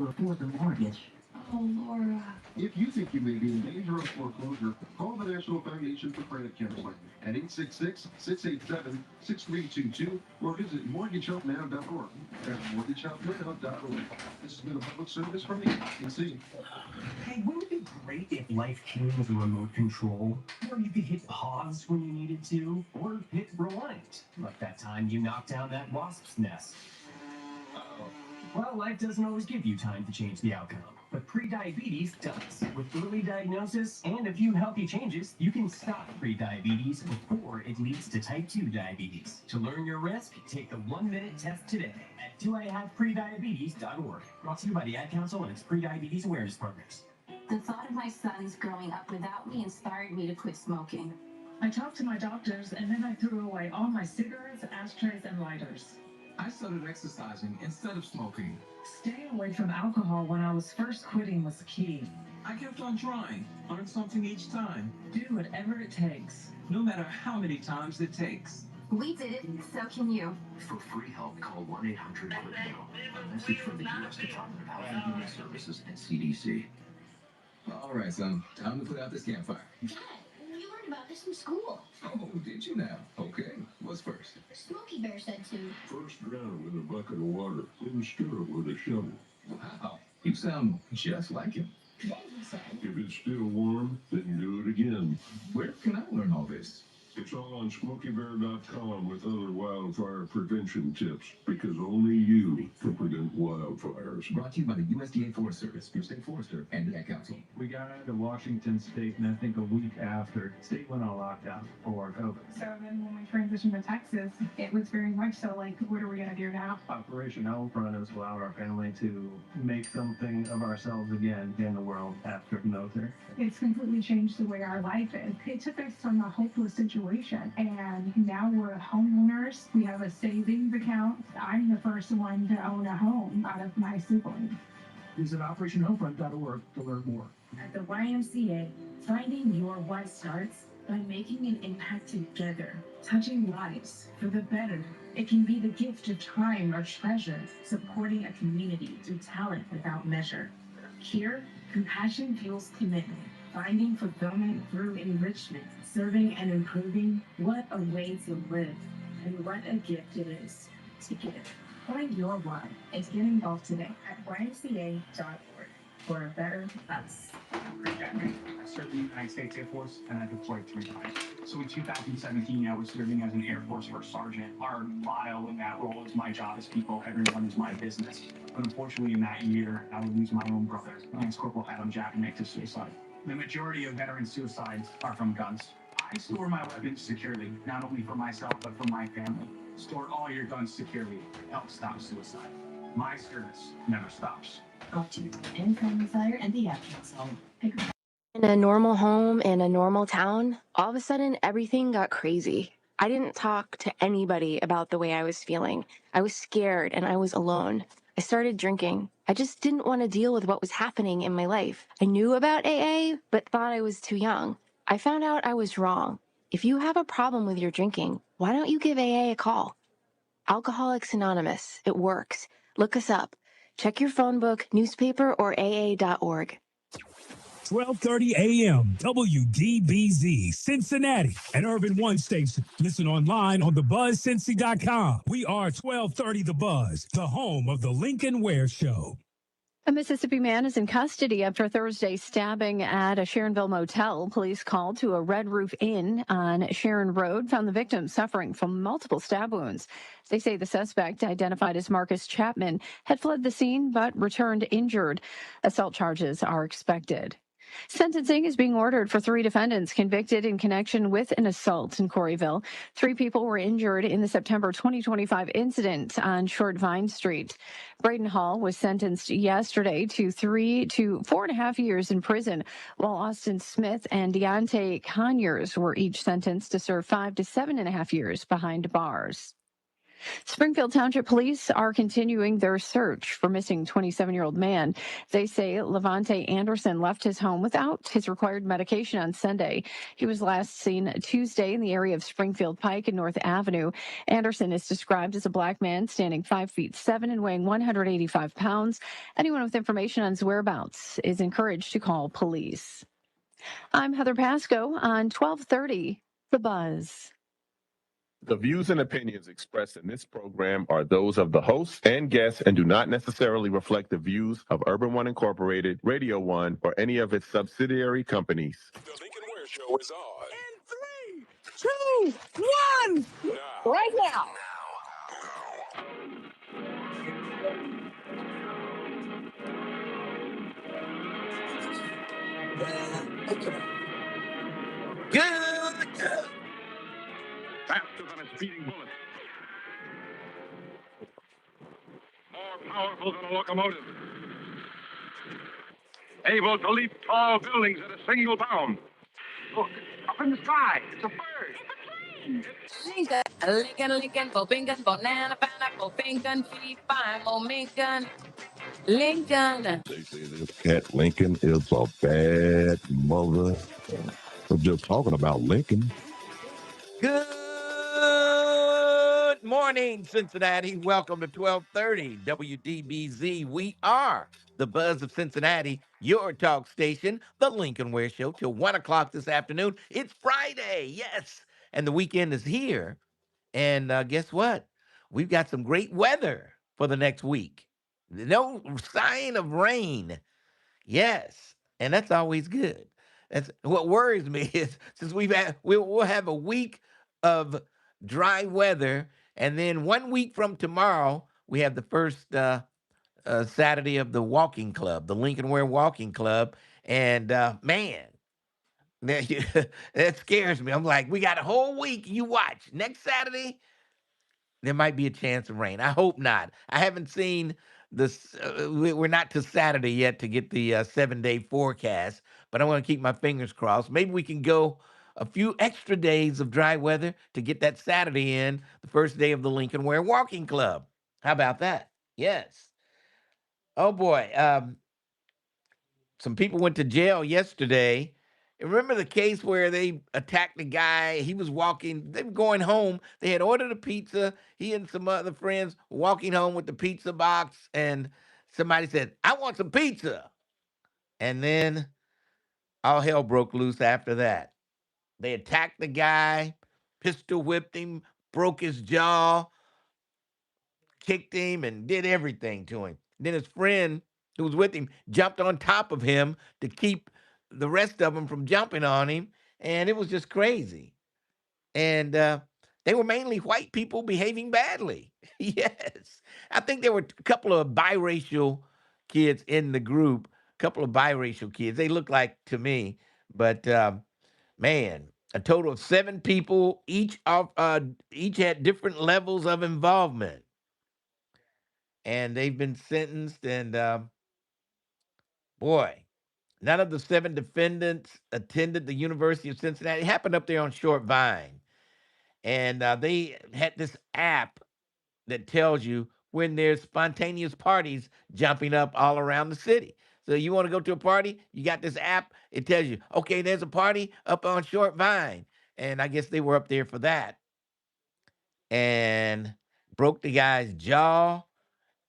For the mortgage. Oh, Laura. If you think you may be in danger of foreclosure, call the National Foundation for Credit Counseling at 866-687-6322 or visit mortgagehelpnow.org. That's mortgagehelpnow.org. This has been a public service from the FCC. Hey, wouldn't it be great if life came with a remote control? Where you could hit pause when you needed to, or hit rewind, like that time you knocked down that wasp's nest. Uh-oh. Well, life doesn't always give you time to change the outcome, but prediabetes does. With early diagnosis and a few healthy changes, you can stop prediabetes before it leads to type 2 diabetes. To learn your risk, take the 1-minute test today at doihaveprediabetes.org. Brought to you by the Ad Council and its prediabetes awareness programs. The thought of my sons growing up without me inspired me to quit smoking. I talked to my doctors, and then I threw away all my cigarettes, ashtrays, and lighters. I started exercising instead of smoking. Staying away from alcohol when I was first quitting was key. I kept on trying, learn something each time. Do whatever it takes. No matter how many times it takes. We did it, so can you. For free help, call 1-800-QUIT-NOW. A message from the U.S. Department of Health and Human Services and CDC. All right, son. Time to put out this campfire. Dad, we learned about this in school. Oh, did you now? Okay. What's first? Smokey Bear said to. First drown in a bucket of water, then stir it with a shovel. Wow. You sound just like him. Then he said. If it's still warm, then do it again. Where can I learn all this? It's all on SmokeyBear.com with other wildfire prevention tips, because only you can prevent wildfires. Brought to you by the USDA Forest Service, your state forester, and the Ad Council. We got into Washington State, and I think a week after, the state went on lockdown for COVID. So then when we transitioned to Texas, it was very much so like, what are we going to do now? Operation Homefront has allowed our family to make something of ourselves again in the world after the military. It's completely changed the way our life is. It took us from a hopeless situation, and now we're homeowners. We have a savings account. I'm the first one to own a home out of my siblings. Visit OperationHomefront.org to learn more. At the YMCA, finding your why starts by making an impact together, touching lives for the better. It can be the gift of time or treasure, supporting a community through talent without measure. Here, compassion fuels commitment, finding fulfillment through enrichment, serving and improving. What a way to live, and what a gift it is to give. Find your why and get involved today at ymca.org for a better us. I served in the United States Air Force and I deployed 3 times. So in 2017, I was serving as an Air Force First Sergeant. Our motto in that role is my job is people, everyone is my business. But unfortunately in that year, I would lose my own brother, Lance Corporal Adam Jackman, to suicide. The majority of veteran suicides are from guns. I store my weapons securely, not only for myself, but for my family. Store all your guns securely. Help stop suicide. My service never stops. Brought to you by Income Fire and the Ad Council. In a normal home in a normal town, all of a sudden everything got crazy. I didn't talk to anybody about the way I was feeling. I was scared and I was alone. I started drinking. I just didn't want to deal with what was happening in my life. I knew about AA, but thought I was too young. I found out I was wrong. If you have a problem with your drinking, why don't you give AA a call? Alcoholics Anonymous. It works. Look us up. Check your phone book, newspaper, or AA.org. 12:30 a.m. WDBZ Cincinnati, an Urban One station. Listen online on the BuzzCincy.com. We are 1230 The Buzz, the home of the Lincoln Ware Show. A Mississippi man is in custody after Thursday's stabbing at a Sharonville motel. Police called to a Red Roof Inn on Sharon Road found the victim suffering from multiple stab wounds. They say the suspect, identified as Marcus Chapman, had fled the scene but returned injured. Assault charges are expected. Sentencing is being ordered for 3 defendants convicted in connection with an assault in Corryville. 3 people were injured in the September 2025 incident on Short Vine Street. Braden Hall was sentenced yesterday to 3 to 4.5 years in prison, while Austin Smith and Deontay Conyers were each sentenced to serve 5 to 7.5 years behind bars. Springfield Township Police are continuing their search for missing 27-year-old man. They say Levante Anderson left his home without his required medication on Sunday. He was last seen Tuesday in the area of Springfield Pike and North Avenue. Anderson is described as a black man standing 5'7" and weighing 185 pounds. Anyone with information on his whereabouts is encouraged to call police. I'm Heather Pasco on 1230 The Buzz. The views and opinions expressed in this program are those of the host and guests and do not necessarily reflect the views of Urban One Incorporated, Radio One, or any of its subsidiary companies. The Lincoln Ware Show is on. In 3, 2, 1. Right now. Good. Faster than a speeding bullet. More powerful than a locomotive. Able to leap tall buildings at a single bound. Look, up in the sky, it's a bird. Lincoln, Lincoln, banana, pineapple, Lincoln, 55, Lincoln, Lincoln. They say this cat Lincoln is a bad mother. We're just talking about Lincoln. Good morning, Cincinnati. Welcome to 1230 WDBZ. We are the Buzz of Cincinnati, your talk station, the Lincoln Ware Show, till 1 o'clock this afternoon. It's Friday, yes, and the weekend is here. And guess what? We've got some great weather for the next week. No sign of rain. Yes, and that's always good. That's what worries me is since we'll have a week of dry weather, and then 1 week from tomorrow we have the first Saturday of the walking club, the Lincoln Ware Walking Club, and man, that scares me. I'm like, we got a whole week. You watch next Saturday. There might be a chance of rain. I hope not. I haven't seen this. We're not to Saturday yet to get the 7-day forecast, but I want to keep my fingers crossed. Maybe we can go a few extra days of dry weather to get that Saturday in, the first day of the Lincoln Ware Walking Club. How about that? Yes. Oh boy. Some people went to jail yesterday. Remember the case where they attacked the guy? He was walking, they were going home. They had ordered a pizza. He and some other friends were walking home with the pizza box, and somebody said, I want some pizza. And then all hell broke loose after that. They attacked the guy, pistol whipped him, broke his jaw, kicked him, and did everything to him. Then his friend who was with him jumped on top of him to keep the rest of them from jumping on him. And it was just crazy. And they were mainly white people behaving badly. Yes. I think there were a couple of biracial kids in the group, a couple of biracial kids. They look like to me, but man, a total of 7 people, each had different levels of involvement. And they've been sentenced, and boy, none of the 7 defendants attended the University of Cincinnati. It happened up there on Short Vine. And they had this app that tells you when there's spontaneous parties jumping up all around the city. So you want to go to a party, you got this app, it tells you, okay, there's a party up on Short Vine. And I guess they were up there for that. And broke the guy's jaw,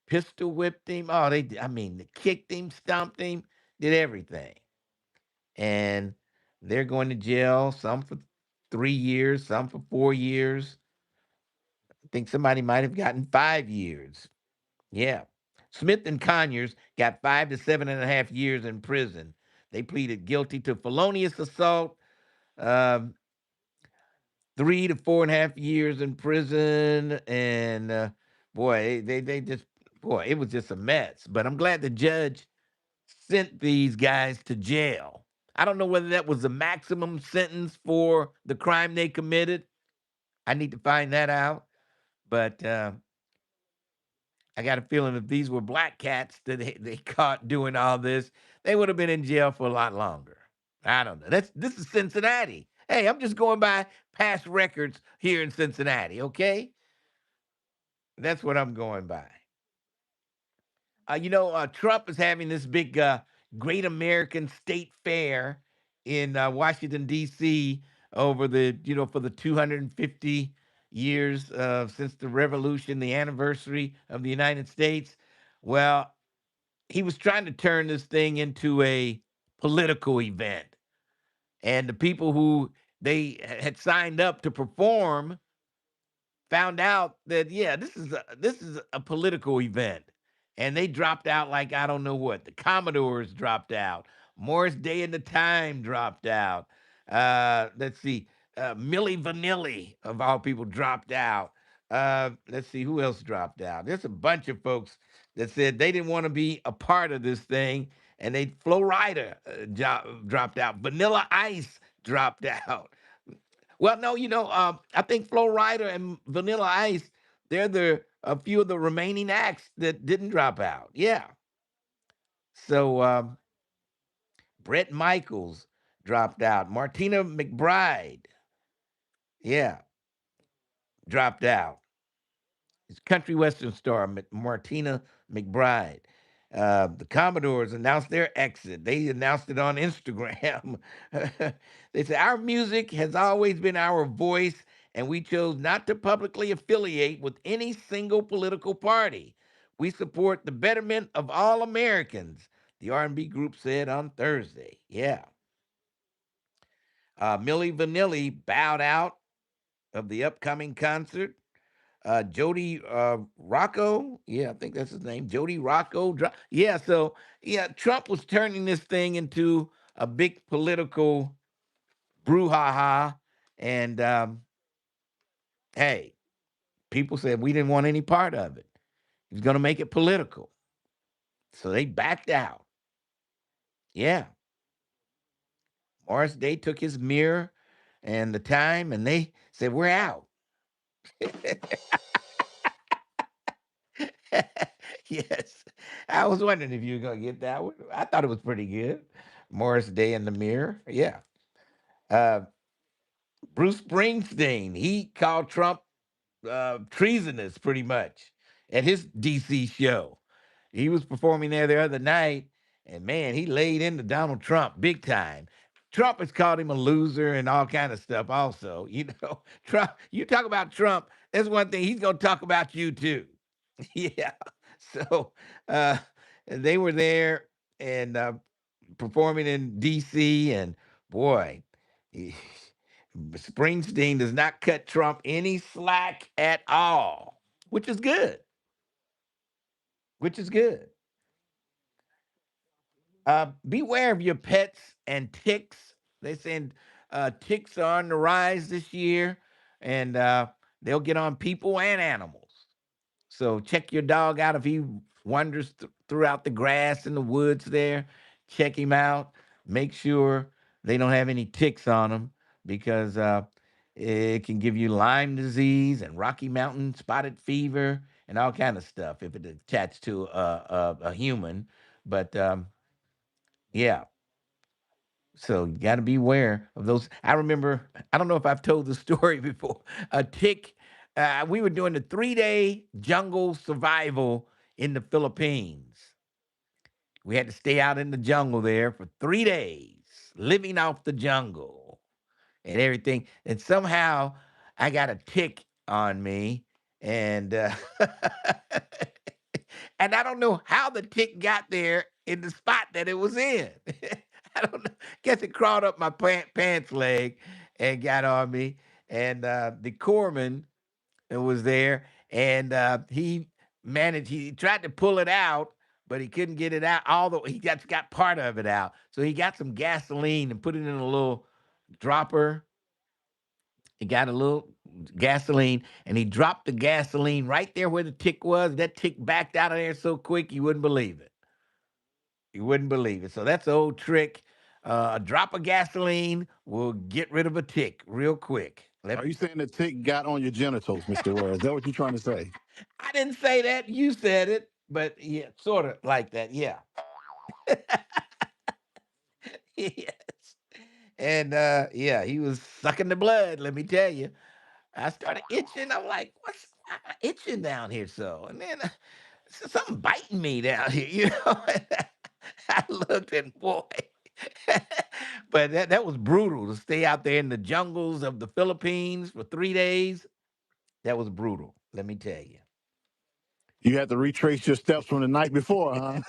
pistol whipped him. Oh, they kicked him, stomped him, did everything. And they're going to jail, some for 3 years, some for 4 years. I think somebody might have gotten 5 years. Yeah. Smith and Conyers got 5 to 7.5 years in prison. They pleaded guilty to felonious assault, 3 to 4.5 years in prison. And boy, they just, boy, it was just a mess. But I'm glad the judge sent these guys to jail. I don't know whether that was the maximum sentence for the crime they committed. I need to find that out. But I got a feeling if these were black cats that they caught doing all this, they would have been in jail for a lot longer. I don't know. This is Cincinnati. Hey, I'm just going by past records here in Cincinnati, okay? That's what I'm going by. Trump is having this big Great American State Fair in Washington D.C. over for the 250 years since the Revolution, the anniversary of the United States. Well, he was trying to turn this thing into a political event, and the people who they had signed up to perform found out that this is a political event, and they dropped out like I don't know what. The Commodores dropped out. Morris Day and the Time dropped out. Let's see, Millie Vanilli of all people dropped out. Let's see who else dropped out. There's a bunch of folks that said they didn't want to be a part of this thing, and Flo Rida dropped out. Vanilla Ice dropped out. Well, no, I think Flo Rida and Vanilla Ice, they're a few of the remaining acts that didn't drop out. Yeah. So Brett Michaels dropped out. Martina McBride, yeah, dropped out. It's country western star Martina McBride. The Commodores announced their exit. They announced it on Instagram. They said, "Our music has always been our voice, and we chose not to publicly affiliate with any single political party. We support the betterment of all Americans," the R&B group said on Thursday. Yeah. Millie Vanilli bowed out of the upcoming concert. Jody Rocco, yeah, I think that's his name. Jody Rocco, yeah. So yeah, Trump was turning this thing into a big political brouhaha, and hey, people said we didn't want any part of it. He was going to make it political, so they backed out. Yeah, Morris Day took his mirror and the time, and they said we're out. Yes. I was wondering if you were going to get that one. I thought it was pretty good. Morris Day in the Mirror. Yeah. Uh, Bruce Springsteen, he called Trump treasonous pretty much at his DC show. He was performing there the other night, and man, he laid into Donald Trump big time. Trump has called him a loser and all kind of stuff also. Trump, you talk about Trump, that's one thing he's going to talk about you too. Yeah. So uh, they were there and performing in DC, and boy, he- Springsteen does not cut Trump any slack at all, which is good. Which is good. Beware of your pets and ticks. They saying ticks are on the rise this year, and they'll get on people and animals. So check your dog out if he wanders throughout the grass in the woods there. Check him out. Make sure they don't have any ticks on them because it can give you Lyme disease and Rocky Mountain spotted fever and all kind of stuff if it attached to a human. But yeah, so you got to beware of those. I remember, I don't know if I've told the story before. A tick, we were doing the 3-day jungle survival in the Philippines. We had to stay out in the jungle there for 3 days, living off the jungle and everything. And somehow I got a tick on me. And and I don't know how the tick got there in the spot that it was in. I don't know. Guess it crawled up my pants leg and got on me. And the corpsman was there, and he tried to pull it out, but he couldn't get it out. Although he got part of it out, so he got some gasoline and put it in a little dropper. He got a little gasoline, and he dropped the gasoline right there where the tick was. That tick backed out of there so quick you wouldn't believe it. You wouldn't believe it. So that's the old trick. A drop of gasoline will get rid of a tick real quick. Are you saying the tick got on your genitals, Mr. Ware? Is that what you're trying to say? I didn't say that. You said it, but yeah, sort of like that. Yeah. Yes. And yeah, he was sucking the blood. Let me tell you. I started itching. I'm like, I'm itching down here, so, and then something biting me down here, you know. I looked and boy, but that was brutal to stay out there in the jungles of the Philippines for 3 days. That was brutal. Let me tell you. You had to retrace your steps from the night before, huh?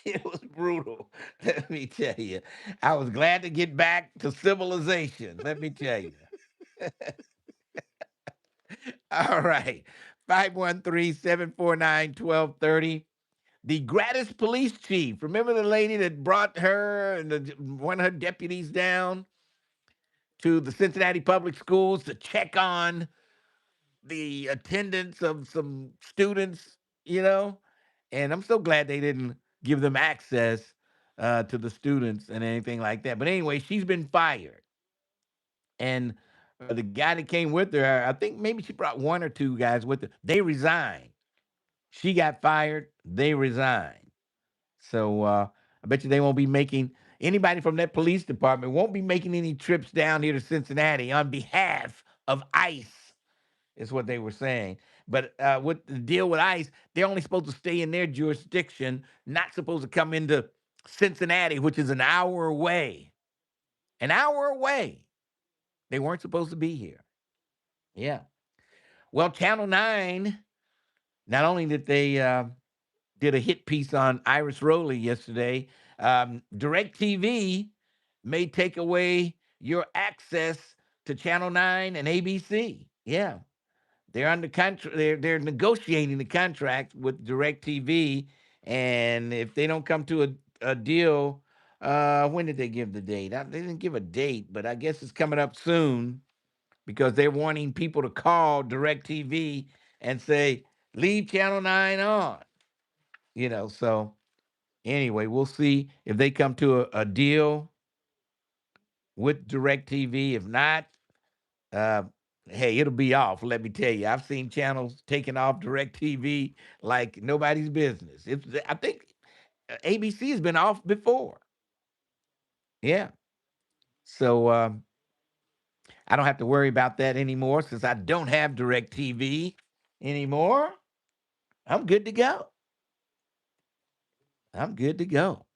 It was brutal. Let me tell you. I was glad to get back to civilization. Let me tell you. All right. 513-749-1230. The gratis police chief. Remember the lady that brought her and one of her deputies down to the Cincinnati public schools to check on the attendance of some students, you know? And I'm so glad they didn't give them access to the students and anything like that. But anyway, she's been fired. And the guy that came with her, I think maybe she brought one or two guys with her. They resigned. She got fired. They resigned. So I bet you they won't be making anybody from that police department won't be making any trips down here to Cincinnati on behalf of ICE, is what they were saying. But with the deal with ICE, they're only supposed to stay in their jurisdiction, not supposed to come into Cincinnati, which is an hour away. An hour away. They weren't supposed to be here. Yeah. Well, Channel 9, not only did they did a hit piece on Iris Rowley yesterday, DirecTV may take away your access to Channel 9 and ABC. Yeah. They're under contract. They're negotiating the contract with DirecTV, and if they don't come to a deal, when did they give the date? They didn't give a date, but I guess it's coming up soon because they're wanting people to call DirecTV and say, "Leave Channel 9 on." You know. So anyway, we'll see if they come to a deal with DirecTV. If not, uh, hey, it'll be off. Let me tell you, I've seen channels taken off DirecTV like nobody's business. I think ABC has been off before. Yeah. So I don't have to worry about that anymore since I don't have DirecTV anymore. I'm good to go. I'm good to go.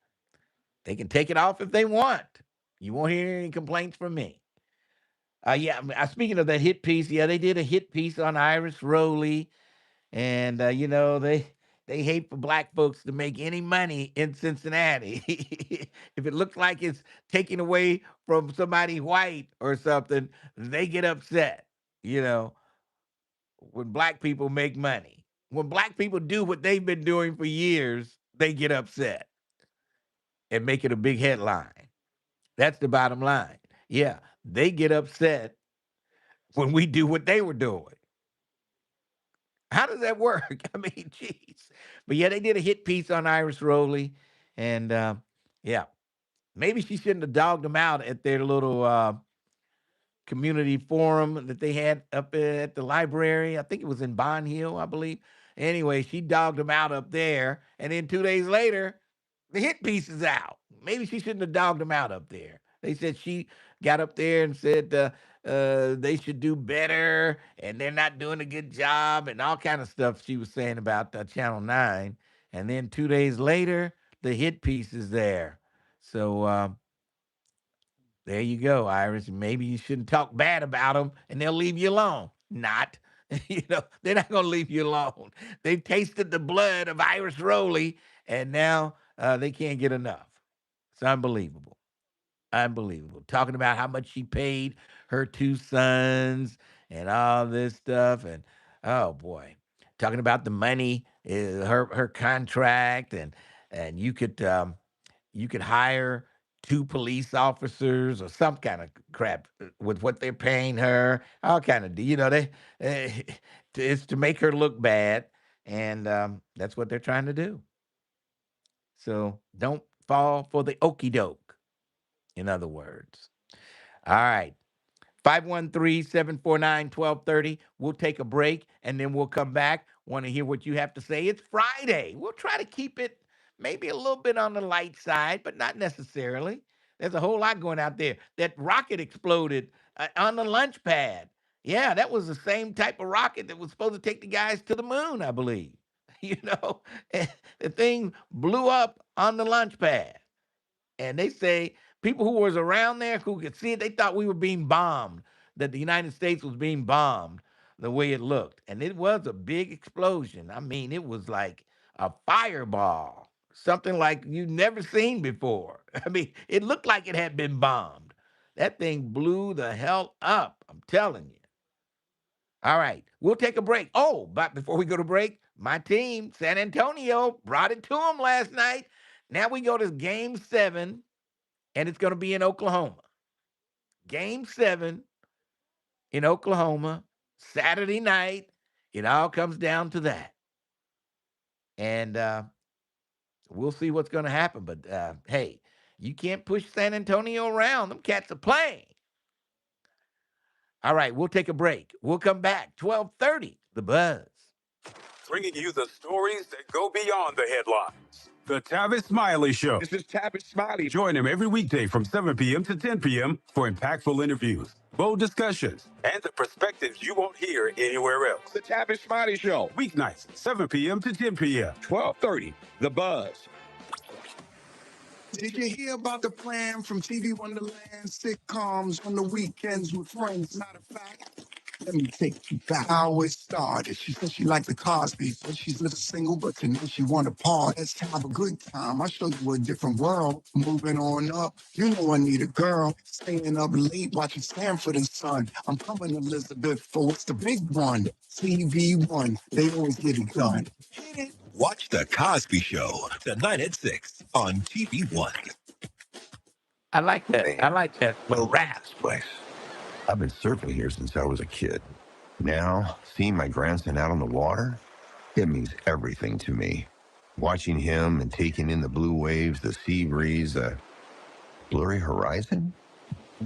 They can take it off if they want. You won't hear any complaints from me. Yeah, speaking of that hit piece, yeah, they did a hit piece on Iris Rowley, and you know they hate for black folks to make any money in Cincinnati. If it looks like it's taken away from somebody white or something, they get upset. You know, when black people make money, when black people do what they've been doing for years, they get upset and make it a big headline. That's the bottom line. Yeah, they get upset when we do what they were doing. How does that work? I mean, geez. But yeah, they did a hit piece on Iris Rowley, and yeah, maybe she shouldn't have dogged them out at their little community forum that they had up at the library. I think it was in Bond Hill, I believe. Anyway, she dogged them out up there, and then 2 days later, the hit piece is out. Maybe she shouldn't have dogged them out up there. They said she got up there and said they should do better, and they're not doing a good job, and all kind of stuff she was saying about Channel 9. And then 2 days later, the hit piece is there. So there you go, Iris. Maybe you shouldn't talk bad about them and they'll leave you alone. Not. You know, they're not going to leave you alone. They've tasted the blood of Iris Rowley and now they can't get enough. It's unbelievable. Unbelievable. Talking about how much she paid her two sons and all this stuff. And oh boy, talking about the money, her contract, and you could hire two police officers or some kind of crap with what they're paying her. All kind of, you know, it's to make her look bad, and that's what they're trying to do. So don't fall for the okey doke. In other words, all right. 513-749-1230. We'll take a break and then we'll come back. Want to hear what you have to say? It's Friday. We'll try to keep it maybe a little bit on the light side, but not necessarily. There's a whole lot going out there. That rocket exploded on the launch pad. Yeah, that was the same type of rocket that was supposed to take the guys to the moon, I believe. You know, and the thing blew up on the launch pad. And they say people who was around there who could see it, they thought we were being bombed, that the United States was being bombed the way it looked. And it was a big explosion. I mean, it was like a fireball, something like you've never seen before. I mean, it looked like it had been bombed. That thing blew the hell up, I'm telling you. All right, we'll take a break. Oh, but before we go to break, my team, San Antonio, brought it to them last night. Now we go to game 7, and it's going to be in Oklahoma. Game 7 in Oklahoma, Saturday night. It all comes down to that. And we'll see what's going to happen. But hey, you can't push San Antonio around. Them cats are playing. All right, we'll take a break. We'll come back. 12:30, The Buzz. Bringing you the stories that go beyond the headlines. The Tavis Smiley Show. This is Tavis Smiley. Join him every weekday from 7 p.m. to 10 p.m. for impactful interviews, bold discussions, and the perspectives you won't hear anywhere else. The Tavis Smiley Show. Weeknights, 7 p.m. to 10 p.m. 12:30, The Buzz. Did you hear about the plan from TV Wonderland? Sitcoms on the weekends with friends. Matter of fact, let me take you back. How it started. She said she liked the Cosby's, but she's living single, but tonight she want to party. Let's have a good time. I'll show you a different world. Moving on up, you know I need a girl. Staying up late watching Stanford and Son. I'm coming, Elizabeth, for what's the big one? TV1. They always get it done. Hit it. Watch The Cosby Show tonight at 6 on TV1. I like that. Man. I like that. Well, this place. I've been surfing here since I was a kid. Now, seeing my grandson out on the water, it means everything to me. Watching him and taking in the blue waves, the sea breeze, the blurry horizon.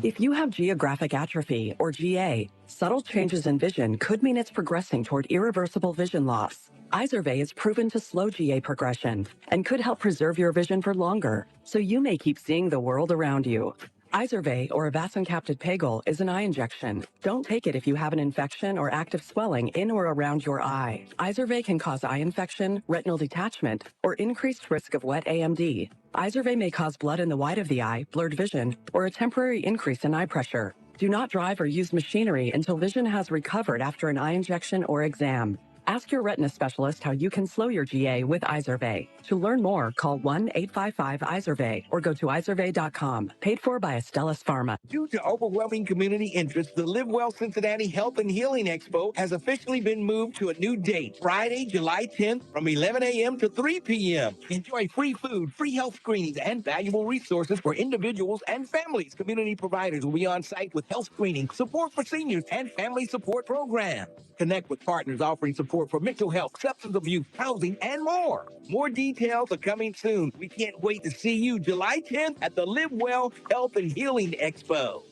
If you have geographic atrophy, or GA, subtle changes in vision could mean it's progressing toward irreversible vision loss. Izervay is proven to slow GA progression and could help preserve your vision for longer, so you may keep seeing the world around you. Izervay, or avacincaptad pegol, is an eye injection. Don't take it if you have an infection or active swelling in or around your eye. Izervay can cause eye infection, retinal detachment, or increased risk of wet AMD. Izervay may cause blood in the white of the eye, blurred vision, or a temporary increase in eye pressure. Do not drive or use machinery until vision has recovered after an eye injection or exam. Ask your retina specialist how you can slow your GA with Izervay. To learn more, call 1-855-IZERVAY or go to izervay.com. Paid for by Astellas Pharma. Due to overwhelming community interest, the Live Well Cincinnati Health and Healing Expo has officially been moved to a new date, Friday, July 10th from 11 a.m. to 3 p.m. Enjoy free food, free health screenings, and valuable resources for individuals and families. Community providers will be on site with health screening, support for seniors, and family support programs. Connect with partners offering support for mental health, substance abuse, housing, and more. More details are coming soon. We can't wait to see you July 10th at the Live Well Health and Healing Expo.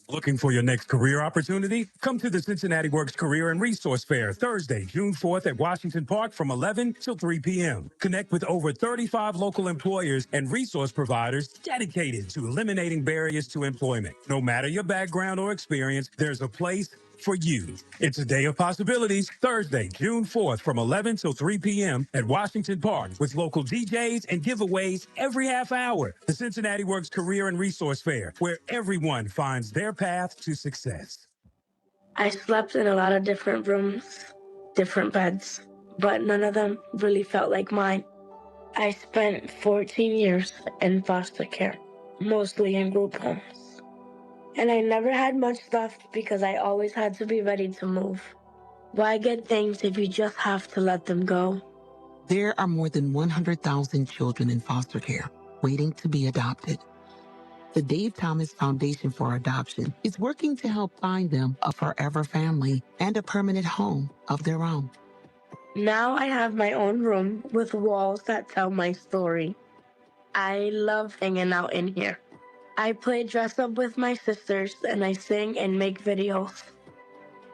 Looking for your next career opportunity? Come to the Cincinnati Works Career and Resource Fair Thursday, June 4th at Washington Park from 11 till 3 p.m. Connect with over 35 local employers and resource providers dedicated to eliminating barriers to employment. No matter your background or experience, there's a place for you. It's a day of possibilities. Thursday, June 4th from 11 till 3 p.m. at Washington Park with local DJs and giveaways every half hour. The Cincinnati Works Career and Resource Fair, where everyone finds their path to success. I slept in a lot of different rooms, different beds, but none of them really felt like mine. I spent 14 years in foster care, mostly in group homes. And I never had much left because I always had to be ready to move. Why get things if you just have to let them go? There are more than 100,000 children in foster care waiting to be adopted. The Dave Thomas Foundation for Adoption is working to help find them a forever family and a permanent home of their own. Now I have my own room with walls that tell my story. I love hanging out in here. I play dress up with my sisters and I sing and make videos.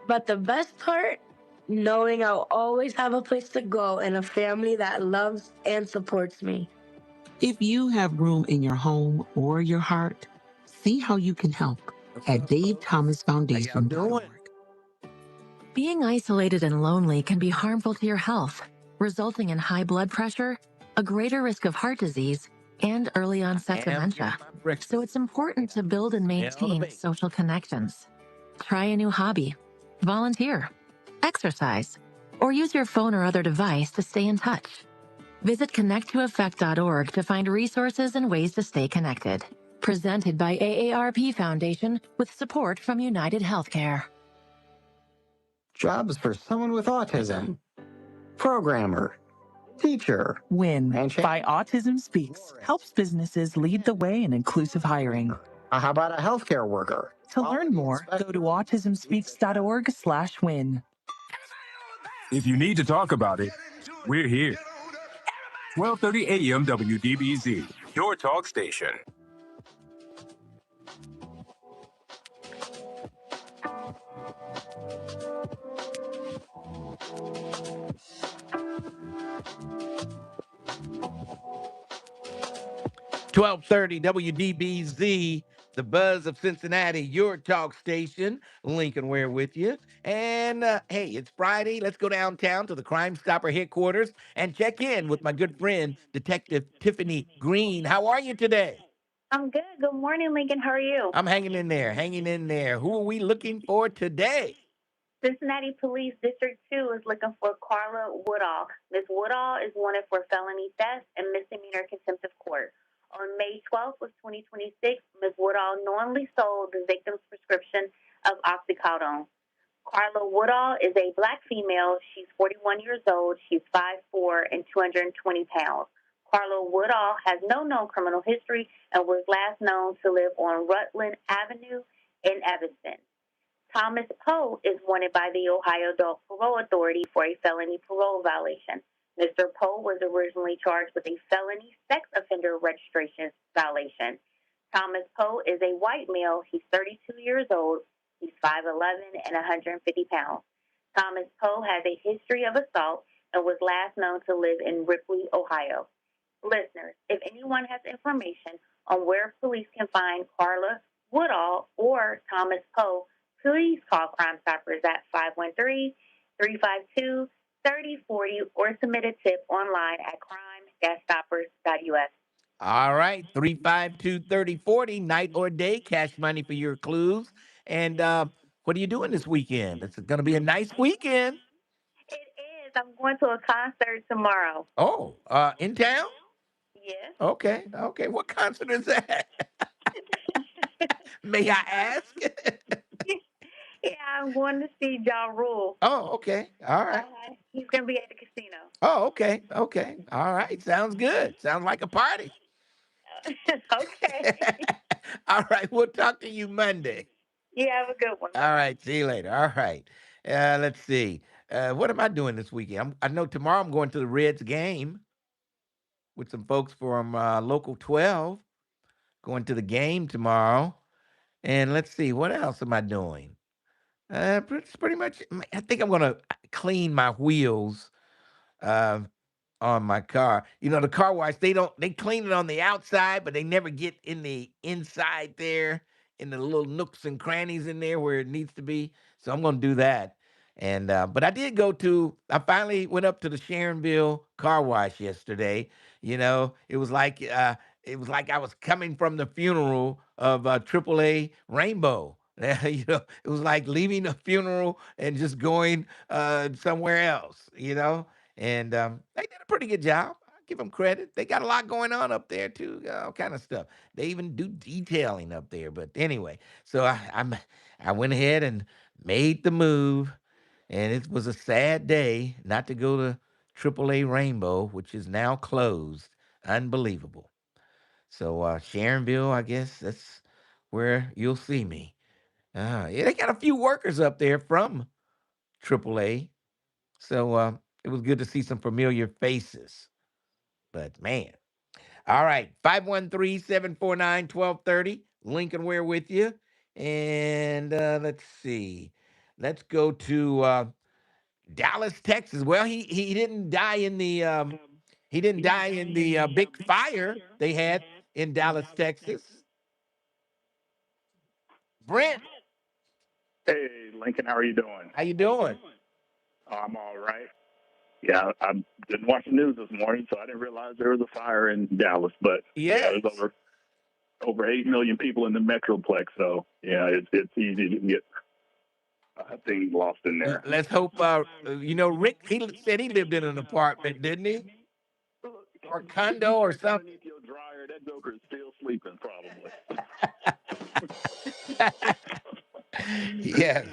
But the best part, knowing I'll always have a place to go and a family that loves and supports me. If you have room in your home or your heart, see how you can help at DaveThomasFoundation.org. Being isolated and lonely can be harmful to your health, resulting in high blood pressure, a greater risk of heart disease, and early onset dementia. So it's important to build and maintain social connections. Try a new hobby, volunteer, exercise, or use your phone or other device to stay in touch. Visit connecttoeffect.org to find resources and ways to stay connected. Presented by AARP Foundation with support from United Healthcare. Jobs for someone with autism. Programmer. Teacher. WIN by Autism Speaks helps businesses lead the way in inclusive hiring. How about a healthcare worker? To learn more, go to autismspeaks.org/win. If you need to talk about it, we're here. 12:30 a.m. WDBZ, your talk station. .30 WDBZ, the buzz of Cincinnati, your talk station. Lincoln Ware with you. And hey, it's Friday. Let's go downtown to the Crime Stopper headquarters and check in with my good friend, Detective Tiffany Green. How are you today? I'm good. Good morning, Lincoln. How are you? I'm hanging in there, hanging in there. Who are we looking for today? Cincinnati Police District 2 is looking for Carla Woodall. Ms. Woodall is wanted for felony theft and misdemeanor contempt of court. On May 12th of 2026, Ms. Woodall knowingly sold the victim's prescription of oxycodone. Carla Woodall is a Black female. She's 41 years old. She's 5'4" and 220 pounds. Carla Woodall has no known criminal history and was last known to live on Rutland Avenue in Evanston. Thomas Poe is wanted by the Ohio Adult Parole Authority for a felony parole violation. Mr. Poe was originally charged with a felony sex offender registration violation. Thomas Poe is a white male. He's 32 years old. He's 5'11" and 150 pounds. Thomas Poe has a history of assault and was last known to live in Ripley, Ohio. Listeners, if anyone has information on where police can find Carla Woodall or Thomas Poe, please call Crime Stoppers at 513-352-3040 or submit a tip online at crime-stoppers.us. All right, 352-3040, night or day, cash money for your clues. And what are you doing this weekend? It's going to be a nice weekend. It is. I'm going to a concert tomorrow. Oh, in town? Yes. Okay. What concert is that? May I ask? Yeah, I'm going to see Ja Rule. Oh, okay. All right. He's going to be at the casino. Oh, okay. All right. Sounds good. Sounds like a party. Okay. All right. We'll talk to you Monday. You have a good one. All right. See you later. All right. Let's see. What am I doing this weekend? I know tomorrow I'm going to the Reds game with some folks from Local 12. Going to the game tomorrow. And let's see. What else am I doing? Pretty much. I think I'm going to clean my wheels on my car. You know, the car wash, they clean it on the outside, but they never get in the inside there, in the little nooks and crannies in there where it needs to be. So I'm going to do that. And but I finally went up to the Sharonville car wash yesterday. You know, it was like I was coming from the funeral of AAA Rainbow. You know, it was like leaving a funeral and just going somewhere else, you know. And they did a pretty good job. I give them credit. They got a lot going on up there too, all kind of stuff. They even do detailing up there. But anyway, so I went ahead and made the move, and it was a sad day not to go to AAA Rainbow, which is now closed. Unbelievable. So Sharonville, I guess that's where you'll see me. Yeah, they got a few workers up there from AAA. So it was good to see some familiar faces. But man. All right. 513-749-1230. Lincoln Ware with you. And let's see. Let's go to Dallas, Texas. Well, he didn't die in the big fire they had in Dallas, Texas. Brent. Hey, Lincoln, how are you doing? How you doing? Oh, I'm all right. Yeah, I didn't watch the news this morning, so I didn't realize there was a fire in Dallas. But yeah, Yes. there's over 8 million people in the Metroplex, so yeah, it's easy to get things lost in there. Let's hope. Rick, he said he lived in an apartment, didn't he? Or condo or something. Underneath your dryer, that joker is still sleeping, probably. Yes.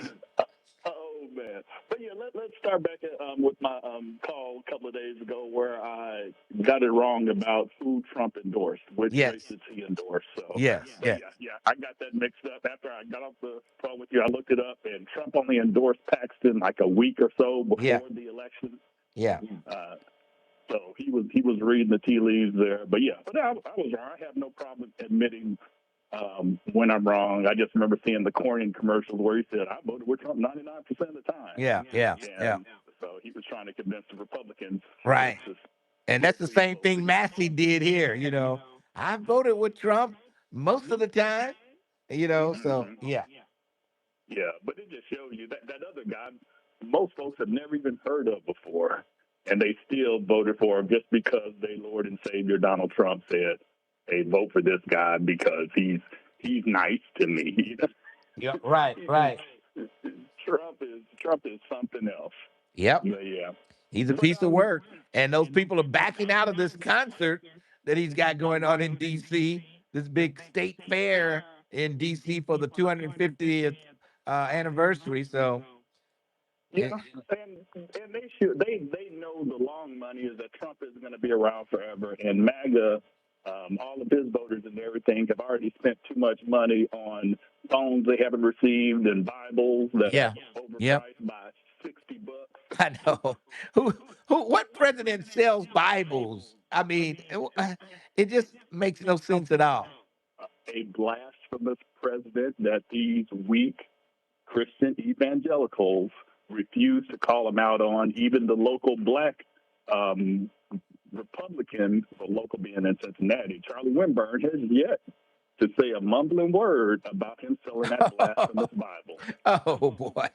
Oh man, but yeah, let's start back with my call a couple of days ago where I got it wrong about who Trump endorsed, which races he endorsed. So Yes. yeah, I got that mixed up. After I got off the phone with you, I looked it up, and Trump only endorsed Paxton like a week or so before the election. Yeah. So he was reading the tea leaves there, but yeah, but I was wrong. I have no problem admitting when I'm wrong. I just remember seeing the Cornyn commercials where he said, I voted with Trump 99% of the time. Yeah. So he was trying to convince the Republicans. Right. And that's the same thing Massey did here. I voted with Trump most of the time. So yeah. Yeah, but it just shows you that other guy, most folks have never even heard of before, and they still voted for him just because their Lord and Savior Donald Trump said, "Hey, vote for this guy because he's nice to me." Yeah, right. Trump is something else. Yep. But yeah. He's a piece of work. And those people are backing out of this concert that he's got going on in D.C., this big state fair in D.C. for the 250th anniversary. So, yeah, and they know the long money is that Trump is going to be around forever, and MAGA, all of his voters and everything have already spent too much money on phones they haven't received and Bibles that are overpriced by $60. I know. What president sells Bibles? I mean, it just makes no sense at all. A blasphemous president that these weak Christian evangelicals refuse to call him out on. Even the local black Republican, the local being in Cincinnati, Charlie Winburn, has yet to say a mumbling word about him selling that blasphemous Bible. Oh boy.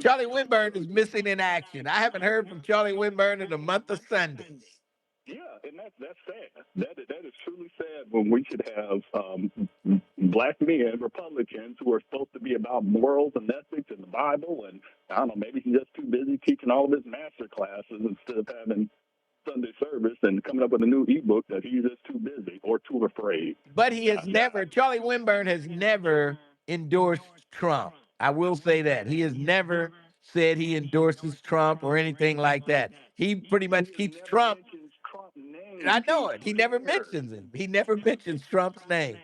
Charlie Winburn is missing in action. I haven't heard from Charlie Winburn in a month of Sundays. Yeah, and that's sad. That is truly sad when we should have black men, Republicans, who are supposed to be about morals and ethics and the Bible, and I don't know, maybe he's just too busy teaching all of his master classes instead of having Sunday service and coming up with a new ebook that he's just too busy or too afraid. But he has Charlie Winburn has never endorsed Trump. I will say that. He has never said he endorses Trump or anything like that. He pretty much keeps Trump. I know it. He never mentions him. He never mentions Trump's name.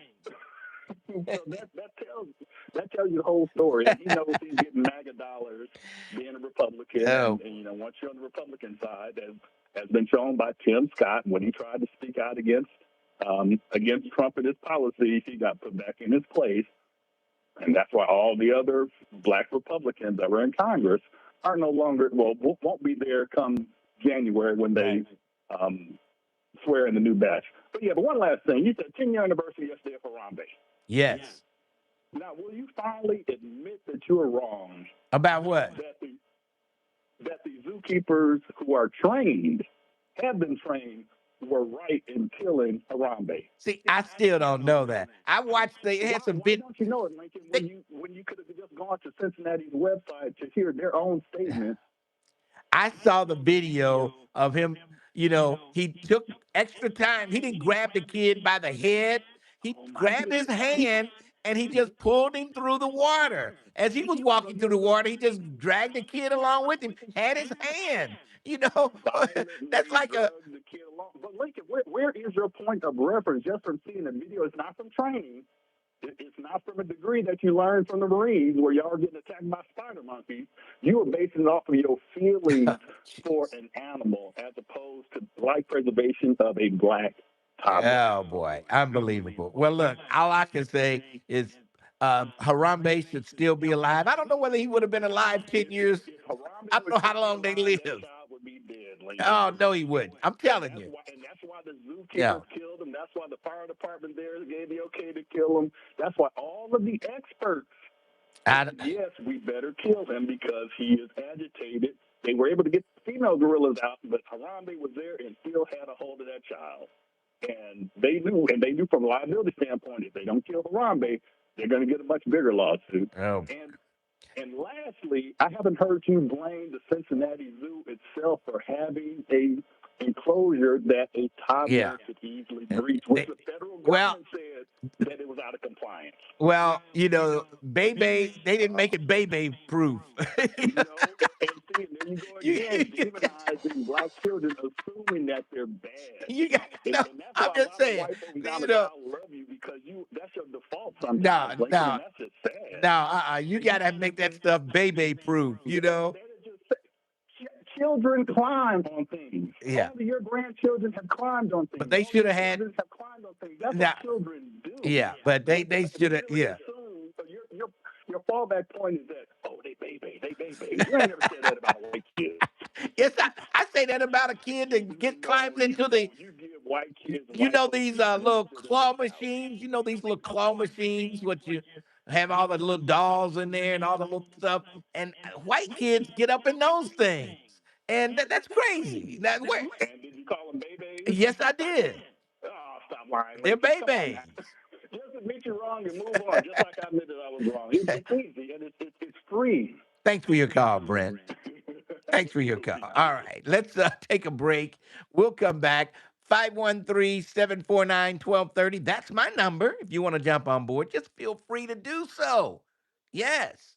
So that tells you the whole story. And he knows he's getting MAGA dollars being a Republican. And once you're on the Republican side, as has been shown by Tim Scott, when he tried to speak out against Trump and his policies, he got put back in his place. And that's why all the other black Republicans that were in Congress are no longer, won't be there come January when they swear in the new batch. But one last thing. You said 10-year anniversary yesterday of Harambe. Yes. Now, will you finally admit that you were wrong? About what? That the zookeepers who are trained, have been trained, were right in killing Harambe. See, I still don't know that. I watched they had some Why don't you know it, Lincoln? When you could have just gone to Cincinnati's website to hear their own statements. I saw the video of him, he took extra time. He didn't grab the kid by the head. He grabbed his hand and he just pulled him through the water. As he was walking through the water, he just dragged the kid along with him, had his hand. That's like a... But Lincoln, where is your point of reference just from seeing the video? It's not from training. It's not from a degree that you learned from the Marines where y'all are getting attacked by spider monkeys. You were basing it off of your feelings for an animal as opposed to life preservation of a black toddler. Oh, boy. Unbelievable. Well, look, all I can say is Harambe should still be alive. I don't know whether he would have been alive 10 years. I don't know how long they lived. Oh, no, he wouldn't. I'm telling you. And that's why the zookeepers killed him. That's why the fire department there gave the okay to kill him. That's why all of the experts Yes, we better kill him because he is agitated. They were able to get the female gorillas out, but Harambe was there and still had a hold of that child. And they knew from a liability standpoint, if they don't kill Harambe, they're going to get a much bigger lawsuit. Oh. And lastly, I haven't heard you blame the Cincinnati Zoo itself for having a enclosure that a toddler could easily breach, which the federal government said that it was out of compliance. Well, Bebe, they didn't make it Bebe proof. And see, there you go again, demonizing black children, assuming that they're bad. And that's why I'm just saying, white folks down the South love you because that's your default sometimes. No, That's just sad. you gotta make that stuff Bebe proof, Children climb on things. Yeah. All of your grandchildren have climbed on things. But they should have had. Have climbed on things. That's what children do. Yeah, but they should have. Yeah. Your fallback point is that they baby. You ain't never said that about white kids. Yes, I say that about a kid that get climbing into the. You give white kids. These little claw machines. These little claw machines. What you have all the little dolls in there and all the little stuff, and white kids get up in those things. And that's crazy. And did you call them babies? Yes, I did. Oh, stop lying. They're babies. Just admit you're wrong and move on, just like I admitted I was wrong. It's easy and it's free. Thanks for your call, Brent. Thanks for your call. All right, let's take a break. We'll come back. 513-749-1230. That's my number. If you want to jump on board, just feel free to do so. Yes.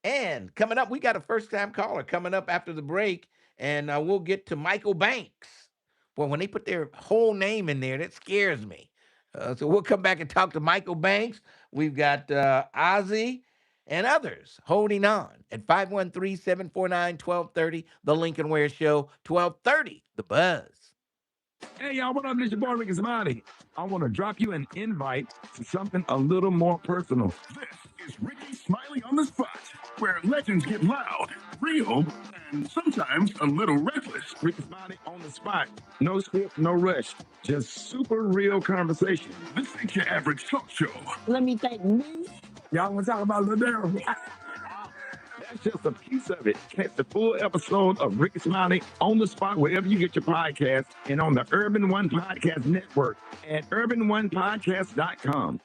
And coming up, we got a first-time caller coming up after the break, and we'll get to Michael Banks. Well, when they put their whole name in there, that scares me. So we'll come back and talk to Michael Banks. We've got Ozzy and others holding on at 513-749-1230, The Lincoln Ware Show, 1230, The Buzz. Hey, y'all, what up? This your boy, Ricky Smiley. I want to drop you an invite to something a little more personal. This is Ricky Smiley on the Spot, where legends get loud, real, and sometimes a little reckless. Ricky Smiley on the spot. No script, no rush. Just super real conversation. This ain't your average talk show. Let me thank me. Y'all want to talk about Ladero? That's just a piece of it. Catch the full episode of Ricky Smiley on the spot wherever you get your podcast and on the Urban One Podcast Network at urbanonepodcast.com.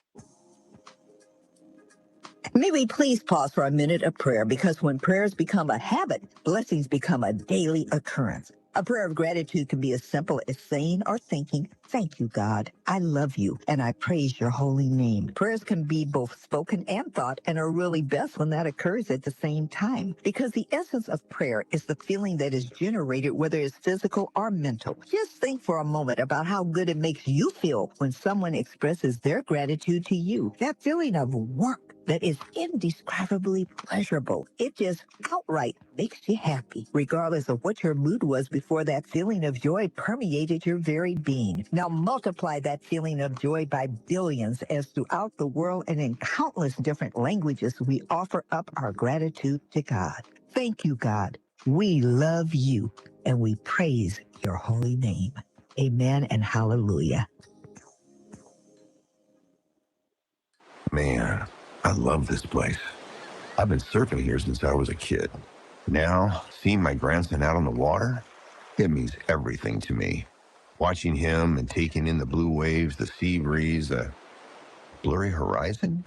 May we please pause for a minute of prayer, because when prayers become a habit, blessings become a daily occurrence. A prayer of gratitude can be as simple as saying or thinking, "Thank you, God. I love you, and I praise your holy name." Prayers can be both spoken and thought, and are really best when that occurs at the same time, because the essence of prayer is the feeling that is generated, whether it's physical or mental. Just think for a moment about how good it makes you feel when someone expresses their gratitude to you. That feeling of warmth that is indescribably pleasurable. It just outright makes you happy, regardless of what your mood was before that feeling of joy permeated your very being. Now multiply that feeling of joy by billions, as throughout the world and in countless different languages, we offer up our gratitude to God. Thank you, God. We love you, and we praise your holy name. Amen and hallelujah. Man, I love this place. I've been surfing here since I was a kid. Now, seeing my grandson out on the water, it means everything to me. Watching him and taking in the blue waves, the sea breeze, the blurry horizon.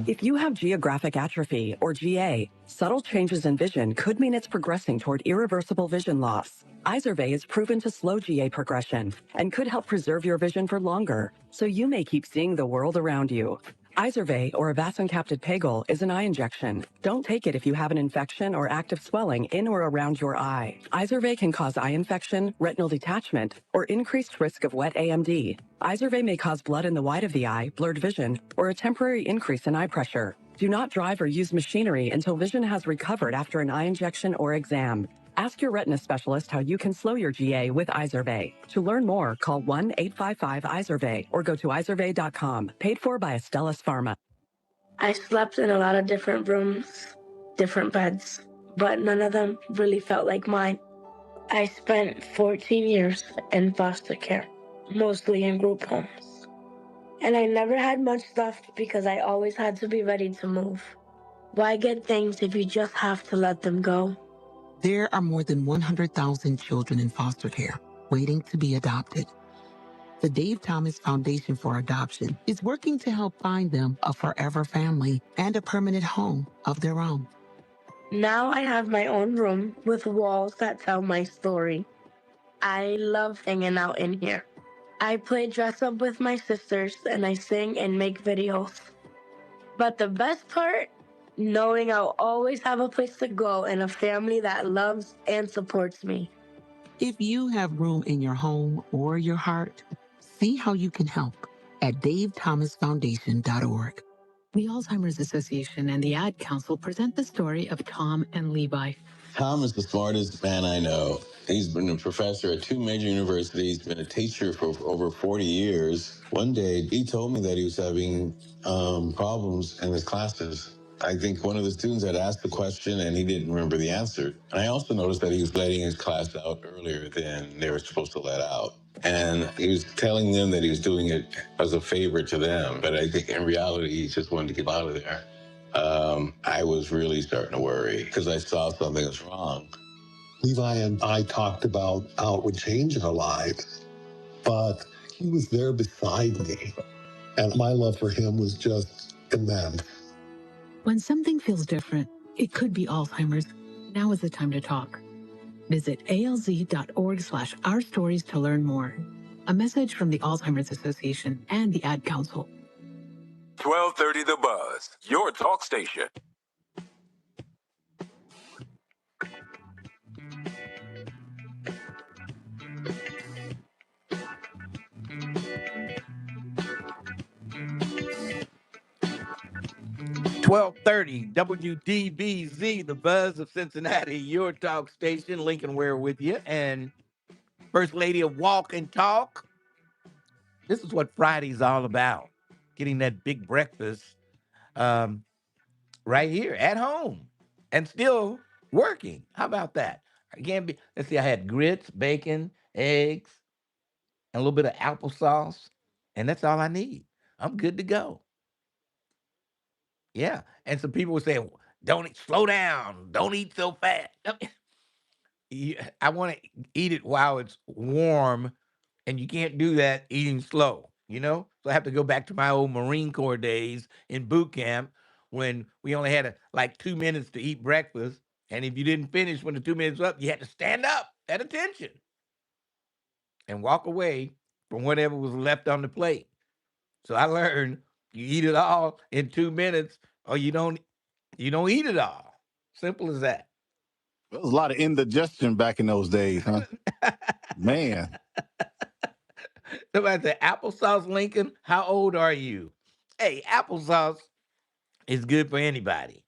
If you have geographic atrophy, or GA, subtle changes in vision could mean it's progressing toward irreversible vision loss. Izervay is proven to slow GA progression and could help preserve your vision for longer, so you may keep seeing the world around you. Izervay, or avacincaptad pegol, is an eye injection. Don't take it if you have an infection or active swelling in or around your eye. Izervay can cause eye infection, retinal detachment, or increased risk of wet AMD. Izervay may cause blood in the white of the eye, blurred vision, or a temporary increase in eye pressure. Do not drive or use machinery until vision has recovered after an eye injection or exam. Ask your retina specialist how you can slow your GA with Izervay. To learn more, call 1-855-IZERVAY or go to izervay.com. Paid for by Astellas Pharma. I slept in a lot of different rooms, different beds, but none of them really felt like mine. I spent 14 years in foster care, mostly in group homes. And I never had much stuff because I always had to be ready to move. Why get things if you just have to let them go? There are more than 100,000 children in foster care waiting to be adopted. The Dave Thomas Foundation for Adoption is working to help find them a forever family and a permanent home of their own. Now I have my own room with walls that tell my story. I love hanging out in here. I play dress up with my sisters and I sing and make videos. But the best part, knowing I'll always have a place to go and a family that loves and supports me. If you have room in your home or your heart, see how you can help at davethomasfoundation.org. The Alzheimer's Association and the Ad Council present the story of Tom and Levi. Tom is the smartest man I know. He's been a professor at 2 major universities, been a teacher for over 40 years. One day, he told me that he was having problems in his classes. I think one of the students had asked the question and he didn't remember the answer. And I also noticed that he was letting his class out earlier than they were supposed to let out. And he was telling them that he was doing it as a favor to them. But I think in reality, he just wanted to get out of there. I was really starting to worry because I saw something was wrong. Levi and I talked about how it would change our lives, but he was there beside me, and my love for him was just immense. When something feels different, it could be Alzheimer's. Now is the time to talk. Visit alz.org/our stories to learn more. A message from the Alzheimer's Association and the Ad Council. 1230 The Buzz, your talk station. .30 WDBZ, the Buzz of Cincinnati, your talk station. Lincoln Ware with you, and First Lady of Walk and Talk. This is what Friday's all about. Getting that big breakfast right here at home and still working. How about that? Let's see, I had grits, bacon, eggs, and a little bit of applesauce, and that's all I need. I'm good to go. Yeah. And some people would say, don't slow down. Don't eat so fast. I want to eat it while it's warm, and you can't do that eating slow, you know? So I have to go back to my old Marine Corps days in boot camp when we only had like 2 minutes to eat breakfast. And if you didn't finish when the 2 minutes was up, you had to stand up at attention and walk away from whatever was left on the plate. So I learned you eat it all in 2 minutes or you don't eat it all. Simple as that. There was a lot of indigestion back in those days, huh? Man. Somebody said, applesauce, Lincoln, how old are you? Hey, applesauce is good for anybody.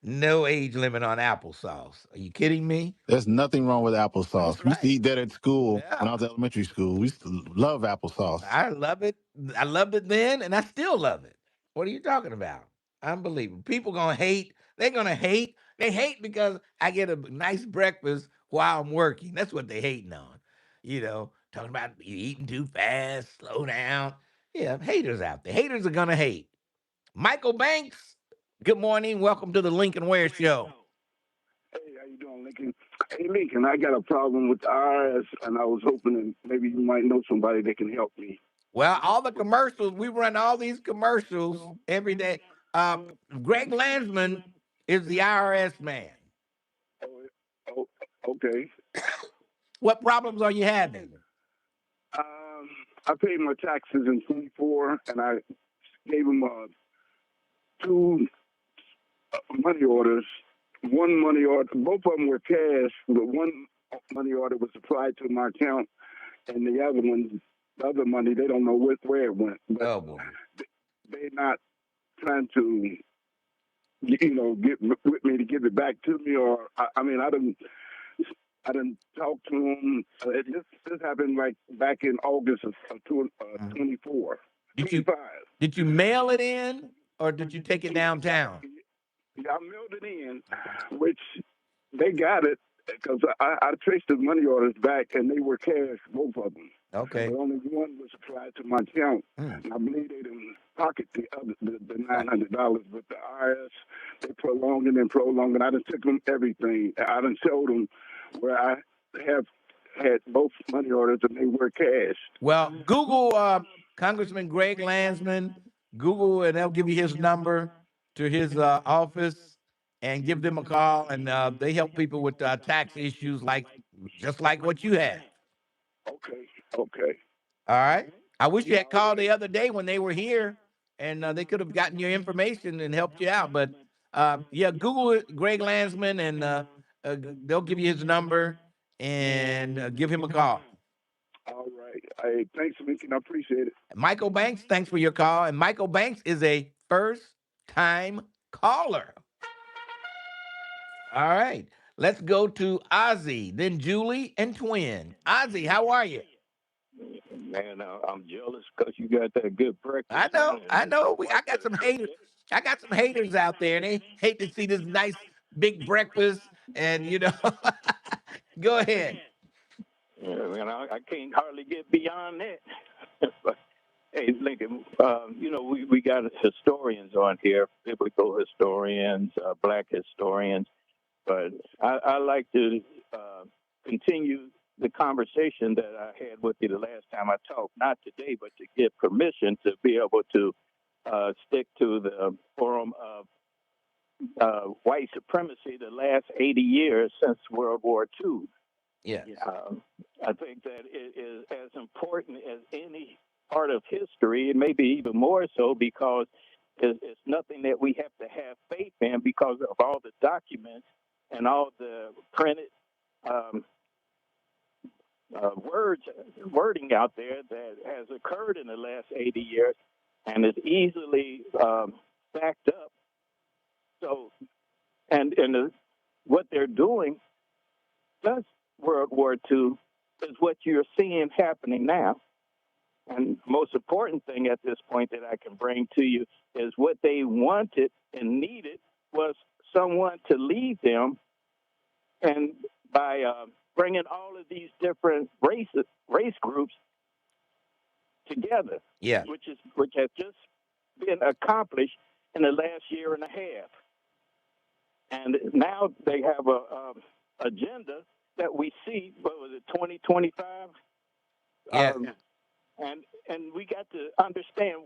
No age limit on applesauce. Are you kidding me? There's nothing wrong with applesauce. That's We used to right. eat that at school Yeah. when I was in elementary school. We used to love applesauce. I love it. I loved it then, and I still love it. What are you talking about? Unbelievable. People gonna hate. They're gonna hate. They hate because I get a nice breakfast while I'm working. That's what they hating on. You know, talking about you eating too fast, slow down. Yeah, haters out there. Haters are gonna hate. Michael Banks, good morning. Welcome to the Lincoln Ware Show. Hey, how you doing, Lincoln? Hey, Lincoln, I got a problem with the IRS, and I was hoping that maybe you might know somebody that can help me. Well, all the commercials, we run all these commercials every day. Greg Landsman is the IRS man. Oh, okay. What problems are you having? I paid my taxes in 24, and I gave them 2 money orders. One money order, both of them were cash, but one money order was applied to my account, and the other money, they don't know where it went. But they're not trying to, get with me to give it back to me, or I didn't talk to them. This happened like back in August of 24. Did you mail it in, or did you take it downtown? Yeah, I mailed it in, which they got it because I traced the money orders back, and they were cash, both of them. Okay. But only one was applied to my account. And I believe they didn't pocket the $900, but the IRS, they prolonged it. I done took them everything. I done showed them where I have had both money orders and they were cash. Well, Google Congressman Greg Landsman, Google, and they'll give you his number to his office and give them a call. And they help people with tax issues just like what you had. Okay. All right. I wish you had called the other day when they were here, and they could have gotten your information and helped you out. But yeah, Google it, Greg Landsman, and they'll give you his number and give him a call. All right. Hey, thanks, Lincoln. I appreciate it. Michael Banks, thanks for your call. And Michael Banks is a first-time caller. All right. Let's go to Ozzy, then Julie, and Twin. Ozzy, how are you? Man, I'm jealous because you got that good breakfast. I know. I got some haters. I got some haters out there, and they hate to see this nice big breakfast. And go ahead. Yeah, man, I can't hardly get beyond that. But, hey, Lincoln, we got historians on here, biblical historians, black historians, but I like to continue the conversation that I had with you the last time I talked, not today, but to get permission to be able to stick to the forum of white supremacy the last 80 years since World War II. Yeah. I think that it is as important as any part of history, and maybe even more so because it's nothing that we have to have faith in because of all the documents and all the printed wording out there that has occurred in the last 80 years and is easily backed up. So, what they're doing since World War II is what you're seeing happening now. And the most important thing at this point that I can bring to you is what they wanted and needed was someone to lead them. And by bringing all of these different race groups together, which has just been accomplished in the last year and a half. And now they have a agenda that we see. What was it, 2025? Yeah. And we got to understand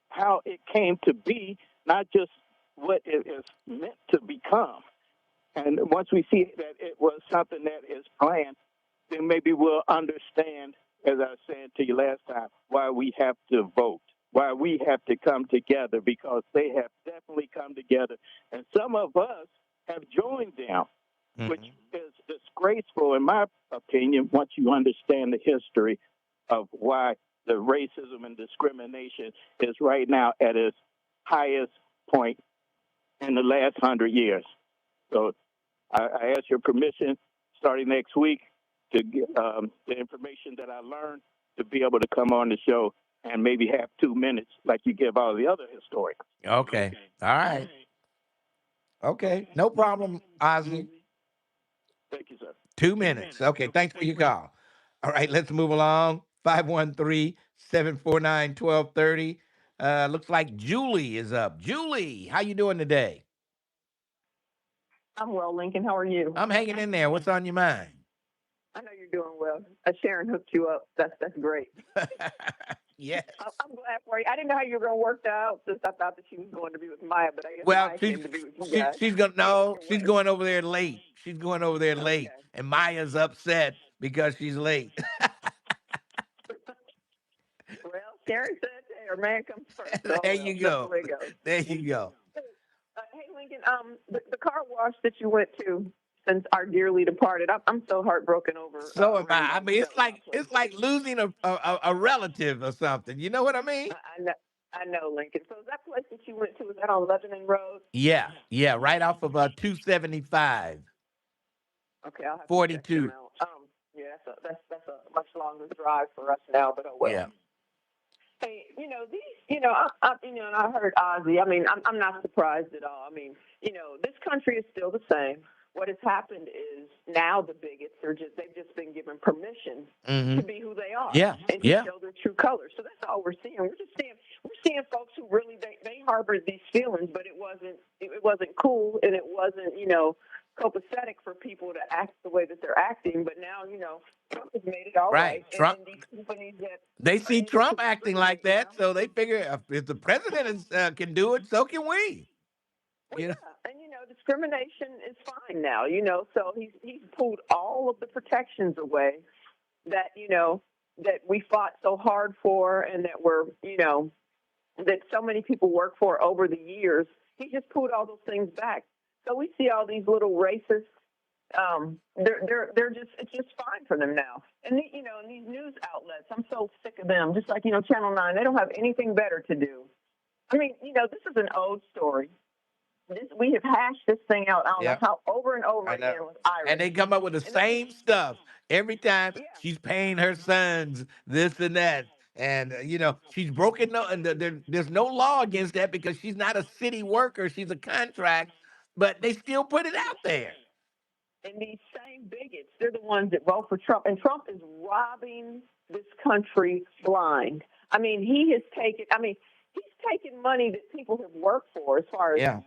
how it came to be, not just what it is meant to become. And once we see that it was something that is planned, then maybe we'll understand, as I was saying to you last time, why we have to vote, why we have to come together, because they have definitely come together. And some of us have joined them, which is disgraceful, in my opinion, once you understand the history of why the racism and discrimination is right now at its highest point in the last 100 years. So I ask your permission, starting next week, to get the information that I learned to be able to come on the show and maybe have 2 minutes like you give all the other historians. Okay. All right. Okay. No problem, Ozzy. Thank you, sir. 2 minutes. Okay. Thanks for your call. All right. Let's move along. 513-749-1230. Looks like Julie is up. Julie, how you doing today? I'm well, Lincoln. How are you? I'm hanging in there. What's on your mind? I know you're doing well. Sharon hooked you up. That's great. Yes. I'm glad for you. I didn't know how you were going to work that out since I thought that she was going to be with Maya, but I guess Maya came to be with you guys. She's going over there late. She's going over there late. And Maya's upset because she's late. Well, Sharon said her man comes first. So There you go. That's the way it goes. There you go. Hey, Lincoln, the car wash that you went to since our dearly departed, I'm so heartbroken over. So am I. I mean, it's like losing a relative or something. You know what I mean? I know, Lincoln. So is that place that you went to, is that on Lebanon Road? Yeah, right off of 275. Okay, I'll have 42. To check them out. Yeah, that's a much longer drive for us now, but oh well. Yeah. Hey, I heard Ozzy. I mean, I'm not surprised at all. I mean, this country is still the same. what has happened is now the bigots they've just been given permission to be who they are and to show their true colors. So that's all we're seeing. We're seeing folks who really they harbored these feelings, but it wasn't cool and it wasn't, you know, copacetic for people to act the way that they're acting. But now, you know, Trump has made it all right. Trump. And these companies that they see Trump acting like that, so they figure if the president can do it, so can we. You know? And you know, discrimination is fine now. You know, so he's pulled all of the protections away that, you know, that we fought so hard for and that were, you know, that so many people worked for over the years. He just pulled all those things back. So we see all these little racists. They're just, it's just fine for them now. And you know, and these news outlets, I'm so sick of them. Just like, you know, Channel 9, they don't have anything better to do. I mean, you know, this is an old story. We have hashed this thing out. I don't know how over and over again with Iris. And they come up with the same stuff every time. She's paying her sons this and that. And, you know, she's broken. There's no law against that because she's not a city worker. She's a contract. But they still put it out there. And these same bigots, they're the ones that vote for Trump. And Trump is robbing this country blind. I mean, he's taken money that people have worked for as far as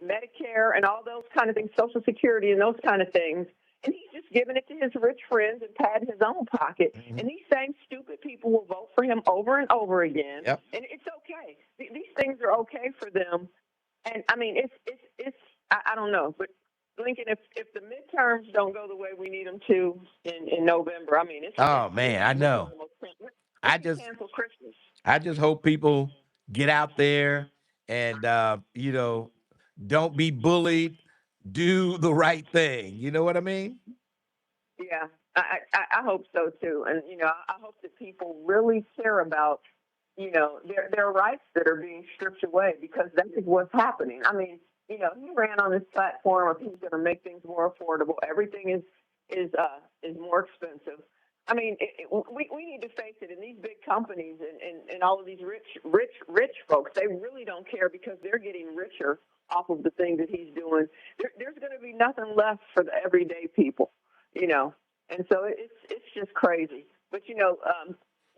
Medicare and all those kind of things, Social Security and those kind of things. And he's just giving it to his rich friends and patting his own pocket. Mm-hmm. And these same stupid people will vote for him over and over again. Yep. And it's okay. These things are okay for them. And I mean, I don't know, but Lincoln, if the midterms don't go the way we need them to in November, I mean, I know. I just hope people get out there and you know, don't be bullied. Do the right thing. You know what I mean? Yeah, I hope so too. And you know, I hope that people really care about, you know, their rights that are being stripped away, because that is what's happening. I mean, you know, he ran on this platform of he's going to make things more affordable. Everything is more expensive. I mean, we need to face it. And these big companies and all of these rich folks, they really don't care because they're getting richer off of the things that he's doing. There's going to be nothing left for the everyday people, you know. And so it's just crazy. But you know,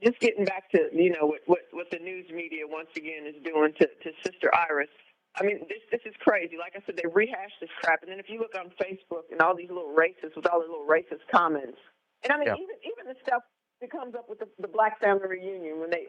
just getting back to, you know, what the news media once again is doing to Sister Iris. I mean, this is crazy. Like I said, they rehashed this crap, and then if you look on Facebook and all these little racists with all the little racist comments, and I mean, even the stuff that comes up with the Black family reunion when they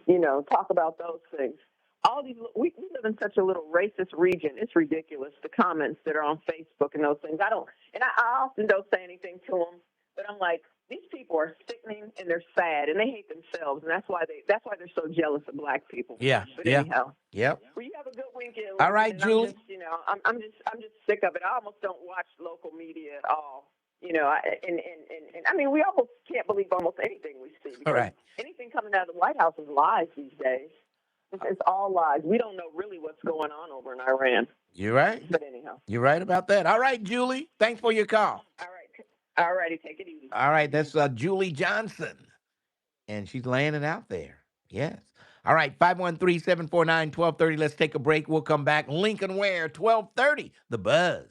you know, talk about those things. All these, we live in such a little racist region. It's ridiculous, the comments that are on Facebook and those things. I often don't say anything to them, but I'm like, these people are sickening and they're sad and they hate themselves, and that's why they're so jealous of Black people. Yeah. But anyhow. Yep. Well, you have a good weekend. All right, Julie. I'm just sick of it. I almost don't watch local media at all. You know, and I mean, we almost can't believe almost anything we see. Because anything coming out of the White House is lies these days. It's all lies. We don't know really what's going on over in Iran. You're right. But anyhow. You're right about that. All right, Julie. Thanks for your call. All righty. Take it easy. All right. That's Julie Johnson. And she's laying it out there. Yes. All right. 513-749-1230. Let's take a break. We'll come back. Lincoln Ware, 1230. The Buzz.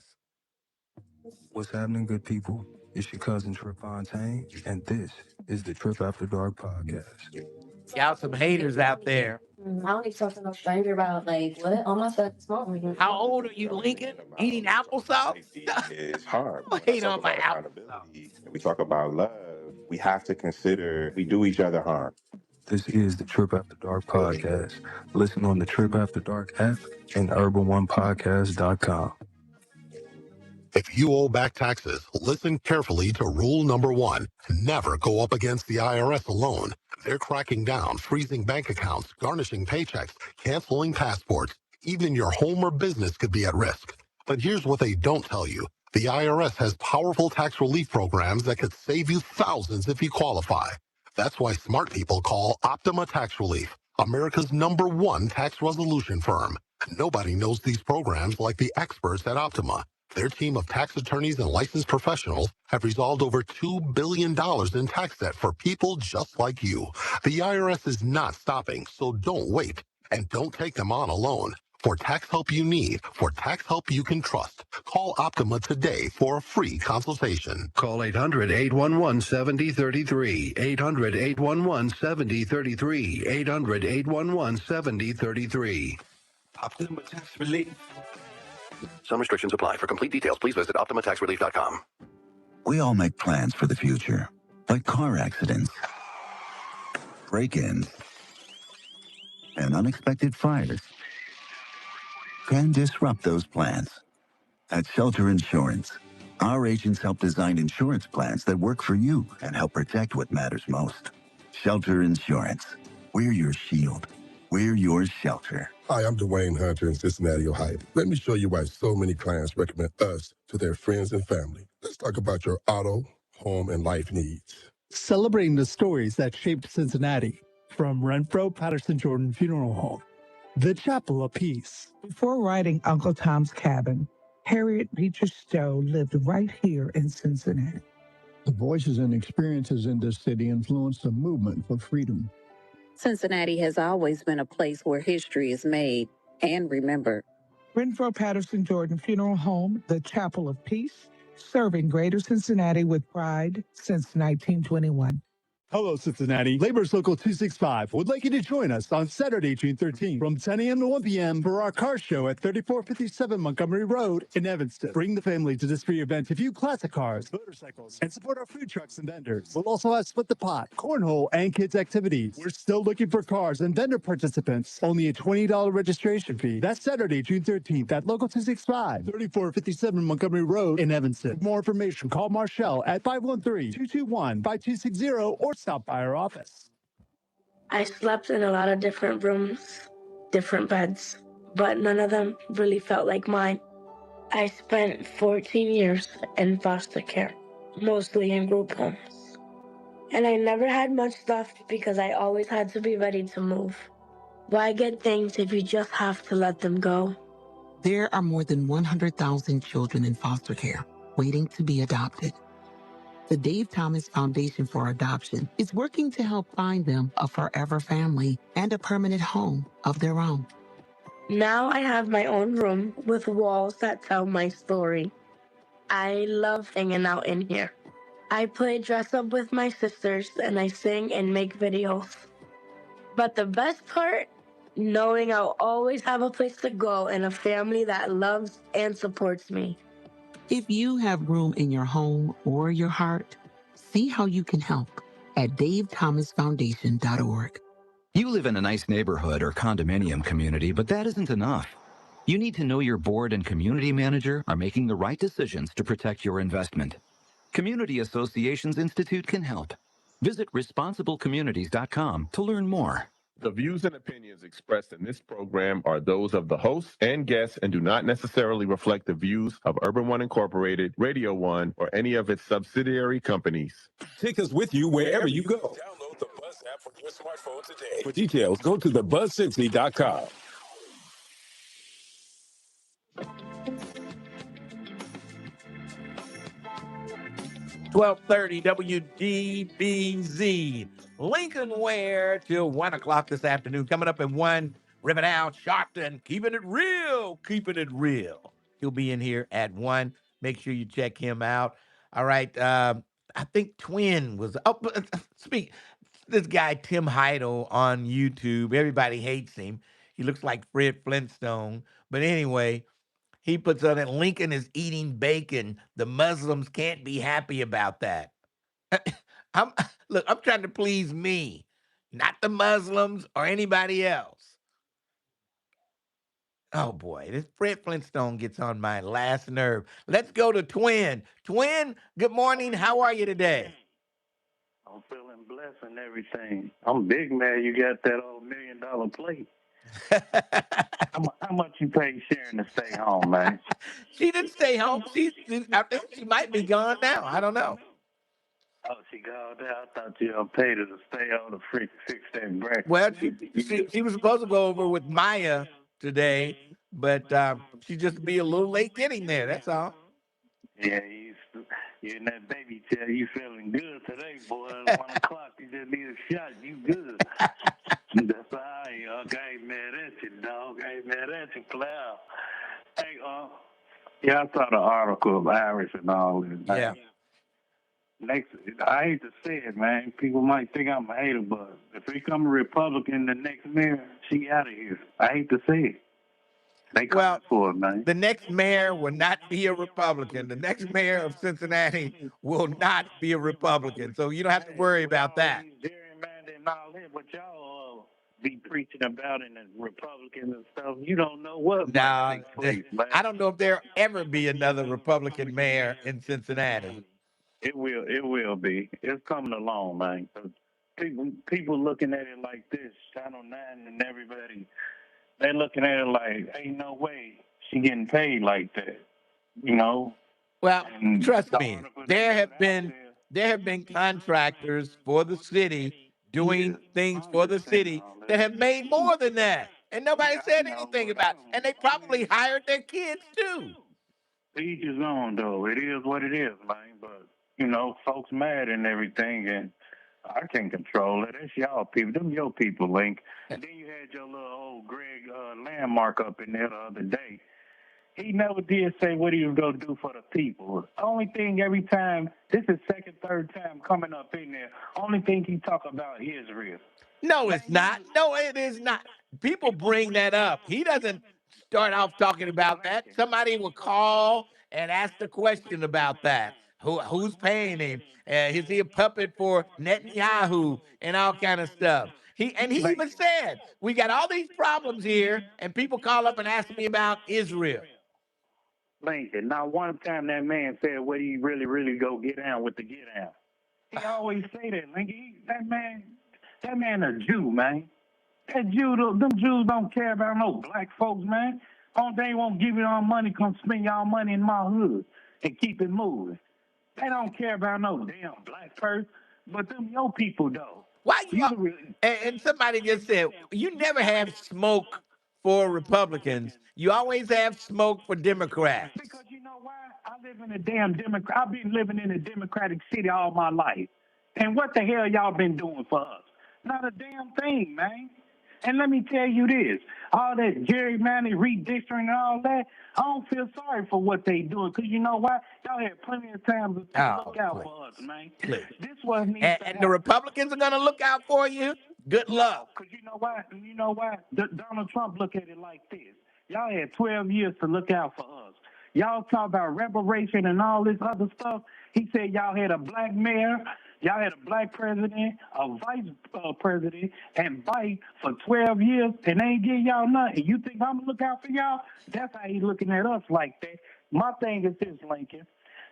What's happening, good people? It's your cousin Trip Fontaine, and this is the Trip After Dark podcast. Got some haters out there. I don't need to talk to no stranger about, like, what? All my stuff is small. How old are you, Lincoln? Eating applesauce? It's hard. Hate on my accountability. We talk about love. We have to consider we do each other harm. This is the Trip After Dark podcast. Listen on the Trip After Dark app and urban1podcast.com. If you owe back taxes, listen carefully to rule number 1. Never go up against the IRS alone. They're cracking down, freezing bank accounts, garnishing paychecks, canceling passports. Even your home or business could be at risk. But here's what they don't tell you. The IRS has powerful tax relief programs that could save you thousands if you qualify. That's why smart people call Optima Tax Relief, America's #1 tax resolution firm. Nobody knows these programs like the experts at Optima. Their team of tax attorneys and licensed professionals have resolved over $2 billion in tax debt for people just like you. The IRS is not stopping, so don't wait. And don't take them on alone. For tax help you need, for tax help you can trust, call Optima today for a free consultation. Call 800-811-7033. 800-811-7033. 800-811-7033. Optima Tax Relief. Some restrictions apply. For complete details, please visit OptimaTaxRelief.com. We all make plans for the future, like car accidents, break-ins, and unexpected fires can disrupt those plans. At Shelter Insurance, our agents help design insurance plans that work for you and help protect what matters most. Shelter Insurance. We're your shield. We're your shelter. Hi, I'm Dwayne Hunter in Cincinnati, Ohio. Let me show you why so many clients recommend us to their friends and family. Let's talk about your auto, home, and life needs. Celebrating the stories that shaped Cincinnati, from Renfro Patterson Jordan Funeral Home, the Chapel of Peace. Before writing Uncle Tom's Cabin, Harriet Beecher Stowe lived right here in Cincinnati. The voices and experiences in this city influenced the movement for freedom. Cincinnati has always been a place where history is made and remembered. Renfro Patterson Jordan Funeral Home, the Chapel of Peace, serving Greater Cincinnati with pride since 1921. Hello, Cincinnati. Labor's Local 265 would like you to join us on Saturday, June 13th from 10 a.m. to 1 p.m. for our car show at 3457 Montgomery Road in Evanston. Bring the family to this free event to view classic cars, motorcycles, and support our food trucks and vendors. We'll also have Split the Pot, cornhole, and kids activities. We're still looking for cars and vendor participants. Only a $20 registration fee. That's Saturday, June 13th at Local 265, 3457 Montgomery Road in Evanston. For more information, call Marshall at 513-221-5260 or stop by our office. I slept in a lot of different rooms, different beds, but none of them really felt like mine. I spent 14 years in foster care, mostly in group homes. And I never had much left because I always had to be ready to move. Why get things if you just have to let them go? There are more than 100,000 children in foster care waiting to be adopted. The Dave Thomas Foundation for Adoption is working to help find them a forever family and a permanent home of their own. Now I have my own room with walls that tell my story. I love hanging out in here. I play dress up with my sisters and I sing and make videos. But the best part, knowing I'll always have a place to go and a family that loves and supports me. If you have room in your home or your heart, see how you can help at davethomasfoundation.org. You live in a nice neighborhood or condominium community, but that isn't enough. You need to know your board and community manager are making the right decisions to protect your investment. Community Associations Institute can help. Visit responsiblecommunities.com to learn more. The views and opinions expressed in this program are those of the host and guests and do not necessarily reflect the views of Urban One Incorporated, Radio One, or any of its subsidiary companies. Take us with you wherever you go. Download the BUZZ app for your smartphone today. For details, go to thebuzzcincy.com. $12:30 WDBZ. Lincoln Ware till 1 o'clock this afternoon. Coming up at 1, Ribbon Al Sharpton, keeping it real, keeping it real. He'll be in here at 1. Make sure you check him out. All right. I think Twin was this guy, Tim Heidel, on YouTube. Everybody hates him. He looks like Fred Flintstone. But anyway, he puts on that Lincoln is eating bacon. The Muslims can't be happy about that. I'm trying to please me, not the Muslims or anybody else. Oh boy, this Fred Flintstone gets on my last nerve. Let's go to Twin. Twin, good morning. How are you today? I'm feeling blessed and everything. I'm big man. You got that old $1 million plate. How much you pay Sharon to stay home, man? She didn't stay home. I think she might be gone now. I don't know. Oh, she gone there. I thought you paid her to stay on to fix that breakfast. Well, she was supposed to go over with Maya today, but she just be a little late getting there. That's all. Yeah, you and that baby tail, you feeling good today, boy. At 1 o'clock, you just need a shot. You good. That's all right. Okay, man, that's it, dog. Hey, man, to clear. Hey, yeah, I saw the article of Irish and all this. Yeah. Next, I hate to say it, man. People might think I'm a hater, but if they come a Republican, the next mayor, she out of here. I hate to say it. They coming for it, man. The next mayor will not be a Republican. The next mayor of Cincinnati will not be a Republican. So you don't have to worry about that. Gerrymandering and all that, what y'all be preaching about in the Republicans and stuff, you don't know what might take place, man. I don't know if there'll ever be another Republican mayor in Cincinnati. It will be. It's coming along, man. People looking at it like this, Channel 9 and everybody, they're looking at it like, ain't no way she getting paid like that, you know? Well, trust me, there have been contractors for the city doing things for the city that have made more than that. And nobody said anything about it. And they probably hired their kids too. Each his own, though. It is what it is, man. But, you know, folks mad and everything, and I can't control it. That's y'all people. Them your people, Link. And then you had your little old Greg Landmark up in there the other day. He never did say what he was going to do for the people. Only thing every time, this is second, third time coming up in there, only thing he talk about is Israel. No, it's not. No, it is not. People bring that up. He doesn't start off talking about that. Somebody will call and ask the question about that. Who's paying him? Is he a puppet for Netanyahu and all kind of stuff? He even said, we got all these problems here, and people call up and ask me about Israel. Lincoln, not one time that man said what he really go get down with the get down. He always say that, Lincoln. That man a Jew, man. That Jew, them Jews don't care about no black folks, man. Only they won't give you all money, come spend y'all money in my hood and keep it moving. They don't care about no damn black person, but them your people, though. Why and somebody just said, you never have smoke for Republicans. You always have smoke for Democrats. Because you know why? I live in a damn Democrat. I've been living in a Democratic city all my life. And what the hell y'all been doing for us? Not a damn thing, man. And let me tell you this, all that gerrymandering, redistricting, and all that, I don't feel sorry for what they doing. Because you know why? Y'all had plenty of time to look out for us, man. This wasn't and the Republicans are going to look out for you? Good luck. Because you know why? Donald Trump look at it like this. Y'all had 12 years to look out for us. Y'all talk about reparation and all this other stuff. He said y'all had a black mayor, y'all had a black president, a vice president, and Biden for 12 years, and they ain't give y'all nothing. You think I'm gonna look out for y'all? That's how he's looking at us like that. My thing is this, Lincoln.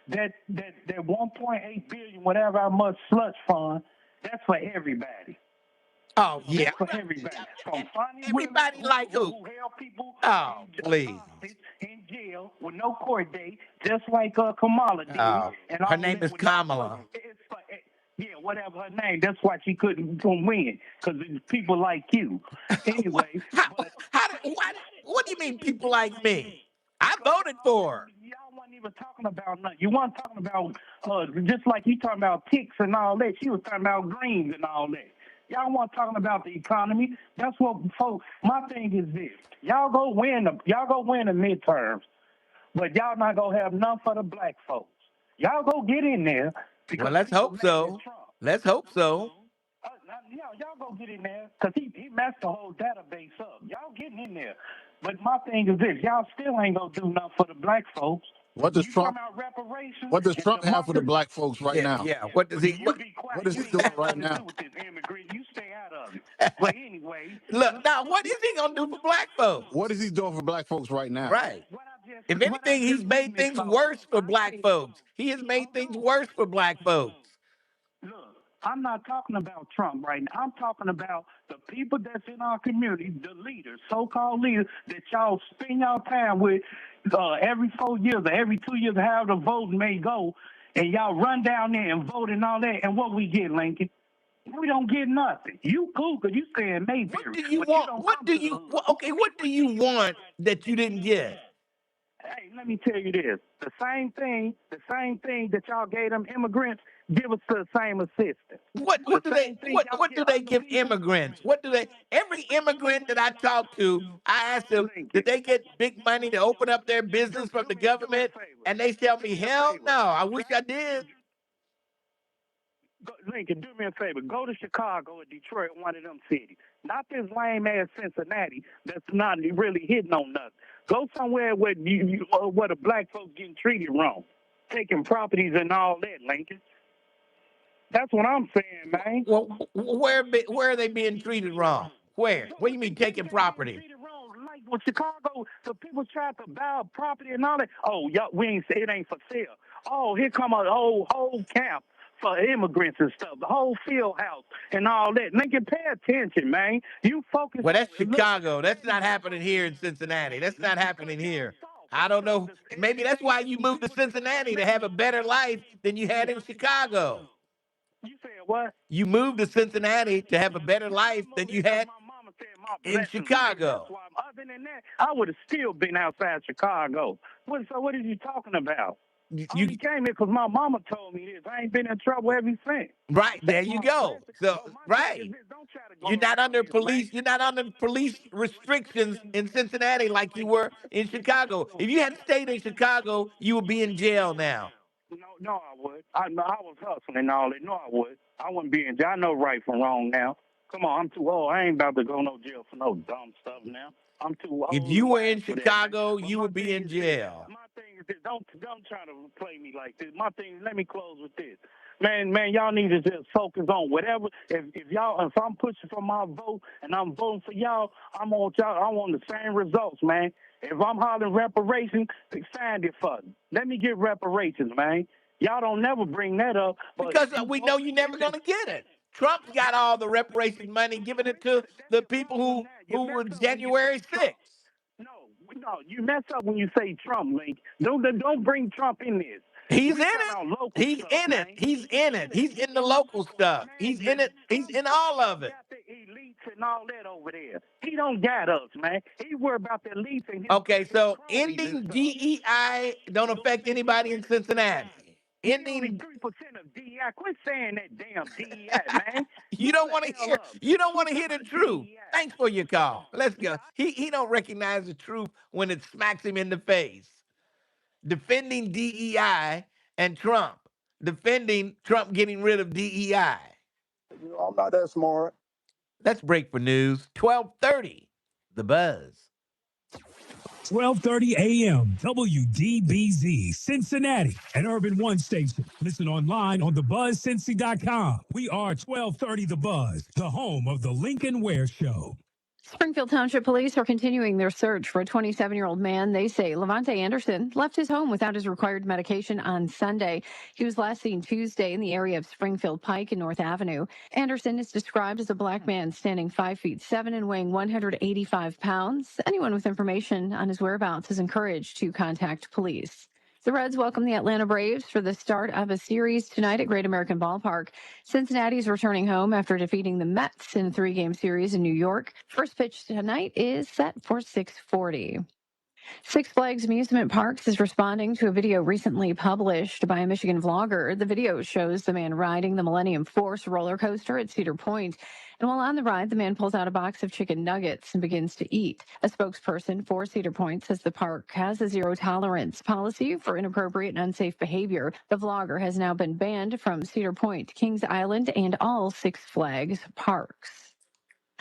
That 1.8 billion, whatever I must slush fund, that's for everybody. Oh, yeah. That's for everybody. Everybody like who? Held people please. In jail with no court date, just like Kamala did. And her name is Kamala. Yeah, whatever her name. That's why she couldn't win, because it's people like you. Anyway. What do you mean people like me? I voted for her. Y'all wasn't even talking about nothing. You weren't talking about, just like you talking about ticks and all that. She was talking about greens and all that. Y'all weren't talking about the economy. That's what folks. My thing is this: y'all go win the midterms, but y'all not gonna have none for the black folks. Y'all go get in there. Well, let's hope so. Let's hope so. Y'all go get in there because he messed the whole database up. Y'all getting in there, but my thing is this: y'all still ain't gonna do nothing for the black folks. What does Trump have for the black folks right now? Yeah, what does he? What is he doing right now? You stay out of it. But anyway, look now, what is he gonna do for black folks? What is he doing for black folks right now? Right. If anything, he's made things worse for black folks. He has made things worse for black folks. Look, I'm not talking about Trump right now. I'm talking about the people that's in our community, the leaders, so-called leaders that y'all spend y'all time with every 4 years or every 2 years, however the vote may go, and y'all run down there and vote and all that. And what we get, Lincoln? We don't get nothing. You cool because you saying Mayberry. What do you want? What do you want that you didn't get? Hey, let me tell you this. The same thing that y'all gave them immigrants, give us the same assistance. What do they give immigrants? What do they? Every immigrant that I talk to, I ask them, did they get big money to open up their business from the government? And they tell me, hell no. I wish I did. Lincoln, do me a favor. Go to Chicago or Detroit, one of them cities. Not this lame ass Cincinnati that's not really hitting on nothing. Go somewhere where where the black folks getting treated wrong, taking properties and all that, Lincoln. That's what I'm saying, man. Well, where are they being treated wrong? Where? What do you mean taking property? Like with Chicago, the people try to buy property and all that. Oh, y'all, we ain't say it ain't for sale. Oh, here come a whole camp for immigrants and stuff. The whole field house and all that. Lincoln, pay attention, man. You focus. Well, that's Chicago. That's not happening here in Cincinnati. That's not happening here. I don't know. Maybe that's why you moved to Cincinnati, to have a better life than you had in Chicago. You said what? You moved to Cincinnati to have a better life than you had in Chicago. Other than that, I would have still been outside Chicago. So what are you talking about? I only came here because my mama told me this. I ain't been in trouble ever since. Right, there you go. So, right. You're not under police. You're not under police restrictions in Cincinnati like you were in Chicago. If you had stayed in Chicago, you would be in jail now. No, I would. I was hustling and all that. No, I would. I wouldn't be in jail. I know right from wrong now. Come on, I'm too old. I ain't about to go no jail for no dumb stuff now. I'm too old. If you were in Chicago, you would be in jail. My thing is this. Don't try to play me like this. My thing is, let me close with this. Man, y'all need to just focus on whatever. If I'm pushing for my vote and I'm voting for y'all, I want the same results, man. If I'm hollering reparations, sign it for me. Let me get reparations, man. Y'all don't never bring that up. Because we know you're never going to get it. Trump got all the reparations money, giving it to the people who were January 6th. No, you mess up when you say Trump, Link. Don't bring Trump in this. He's in it. He's in it. He's in it. He's in the local stuff. He's in it. He's in all of it. Elites and all that over there. He don't got us, man. He worry about the elites and okay, so ending DEI don't affect anybody in Cincinnati. Ending 3% of DEI. Quit saying that damn DEI, man. You don't want to hear. You don't want to hear the truth. Thanks for your call. Let's go. He don't recognize the truth when it smacks him in the face. Defending DEI and Trump. Defending Trump getting rid of DEI. I'm not that smart. Let's break for news. 12:30. The Buzz. 12:30 a.m. WDBZ Cincinnati, an Urban One station. Listen online on thebuzzcincy.com. We are 1230 The Buzz, the home of the Lincoln Ware Show. Springfield Township Police are continuing their search for a 27-year-old man. They say Levante Anderson left his home without his required medication on Sunday. He was last seen Tuesday in the area of Springfield Pike and North Avenue. Anderson is described as a black man standing 5'7" and weighing 185 pounds. Anyone with information on his whereabouts is encouraged to contact police. The Reds welcome the Atlanta Braves for the start of a series tonight at Great American Ballpark. Cincinnati is returning home after defeating the Mets in a 3-game series in New York. First pitch tonight is set for 6:40. Six Flags Amusement Parks is responding to a video recently published by a Michigan vlogger. The video shows the man riding the Millennium Force roller coaster at Cedar Point. And while on the ride, the man pulls out a box of chicken nuggets and begins to eat. A spokesperson for Cedar Point says the park has a zero-tolerance policy for inappropriate and unsafe behavior. The vlogger has now been banned from Cedar Point, Kings Island, and all Six Flags parks.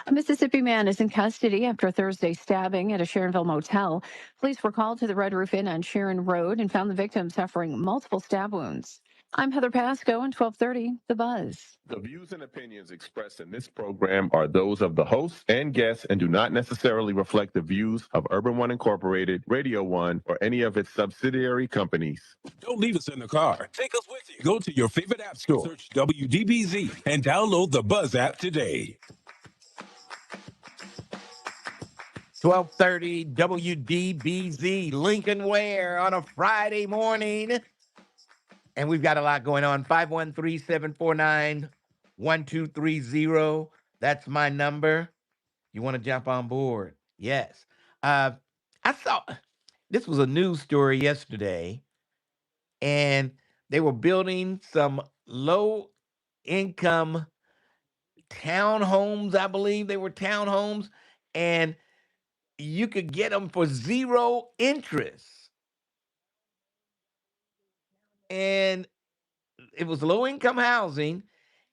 A Mississippi man is in custody after a Thursday stabbing at a Sharonville motel. Police were called to the Red Roof Inn on Sharon Road and found the victim suffering multiple stab wounds. I'm Heather Pasco on 1230 The Buzz. The views and opinions expressed in this program are those of the host and guests and do not necessarily reflect the views of Urban One Incorporated, Radio One, or any of its subsidiary companies. Don't leave us in the car. Take us with you. Go to your favorite app store, search WDBZ, and download the Buzz app today. 12:30 WDBZ Lincoln Ware on a Friday morning. And we've got a lot going on. 513-749-1230. That's my number. You want to jump on board? Yes. I saw this was a news story yesterday, and they were building some low income townhomes. I believe they were townhomes, and you could get them for zero interest. And it was low income housing,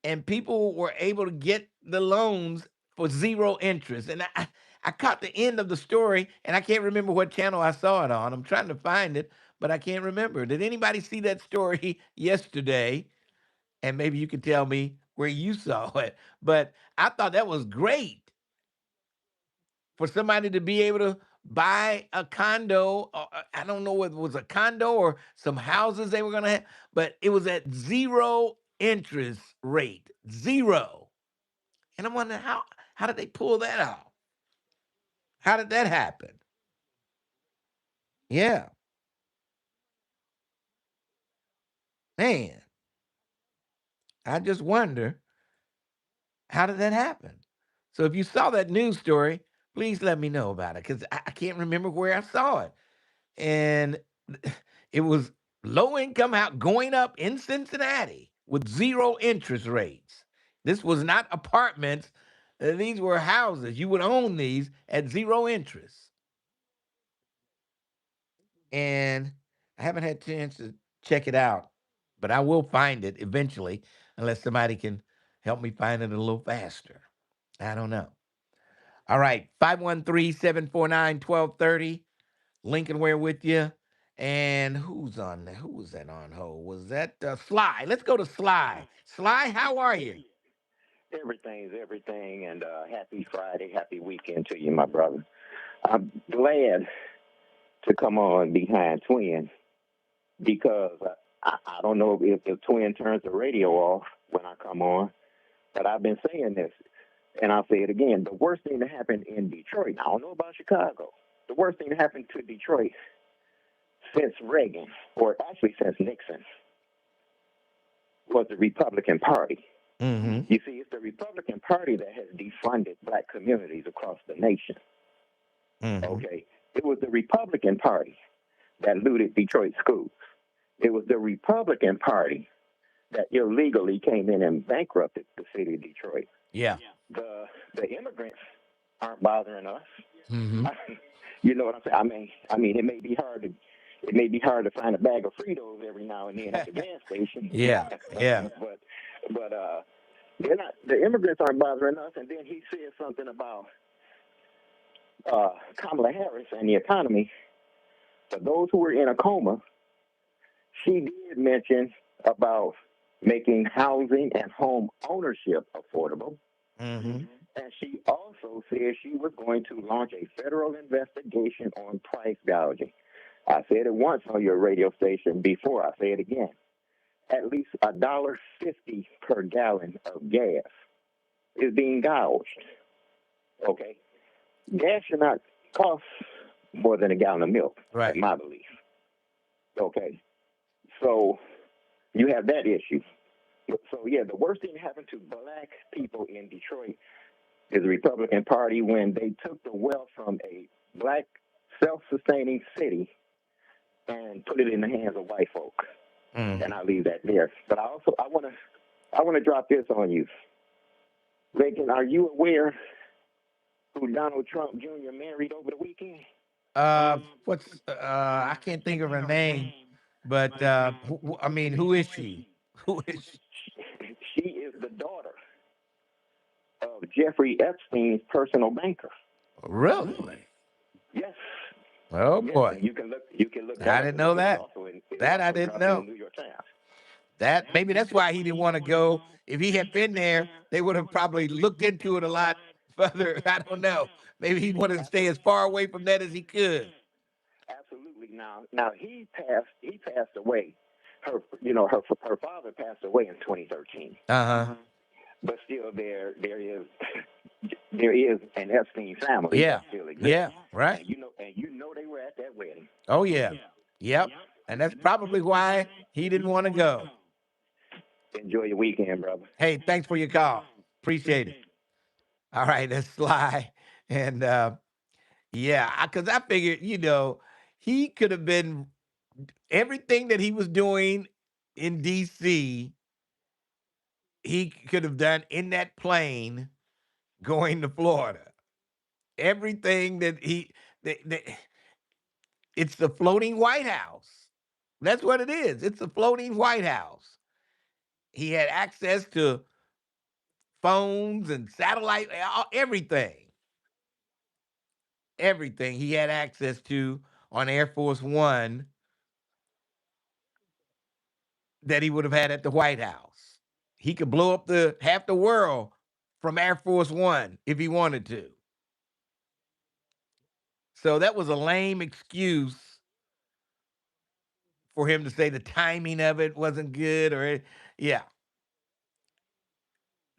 and people were able to get the loans for zero interest. And I caught the end of the story, and I can't remember what channel I saw it on. I'm trying to find it, but I can't remember. Did anybody see that story yesterday? And maybe you could tell me where you saw it. But I thought that was great for somebody to be able to buy a condo. I don't know whether it was a condo or some houses they were going to have, but it was at zero interest rate, zero. And I'm wondering how did they pull that off? How did that happen? Yeah, man. I just wonder, how did that happen? So if you saw that news story, please let me know about it, because I can't remember where I saw it. And it was low income house going up in Cincinnati with zero interest rates. This was not apartments. These were houses. You would own these at zero interest. And I haven't had a chance to check it out, but I will find it eventually, unless somebody can help me find it a little faster. I don't know. All right, 513-749-1230. Lincoln Ware with you. And who's on there? Who was that on hold? Was that Sly? Let's go to Sly. Sly, how are you? Everything's everything, and happy Friday, happy weekend to you, my brother. I'm glad to come on behind Twin because I don't know if Twin turns the radio off when I come on, but I've been saying this, and I'll say it again. The worst thing that happened in Detroit, I don't know about Chicago, the worst thing that happened to Detroit since Reagan, or actually since Nixon, was the Republican Party. Mm-hmm. You see, it's the Republican Party that has defunded black communities across the nation. Mm-hmm. Okay? It was the Republican Party that looted Detroit schools. It was the Republican Party that illegally came in and bankrupted the city of Detroit. Yeah. The immigrants aren't bothering us. Mm-hmm. You know what I'm saying? I mean, it may be hard to find a bag of Fritos every now and then at the gas station. Yeah. Yeah. but they're not. The immigrants aren't bothering us. And then he said something about Kamala Harris and the economy. For those who were in a coma, she did mention about making housing and home ownership affordable. Mm-hmm. And she also said she was going to launch a federal investigation on price gouging. I said it once on your radio station before. I say it again. At least $1.50 per gallon of gas is being gouged. Okay? Gas should not cost more than a gallon of milk, right, in my belief. Okay? So you have that issue. So, yeah, the worst thing that happened to black people in Detroit is the Republican Party when they took the wealth from a black self-sustaining city and put it in the hands of white folk. Mm-hmm. And I'll leave that there. But I want to drop this on you. Lincoln, are you aware who Donald Trump Jr. married over the weekend? I can't think of her name, but I mean, who is she? Who is she? She is the daughter of Jeffrey Epstein's personal banker. Really? Yes. Oh boy. Yes, you can look. I didn't know that. That I didn't know. New York Times. That maybe that's why he didn't want to go. If he had been there, they would have probably looked into it a lot further. I don't know. Maybe he wanted to stay as far away from that as he could. Absolutely. Now he passed away. Her father passed away in 2013. Uh-huh. But still, there is an Epstein family. Yeah. That still exists. Yeah. Right. And you know they were at that wedding. Oh yeah. Yep. And that's probably why he didn't want to go. Enjoy your weekend, brother. Hey, thanks for your call. Appreciate it. All right, that's Sly. And yeah, because I figured, He could have been everything that he was doing in DC, he could have done in that plane going to Florida. Everything that it's the floating White House. That's what it is. It's the floating White House. He had access to phones and satellite, everything. Everything he had access to on Air Force One that he would have had at the White House. He could blow up half the world from Air Force One if he wanted to. So that was a lame excuse for him to say the timing of it wasn't good yeah.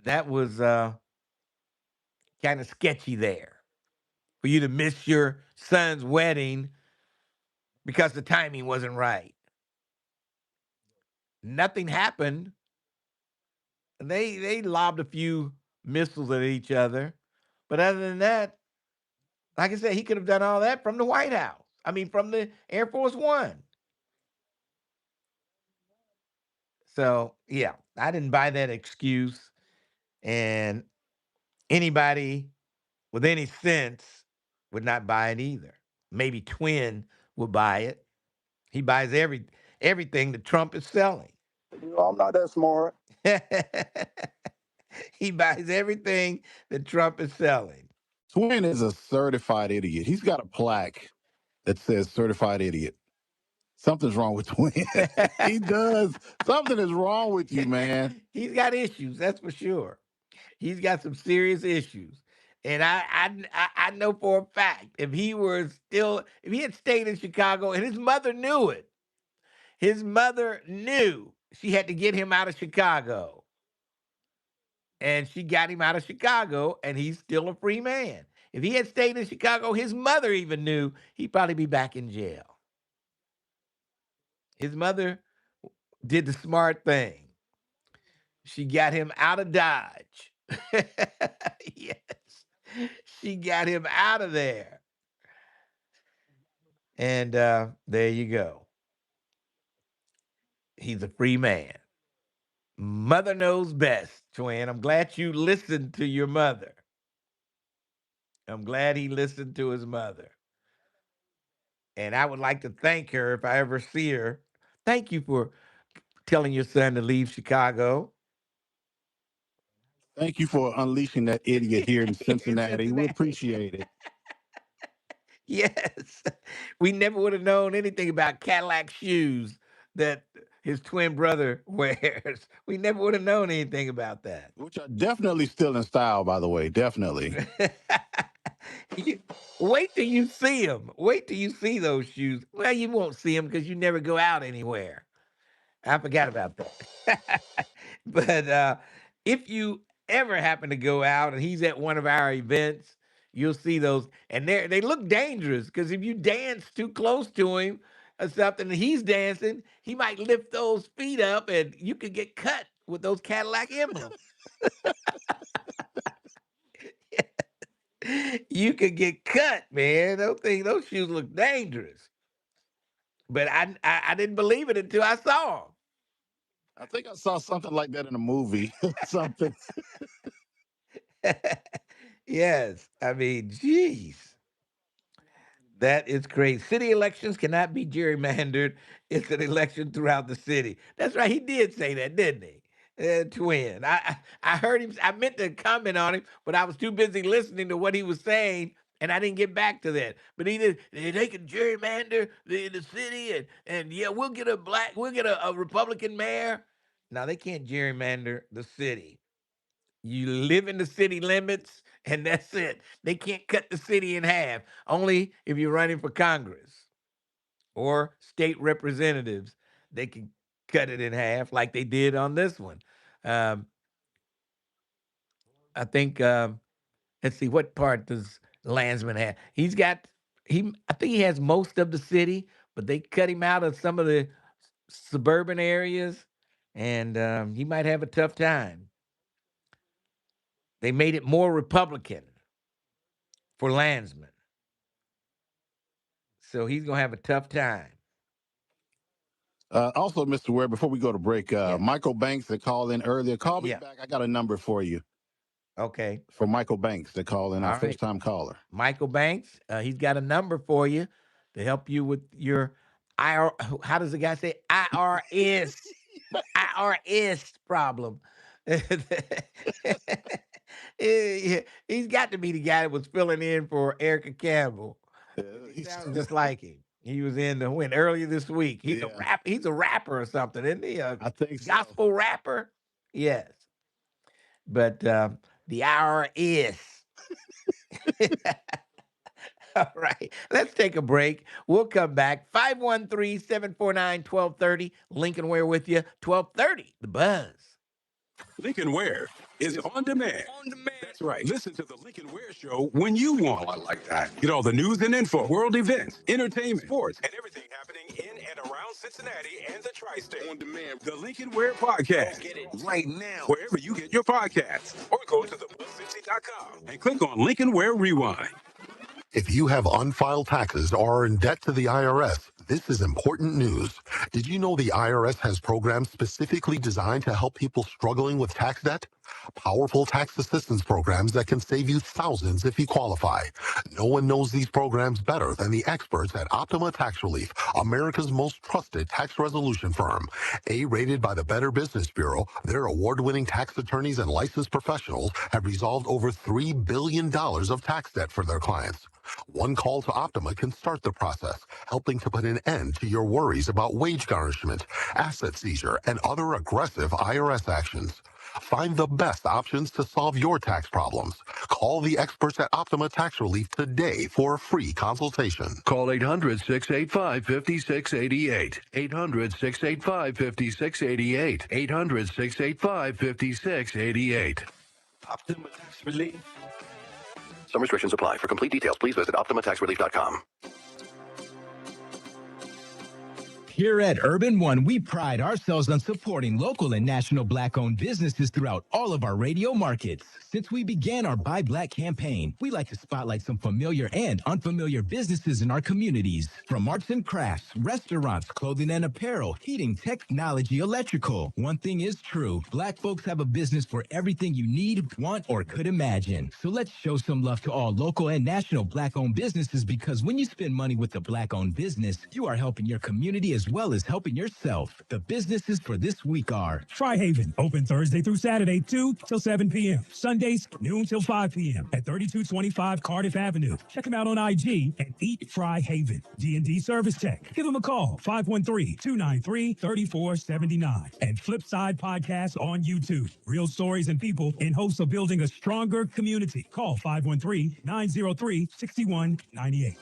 That was kind of sketchy there. For you to miss your son's wedding because the timing wasn't right. Nothing happened. They lobbed a few missiles at each other. But other than that, like I said, he could have done all that from the White House. I mean, from the Air Force One. So, yeah, I didn't buy that excuse. And anybody with any sense would not buy it either. Maybe Twin would buy it. He buys everything that Trump is selling. You know, I'm not that smart. He buys everything that Trump is selling. Twin is a certified idiot. He's got a plaque that says certified idiot. Something's wrong with Twin. He does. Something is wrong with you, man. He's got issues, that's for sure. He's got some serious issues. And I know for a fact if he had stayed in Chicago and his mother knew it, his mother knew she had to get him out of Chicago. And she got him out of Chicago, and he's still a free man. If he had stayed in Chicago, his mother even knew he'd probably be back in jail. His mother did the smart thing. She got him out of Dodge. Yes. She got him out of there. And there you go. He's a free man. Mother knows best, Twin. I'm glad you listened to your mother. I'm glad he listened to his mother. And I would like to thank her if I ever see her. Thank you for telling your son to leave Chicago. Thank you for unleashing that idiot here in Cincinnati. We appreciate it. Yes. We never would have known anything about Cadillac shoes that his twin brother wears. We never would have known anything about that. Which are definitely still in style, by the way. Definitely. Wait till you see them. Wait till you see those shoes. Well, you won't see them because you never go out anywhere. I forgot about that. But if you ever happen to go out and he's at one of our events, you'll see those. And they look dangerous because if you dance too close to him or something and he's dancing, he might lift those feet up and you could get cut with those Cadillac emblems. You could get cut, man. Those shoes look dangerous. But I didn't believe it until I saw them. I think I saw something like that in a movie. Something. Yes. I mean, geez. That is crazy. City elections cannot be gerrymandered. It's an election throughout the city. That's right. He did say that, didn't he? Twin. I heard him. I meant to comment on him, but I was too busy listening to what he was saying, and I didn't get back to that. But he did. They can gerrymander the city, and yeah, we'll get a Republican mayor. Now they can't gerrymander the city. You live in the city limits, and that's it. They can't cut the city in half. Only if you're running for Congress or state representatives, they can cut it in half, like they did on this one. Um, I think. Let's see, what part does Landsman have? He's got. I think he has most of the city, but they cut him out of some of the suburban areas, and he might have a tough time. They made it more Republican for Landsman. So he's going to have a tough time. Also, Mr. Ware, before we go to break, Michael Banks that called in earlier, call me back. I got a number for you. Okay. For Michael Banks that called in, our first-time caller. Michael Banks, he's got a number for you to help you with your how does the guy say IRS problem. He's got to be the guy that was filling in for Erica Campbell. He sounds just like him. He was in the win earlier this week. He's He's a rapper or something, isn't he? I think gospel rapper. Yes, but the IRS. All right. Let's take a break. We'll come back. 513-749-1230. Lincoln Ware with you. 1230. The Buzz. Lincoln Ware is on demand. That's right. Listen to the Lincoln Ware Show when you want. I like that. Get all the news and info, world events, entertainment, sports, and everything happening in and around Cincinnati and the tri-state. On demand. The Lincoln Ware Podcast. Get it right now. Wherever you get your podcasts. Or go to thebuzzcincy.com and click on Lincoln Ware Rewind. If you have unfiled taxes or are in debt to the IRS, this is important news. Did you know the IRS has programs specifically designed to help people struggling with tax debt? Powerful tax assistance programs that can save you thousands if you qualify. No one knows these programs better than the experts at Optima Tax Relief, America's most trusted tax resolution firm. A-rated by the Better Business Bureau, their award-winning tax attorneys and licensed professionals have resolved over $3 billion of tax debt for their clients. One call to Optima can start the process, helping to put an end to your worries about wage garnishment, asset seizure, and other aggressive IRS actions. Find the best options to solve your tax problems. Call the experts at Optima Tax Relief today for a free consultation. Call 800-685-5688. 800-685-5688. 800-685-5688. Optima Tax Relief. Some restrictions apply. For complete details, please visit OptimaTaxRelief.com. Here at Urban One, we pride ourselves on supporting local and national Black-owned businesses throughout all of our radio markets. Since we began our Buy Black campaign, we like to spotlight some familiar and unfamiliar businesses in our communities. From arts and crafts, restaurants, clothing and apparel, heating, technology, electrical. One thing is true, Black folks have a business for everything you need, want, or could imagine. So let's show some love to all local and national Black-owned businesses, because when you spend money with a Black-owned business, you are helping your community as well as helping yourself. The businesses for this week are Tri-Haven, open Thursday through Saturday, 2 till 7 p.m. Sundays, noon till 5 p.m. at 3225 Cardiff Avenue. Check them out on IG at Eat Tri-Haven. D&D Service Tech. Give them a call, 513-293-3479. And Flipside Podcast on YouTube. Real stories and people in hopes of building a stronger community. Call 513-903-6198.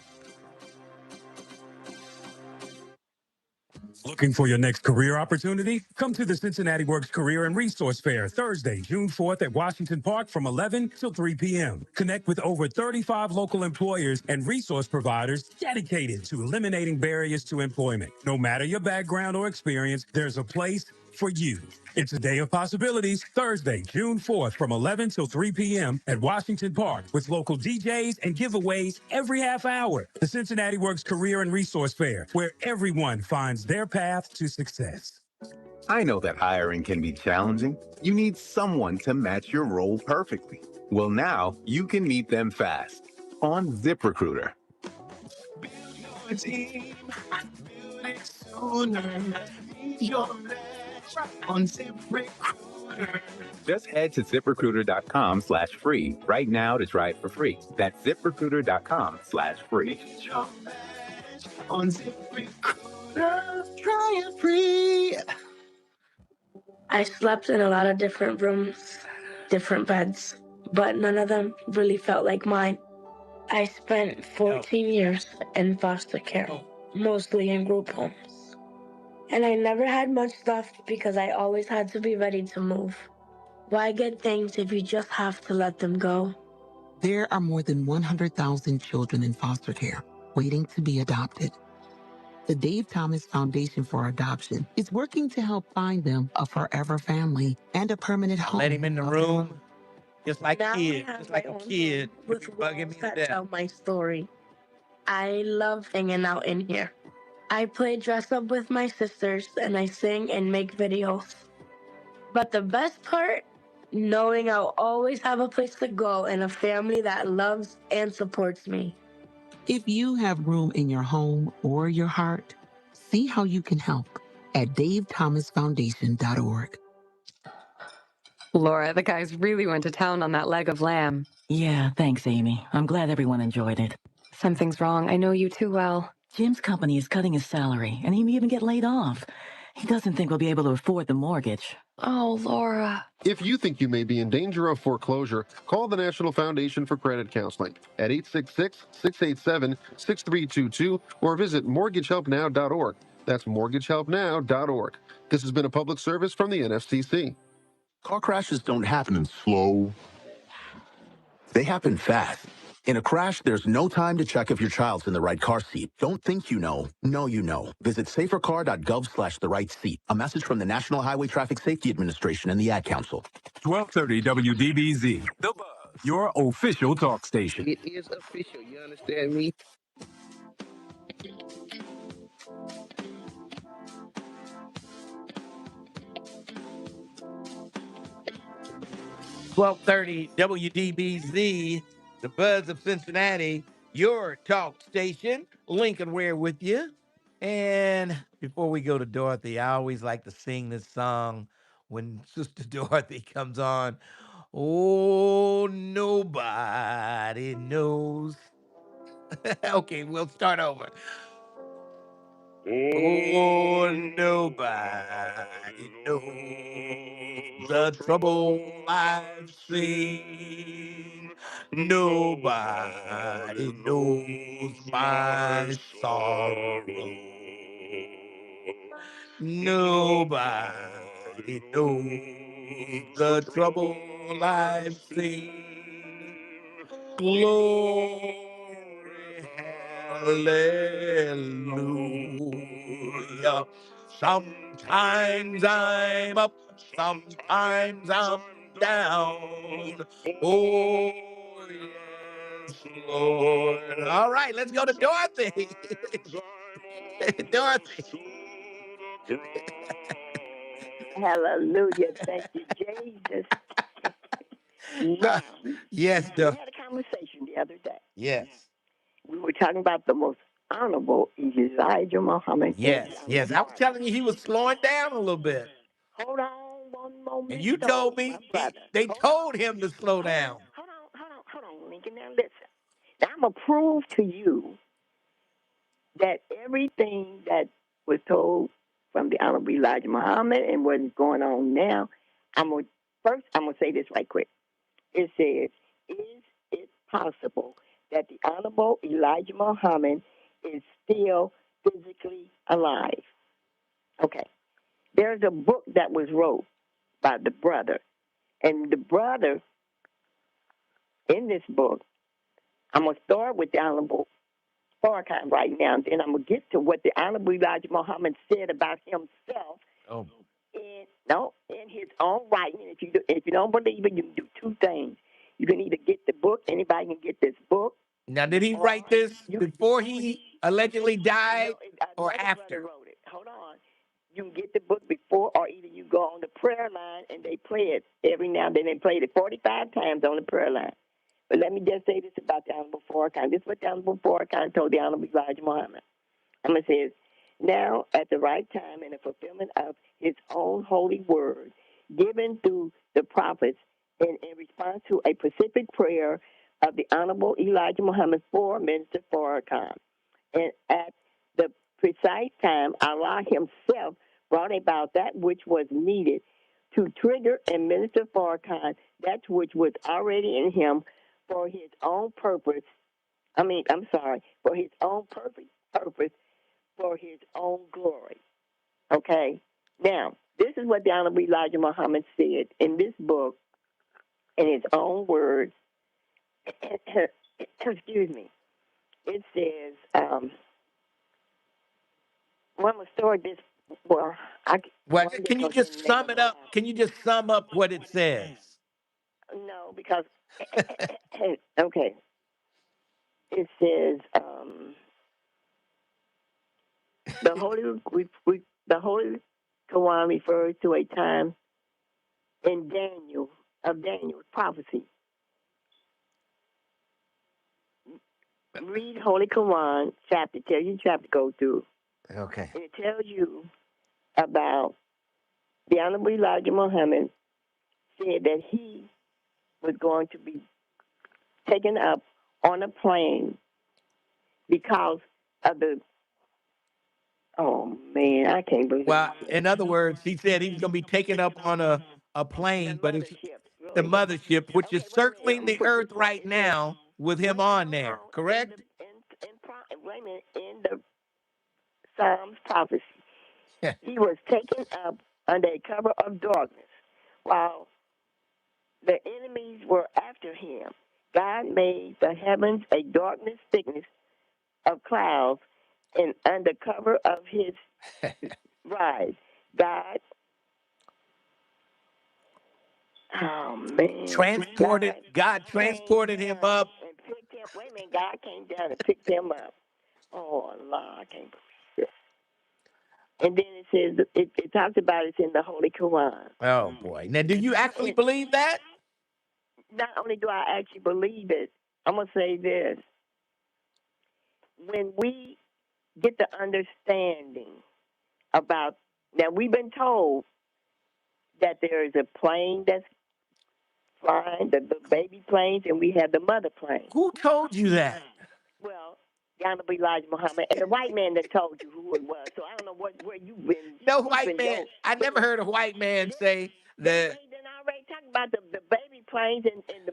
Looking for your next career opportunity? Come to the Cincinnati Works Career and Resource Fair Thursday, June 4th at Washington Park from 11 till 3 p.m. Connect with over 35 local employers and resource providers dedicated to eliminating barriers to employment. No matter your background or experience, there's a place for you. It's a day of possibilities, Thursday, June 4th from 11 till 3 p.m. at Washington Park with local DJs and giveaways every half hour. The Cincinnati Works Career and Resource Fair, where everyone finds their path to success. I know that hiring can be challenging. You need someone to match your role perfectly. Well, now you can meet them fast on ZipRecruiter. Build your team, build it sooner. Meet your match on ZipRecruiter. Just head to ZipRecruiter.com/free right now to try it for free. That's ZipRecruiter.com/free. Meet your match on ZipRecruiter. Try it free. I slept in a lot of different rooms, different beds, but none of them really felt like mine. I spent 14 years in foster care, mostly in group homes. And I never had much left because I always had to be ready to move. Why get things if you just have to let them go? There are more than 100,000 children in foster care waiting to be adopted. The Dave Thomas Foundation for Adoption is working to help find them a forever family and a permanent home. Let him in the room, just like Now a kid, I have just like my a own kid. home with Bugging walls me to that death. tell my story. I love hanging out in here. I play dress up with my sisters and I sing and make videos. But the best part, knowing I'll always have a place to go and a family that loves and supports me. If you have room in your home or your heart, see how you can help at davethomasfoundation.org. Laura, the guys really went to town on that leg of lamb. Yeah, thanks, Amy. I'm glad everyone enjoyed it. Something's wrong. I know you too well. Jim's company is cutting his salary, and he may even get laid off. He doesn't think we'll be able to afford the mortgage. Oh, Laura. If you think you may be in danger of foreclosure, call the National Foundation for Credit Counseling at 866-687-6322 or visit mortgagehelpnow.org. That's mortgagehelpnow.org. This has been a public service from the NFCC. Car crashes don't happen slow. They happen fast. In a crash, there's no time to check if your child's in the right car seat. Don't think you know. Know you know. Visit safercar.gov/the right seat. A message from the National Highway Traffic Safety Administration and the Ad Council. 1230 WDBZ, The Buzz, your official talk station. It is official, you understand me? .30 WDBZ, the Buzz of Cincinnati, your talk station. Lincoln Ware with you. And before we go to Dorothy, I always like to sing this song when Sister Dorothy comes on. Oh, nobody knows. Okay, we'll start over. Oh, nobody knows the trouble I've seen. Nobody knows my sorrow. Nobody knows the trouble I've seen. Glory, hallelujah. Sometimes I'm up, sometimes I'm down. Oh, yes, Lord. All right, let's go to Dorothy. Dorothy. Hallelujah. Thank you, Jesus. Now, Yes, we had a conversation the other day. Yes. We were talking about the most honorable Elijah Muhammad. Yes. I was telling you he was slowing down a little bit. Hold on one moment. And you told me they told him to slow down. Hold on, Lincoln. Now listen. Now I'm going to prove to you that everything that was told from the Honorable Elijah Muhammad and what's going on now, I'm going to say this right quick. It says, is it possible that the Honorable Elijah Muhammad is still physically alive? Okay. There's a book that was wrote by the brother. And the brother, in this book, I'm going to start with the Honorable Farrakhan right now, and then I'm going to get to what the Honorable Elijah Muhammad said about himself. Oh. In his own writing. If you don't believe it, you can do two things. You can either get the book, anybody can get this book. Now, did he write this before he allegedly died or after? Wrote it. Hold on. You can get the book before, or either you go on the prayer line and they play it every now and then. They played it 45 times on the prayer line. But let me just say this about the Honorable Farrakhan. This is what the Honorable Farrakhan told the Honorable Elijah Muhammad. It says, now at the right time in the fulfillment of his own holy word given through the prophets in response to a specific prayer of the Honorable Elijah Muhammad for Minister Farrakhan. And at the precise time, Allah himself brought about that which was needed to trigger in Minister Farrakhan that which was already in him for his own purpose. For his own perfect purpose, for his own glory. Okay? Now, this is what the Honorable Elijah Muhammad said in this book, in his own words. Excuse me. It says, I'm going to start this. Can you just sum it up? Can you just sum up what it says? No, because, okay. It says, the Holy Quran refers to a time in Daniel's prophecy. Read Holy Quran chapter, tell you chapter to go through. Okay. And it tells you about the Honorable Elijah Muhammad said that he was going to be taken up on a plane because of the, oh man, I can't believe Well, it. in other words, he said he was going to be taken up on a plane, but it's the Really. mothership, which is Okay, wait a minute. I'm circling gonna the put this earth right. right It says, now with him on there, correct? wait a minute, in the Psalms prophecy, he was taken up under a cover of darkness while the enemies were after him. God made the heavens a darkness thickness of clouds, and under cover of his rise, God, oh man, God transported him up. and picked him. Wait a minute, God came down and picked him up. Oh Allah, I can't believe this. And then it says it talks about it's in the Holy Quran. Oh boy! Now, do you actually believe that? Not only do I actually believe it, I'm gonna say this: when we get the understanding about, now we've been told that there is a plane that's flying, the baby planes, and we have the mother plane. Who told you that? Well, the Honorable Elijah Muhammad and the white man that told you who it was. So I don't know where you've been. No white man. I never heard a white man say that. They done already talked about the baby planes and the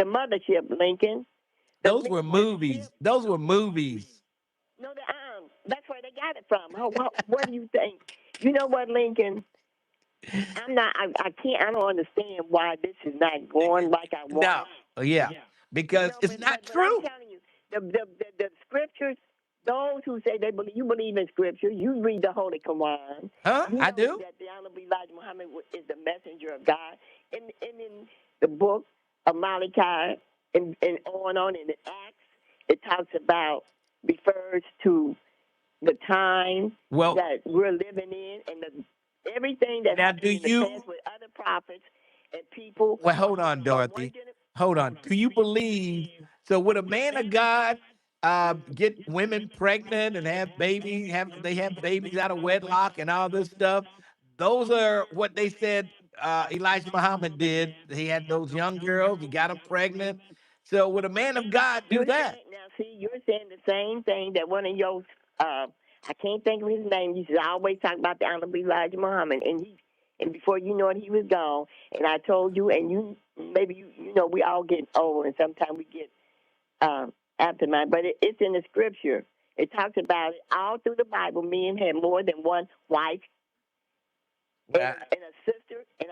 mothership, Lincoln. Those were movies. Those were movies. No, that's where they got it from. What do you think? You know what, Lincoln? I can't. I don't understand why this is not going like I want. No, yeah, because it's not But I'm true. telling you, the scriptures. Those who say you believe in scripture, you read the Holy Quran. Huh? You I know do. that the Honorable Elijah Muhammad is the messenger of God. And in the book of Malachi and on in the Acts, it talks about, refers to the time that we're living in and everything that happened in the past with other prophets and people. Well, hold on, Dorothy. Hold on. Do you believe? So, would a man of God get women pregnant and have babies? They have babies out of wedlock and all this stuff? Those are what they said Elijah Muhammad did. He had those young girls. He got them pregnant. So, would a man of God do that? Now, see, you're saying the same thing that one of your, I can't think of his name. You should always talk about the Honorable Elijah Muhammad, and before you know it, he was gone. And I told you, and you maybe you know we all get old, and sometimes we get aftermath. But it's in the scripture. It talks about it all through the Bible. Men had more than one wife and a sister. And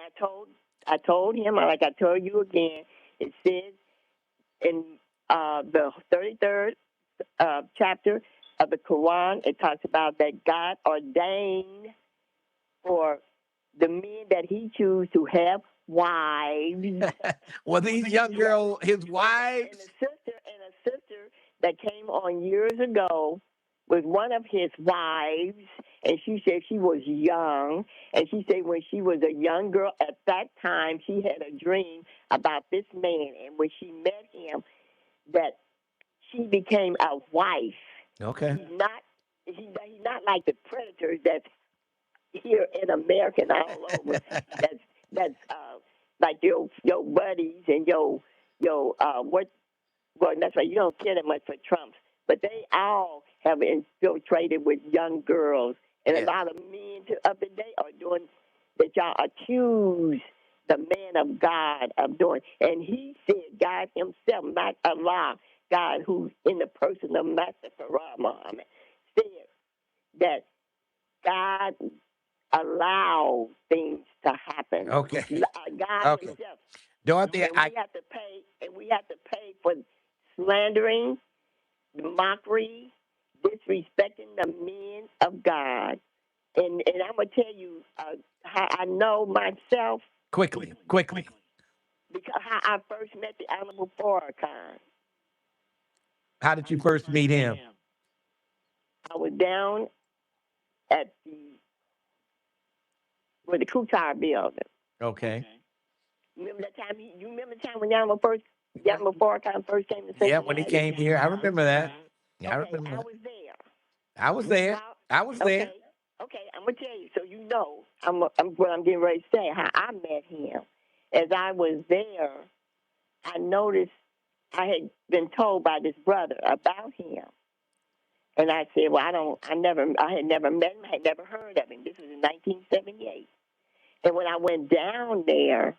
I told him, like I told you again. It says in the 33rd chapter of the Quran, it talks about that God ordained for the men that he chose to have wives. Well, these young girls, his wives. And a sister that came on years ago was one of his wives, and she said she was young, and she said when she was a young girl at that time, she had a dream about this man, and when she met him, that she became a wife. Okay. He's not like the predators that's here in America and all over. that's like your buddies and your what. Well, that's right. You don't care that much for Trumps, but they all have infiltrated with young girls, and a lot of men of the day are doing that. Y'all accuse the man of God of doing, and he said God himself, not Allah, God who's in the person of Master Farah Muhammad, said that God allowed things to happen. Okay. God Okay. himself. Dorothy, And we have to pay for slandering, mockery, disrespecting the men of God. And I'm gonna tell you how I know myself. Quickly. Because how I first met the Honorable Farrakhan. How did you first meet him? I was down at the Kutar building. Okay. Remember that time? You remember the time when Yama Farrakhan first came to Cincinnati? Yeah, when he came here, I remember that. Yeah, I remember I that. was there. I was there. I was there. Okay, I'm gonna tell you so you know what I'm getting ready to say. How I met him. As I was there, I noticed I had been told by this brother about him, and I said, "Well, I had never met him. I had never heard of him. This was in 1978." And when I went down there,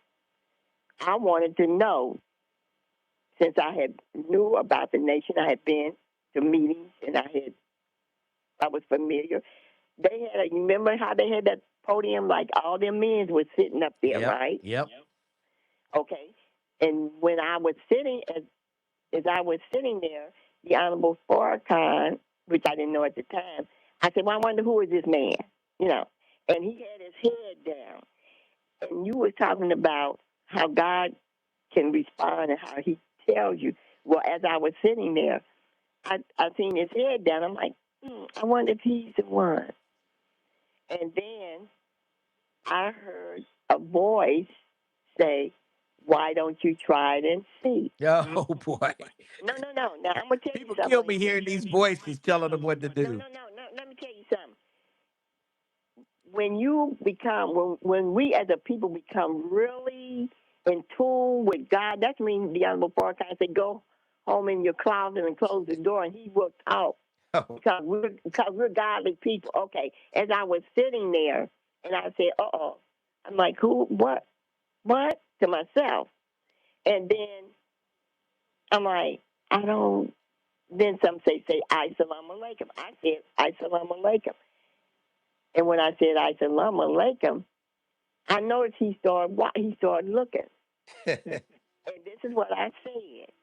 I wanted to know, since I had knew about the nation, I had been to meetings, and I was familiar. They had, you remember how they had that podium, like all them men were sitting up there, right? Yep. Okay. And when I was sitting, as I was sitting there, the Honorable Farrakhan, which I didn't know at the time, I said, well, I wonder who is this man, you know? And he had his head down. And you were talking about how God can respond and how he tells you. Well, as I was sitting there, I seen his head down. I'm like, I wonder if he's the one. And then I heard a voice say, why don't you try it and see? Oh, boy. No. Now, I'm going to tell you something. People kill me hearing these voices telling them what to do. No. Let me tell you something. When you become, when we as a people become really in tune with God, that means the Honorable Farrakhan said, go home in your closet and close the door, and he will talk. Because we're godly people. Okay, as I was sitting there, and I said, uh-oh. I'm like, who, what, to myself. And then I'm like, then some say, Assalamu alaikum. I said, Assalamu alaikum. And when I said, Assalamu alaikum, I noticed he started looking. And this is what I said.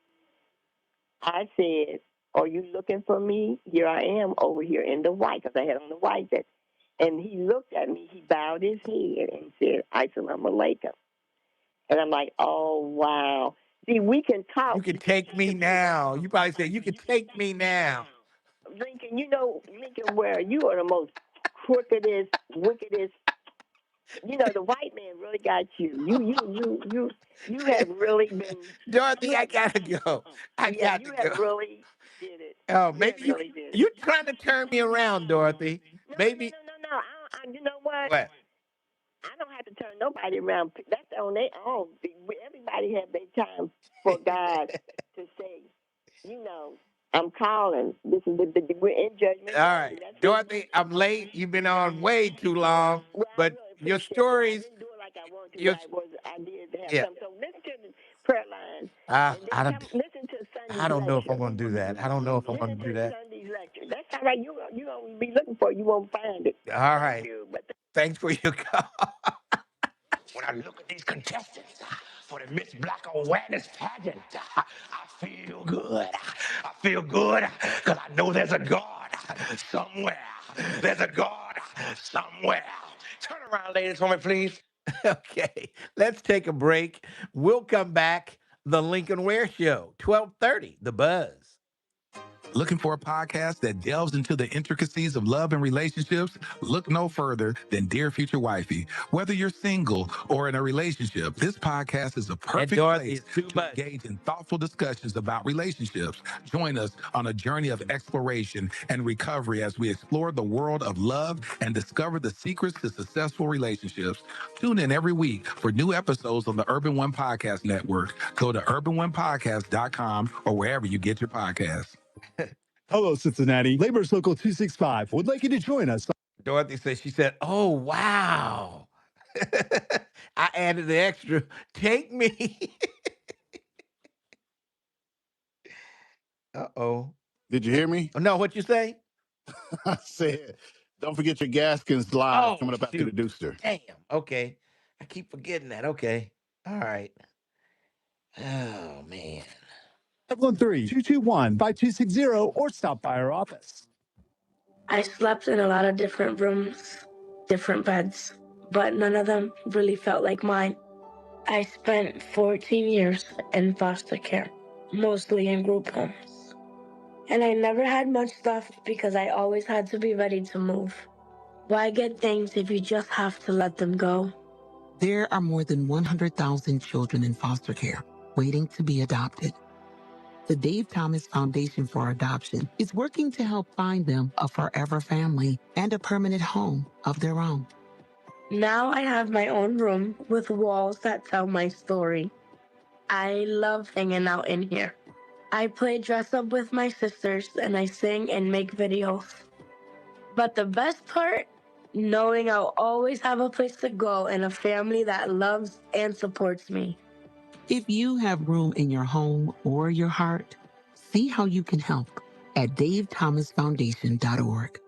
I said, are you looking for me? Here I am over here in the white, because I had on the white. And he looked at me, he bowed his head and said, Assalamu alaikum. And I'm like, oh, wow. See, we can talk. You can take me now. You probably said, you can take me now. Lincoln, Lincoln, where you are the most crookedest, wickedest. The white man really got you. You have really been. Dorothy, I gotta go. I got to go. You have really did it. Oh, maybe you're trying to turn me around, Dorothy. Maybe. No. You know what? What? I don't have to turn nobody around. That's on their own. Everybody have their time for God to say, I'm calling. This is we're in judgment. All right, Dorothy, I'm late. You've been on way too long, but your stories. I didn't do it like I wanted to. I did have some. So listen to the prayer lines. Listen to Sunday's I don't know if lecture. I'm going to do that. I don't know if I'm going to do that. Sunday's lecture. That's all right. You gonna be looking for it. You won't find it. All right. Thanks for your call. When I look at these contestants for the Miss Black Awareness pageant, I feel good. I feel good because I know there's a God somewhere. There's a God somewhere. Turn around, ladies, for me, please. Okay, let's take a break. We'll come back. The Lincoln Ware Show, 12:30, The Buzz. Looking for a podcast that delves into the intricacies of love and relationships? Look no further than Dear Future Wifey. Whether you're single or in a relationship, this podcast is a perfect place to engage in thoughtful discussions about relationships. Join us on a journey of exploration and recovery as we explore the world of love and discover the secrets to successful relationships. Tune in every week for new episodes on the Urban One Podcast Network. Go to urbanonepodcast.com or wherever you get your podcasts. Hello, Cincinnati. Labor's Local 265 would like you to join us. Dorothy said, she said, oh, wow. I added the extra. Take me. Uh-oh. Did you hear me? No, what you say? I said, don't forget your Gaskins Live coming up after the Deucer. Damn. Okay. I keep forgetting that. Okay. All right. Oh, man. 513-221-5260 or stop by our office. I slept in a lot of different rooms, different beds, but none of them really felt like mine. I spent 14 years in foster care, mostly in group homes. And I never had much left because I always had to be ready to move. Why get things if you just have to let them go? There are more than 100,000 children in foster care waiting to be adopted. The Dave Thomas Foundation for Adoption is working to help find them a forever family and a permanent home of their own. Now I have my own room with walls that tell my story. I love hanging out in here. I play dress up with my sisters and I sing and make videos. But the best part, knowing I'll always have a place to go and a family that loves and supports me. If you have room in your home or your heart, see how you can help at davethomasfoundation.org.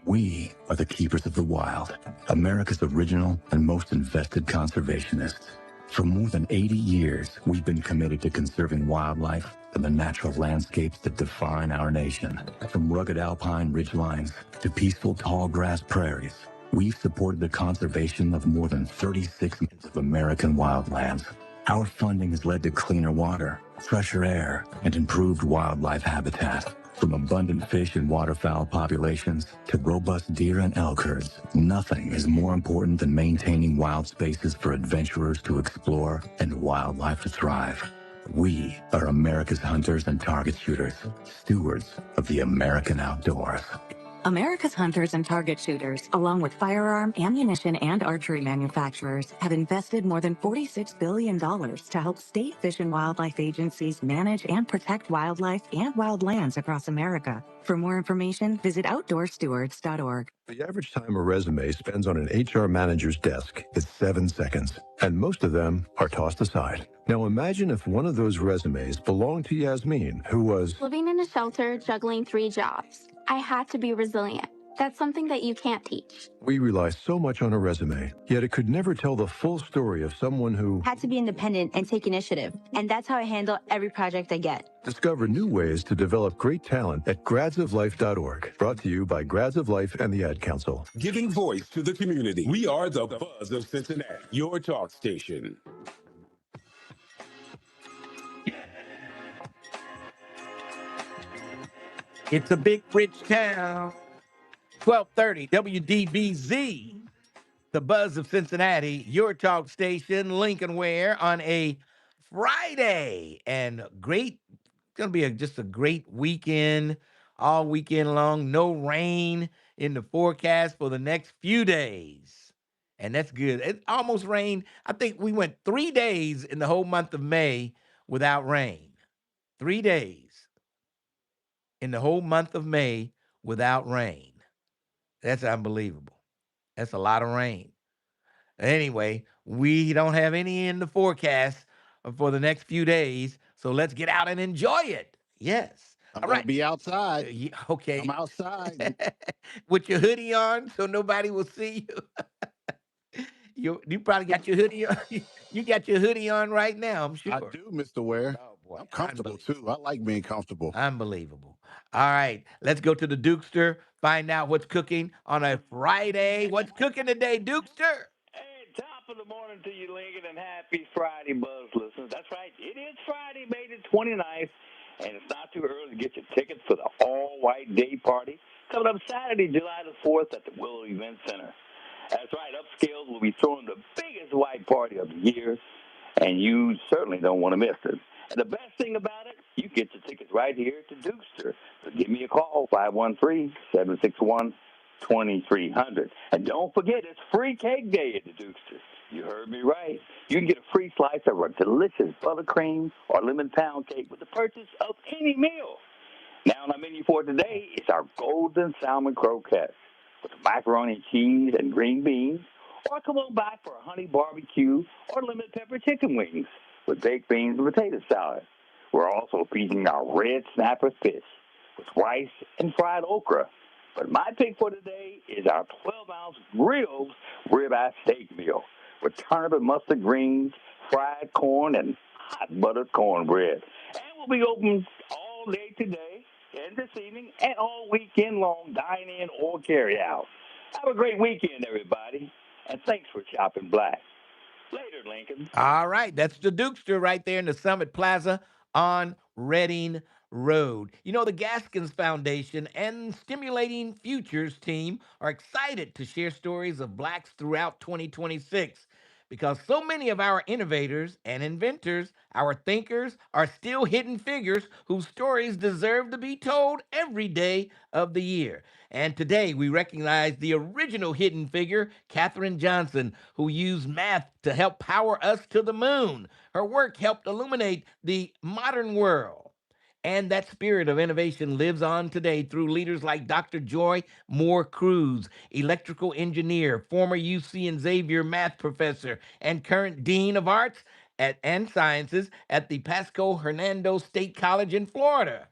We are the keepers of the wild, America's original and most invested conservationists. For more than 80 years, we've been committed to conserving wildlife and the natural landscapes that define our nation. From rugged alpine ridgelines to peaceful tall grass prairies, we've supported the conservation of more than 36 miles of American wildlands. Our funding has led to cleaner water, fresher air, and improved wildlife habitat. From abundant fish and waterfowl populations to robust deer and elk herds, nothing is more important than maintaining wild spaces for adventurers to explore and wildlife to thrive. We are America's hunters and target shooters, stewards of the American outdoors. America's hunters and target shooters, along with firearm, ammunition, and archery manufacturers, have invested more than $46 billion to help state fish and wildlife agencies manage and protect wildlife and wildlands across America. For more information, visit outdoorstewards.org. The average time a resume spends on an HR manager's desk is 7 seconds, and most of them are tossed aside. Now imagine if one of those resumes belonged to Yasmin, who was living in a shelter, juggling 3 jobs. I had to be resilient. That's something that you can't teach. We rely so much on a resume, yet it could never tell the full story of someone who had to be independent and take initiative. And that's how I handle every project I get. Discover new ways to develop great talent at gradsoflife.org. Brought to you by Grads of Life and the Ad Council. Giving voice to the community. We are the Buzz of Cincinnati, your talk station. It's a big, rich town. 1230 WDBZ, the Buzz of Cincinnati, your talk station, Lincoln Ware, on a Friday. And great, it's going to be just a great weekend, all weekend long. No rain in the forecast for the next few days. And that's good. It almost rained. I think we went 3 days in the whole month of May without rain. 3 days in the whole month of May without rain. That's unbelievable. That's a lot of rain. Anyway, we don't have any in the forecast for the next few days, so let's get out and enjoy it. Yes. I'm All gonna right. be outside. Okay. I'm outside. With your hoodie on so nobody will see you. You probably got your hoodie on. You got your hoodie on right now, I'm sure. I do, Mr. Ware. Oh, boy. I'm comfortable too. I like being comfortable. Unbelievable. All right, let's go to the Dukester, find out what's cooking on a Friday. What's cooking today, Dukester? Hey, top of the morning to you, Lincoln, and happy Friday, Buzz listeners. That's right. It is Friday, May the 29th, and it's not too early to get your tickets for the all-white day party coming up Saturday, July the 4th at the Willow Event Center. That's right. Upscales will be throwing the biggest white party of the year, and you certainly don't want to miss it. And the best thing about it, you get your tickets right here to Dukester. So give me a call, 513-761-2300. And don't forget, it's free cake day at the Dukester. You heard me right. You can get a free slice of a delicious buttercream or lemon pound cake with the purchase of any meal. Now on our menu for today is our golden salmon croquettes with macaroni, cheese, and green beans. Or come on by for a honey barbecue or lemon pepper chicken wings with baked beans and potato salad. We're also featuring our red snapper fish with rice and fried okra. But my pick for today is our 12-ounce grilled ribeye steak meal with turnip and mustard greens, fried corn, and hot buttered cornbread. And we'll be open all day today and this evening and all weekend long, dine in or carry out. Have a great weekend, everybody, and thanks for shopping black. Later, Lincoln. All right, that's the Dukester right there in the Summit Plaza on Reading road. You know, the Gaskins Foundation and Stimulating Futures team are excited to share stories of Blacks throughout 2026 because so many of our innovators and inventors, our thinkers, are still hidden figures whose stories deserve to be told every day of the year. And today we recognize the original hidden figure, Katherine Johnson, who used math to help power us to the moon. Her work helped illuminate the modern world. And that spirit of innovation lives on today through leaders like Dr. Joy Moore Cruz, electrical engineer, former UC and Xavier math professor, and current dean of arts and sciences at the Pasco Hernando State College in Florida,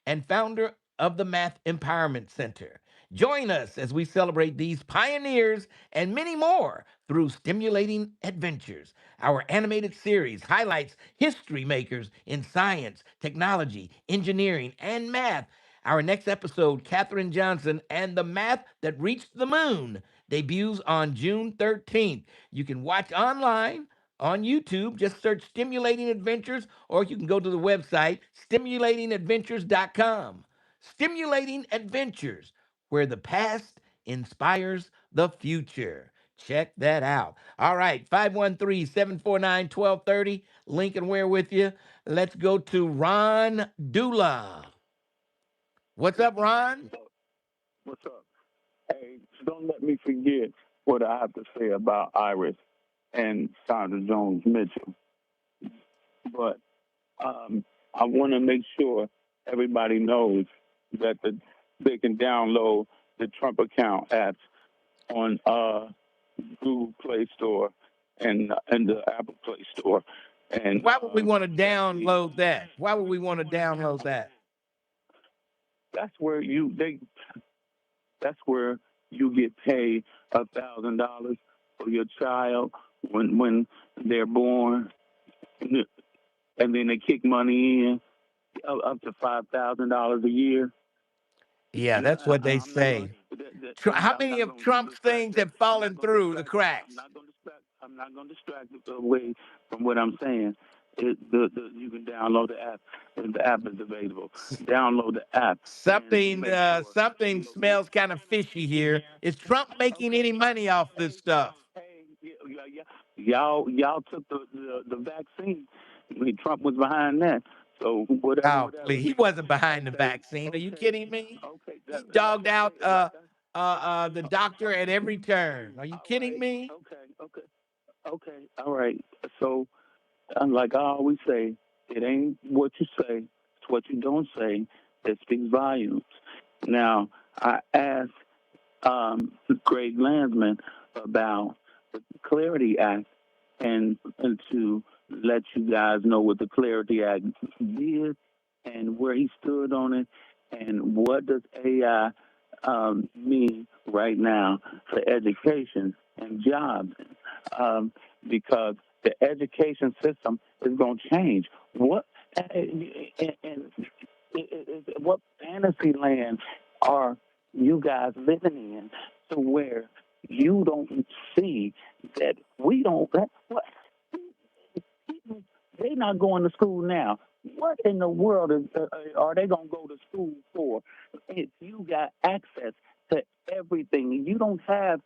and founder of the Math Empowerment Center. Join us as we celebrate these pioneers and many more through Stimulating Adventures. Our animated series highlights history makers in science, technology, engineering, and math. Our next episode, Katherine Johnson and the Math That Reached the Moon, debuts on June 13th. You can watch online on YouTube. Just search Stimulating Adventures, or you can go to the website stimulatingadventures.com. Stimulating Adventures, where the past inspires the future. Check that out. All right, 513-749-1230. Lincoln Ware with you. Let's go to Ron Dula. What's up, Ron? What's up? Hey, don't let me forget what I have to say about Iris and Sandra Jones Mitchell. But I want to make sure everybody knows that they can download the Trump account apps on Google Play Store and the Apple Play Store. And why would we want to download that? Why would we want to download that? That's where you get paid $1,000 for your child when they're born, and then they kick money in up to $5,000 a year. Yeah, that's what they say. How many of Trump's things have fallen through the cracks? I'm not going to distract you away from what I'm saying. You can download the app. The app is available. Download the app. Something smells kind of fishy here. Is Trump making any money off this stuff? Y'all took the vaccine. Trump was behind that. So whatever. Please. He wasn't behind the vaccine. Are you kidding me? He dogged out the doctor at every turn. Are you kidding me? Okay. All right. So, like I always say, it ain't what you say, it's what you don't say that speaks volumes. Now, I asked Greg Landsman about the Clarity Act and to let you guys know what the Clarity Act did and where he stood on it and what does AI mean right now for education and jobs. Because the education system is going to change. What fantasy land are you guys living in to where you don't see that we don't? What they're not going to school now. What in the world are they going to go to school for? If you got access to everything, you don't have.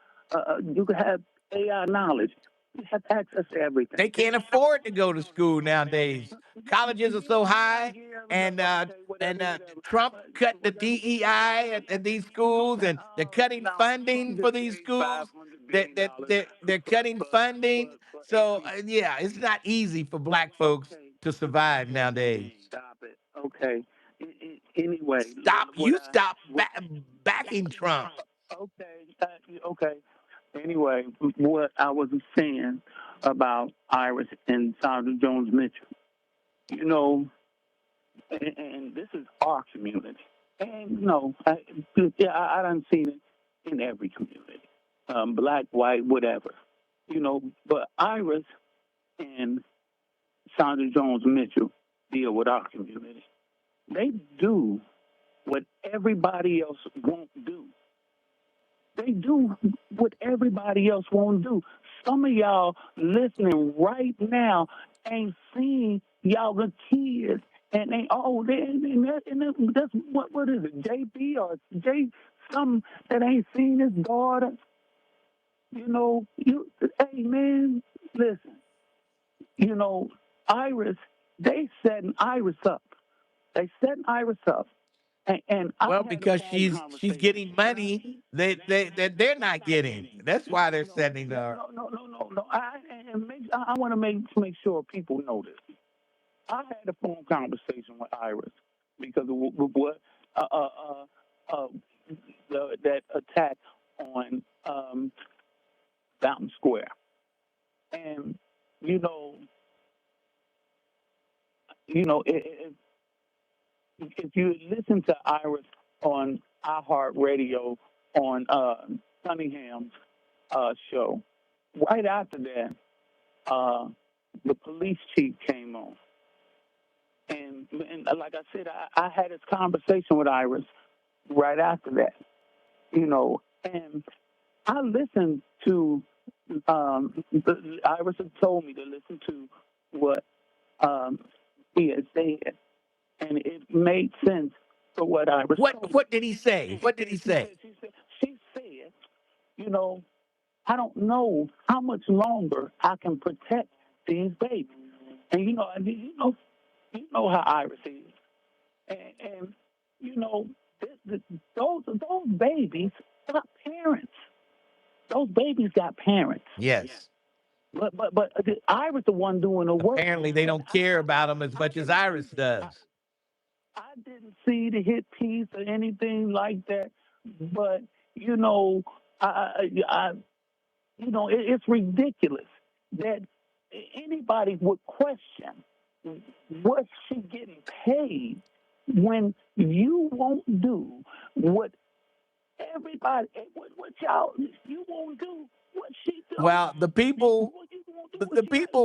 You can have AI knowledge. You have access to everything. They can't afford to go to school nowadays. Colleges are so high, and Trump cut the DEI at these schools, and they're cutting funding for these schools. They're cutting funding. So yeah, it's not easy for Black folks to survive nowadays. Stop it. Okay. Anyway, Stop backing Trump. Okay. Anyway, what I was saying about Iris and Sandra Jones Mitchell, you know, and this is our community. And, you know, I done seen it in every community, black, white, whatever, you know, but Iris and Sandra Jones Mitchell deal with our community. They do what everybody else won't do. They do what everybody else won't do. Some of y'all listening right now ain't seen y'all the kids And that's what is it, JB or J some that ain't seen his daughter. Hey man, listen. Iris, they setting Iris up. They setting Iris up, and I Well, had a because phone she's conversation. getting money that they're not getting. That's why they're sending her. No. I want to make sure people know this. I had a phone conversation with Iris because of what uh, uh, uh, uh, that attack on Fountain Square, and you know, if you listen to Iris on iHeartRadio on Cunningham's show, right after that, the police chief came on. And like I said, I had this conversation with Iris right after that, and I listened to, Iris had told me to listen to what he had said, and it made sense for what Iris told me. What did he say? What did he say? She said, you know, I don't know how much longer I can protect these babies. And you know how Iris is. And those babies got parents. Those babies got parents. Yes. But Iris the one doing the work. Apparently, they don't care about them as much as Iris does. I didn't see the hit piece or anything like that, but it's ridiculous that anybody would question what she getting paid when you won't do what everybody, what y'all, you won't do what she do. Well, the people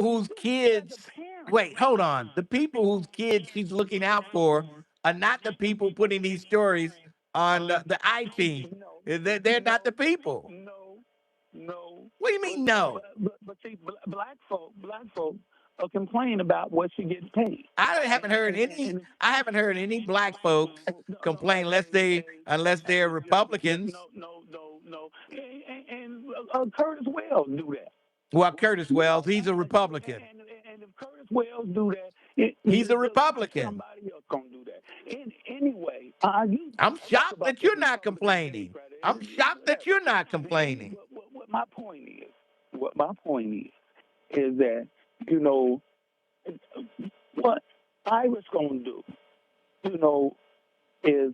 whose kids, wait, hold on. The people whose kids she's looking out for are not the people putting these stories on the I team. They're not the people. No. What do you mean, no? But see, black folk complain about what she gets paid. I haven't heard any black folks complain unless they're Republicans. No. And Curtis Wells do that. Well, Curtis Wells, he's a Republican. And if Curtis Wells do that, He's a Republican. Somebody else gonna do that. Anyway, I'm shocked that you're not complaining. I'm shocked that you're not complaining. What my point is that what Iris gonna do, is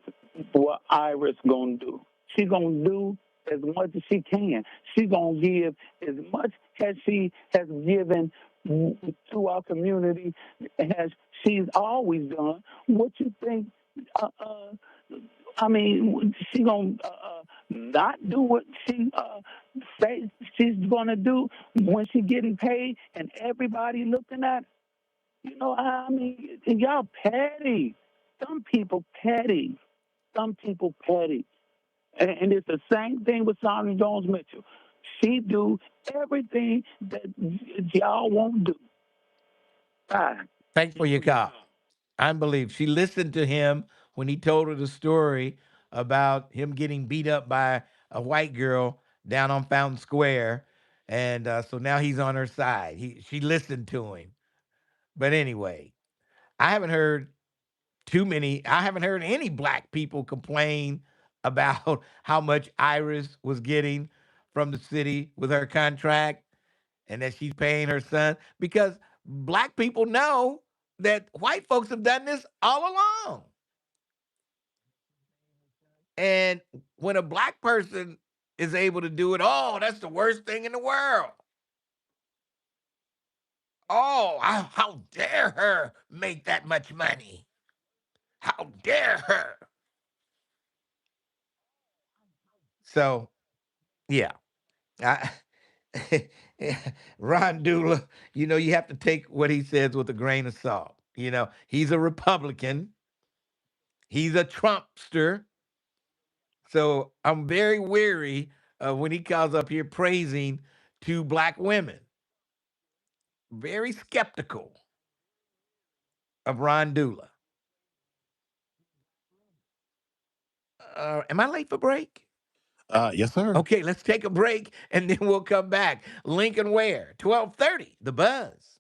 what Iris gonna do. She gonna do as much as she can. She gonna give as much as she has given to our community as she's always done. What you think? She gonna not do what she say she's gonna do when she getting paid and everybody looking at her? Y'all petty. Some people petty. And it's the same thing with Sonia Jones Mitchell. She do everything that y'all won't do. Thanks for your call. Unbelievable. She listened to him when he told her the story about him getting beat up by a white girl down on Fountain Square. And so now he's on her side. She listened to him. But anyway, I haven't heard any black people complain about how much Iris was getting from the city with her contract and that she's paying her son, because black people know that white folks have done this all along. And when a black person is able to do it, oh, that's the worst thing in the world. Oh, how dare her make that much money? How dare her? So, yeah. Ron Dula, you have to take what he says with a grain of salt. He's a Republican. He's a Trumpster. So I'm very wary when he calls up here praising two black women. Very skeptical of Ron Dula. Am I late for break? Yes, sir. Okay, let's take a break and then we'll come back. Lincoln Ware, 1230, The Buzz.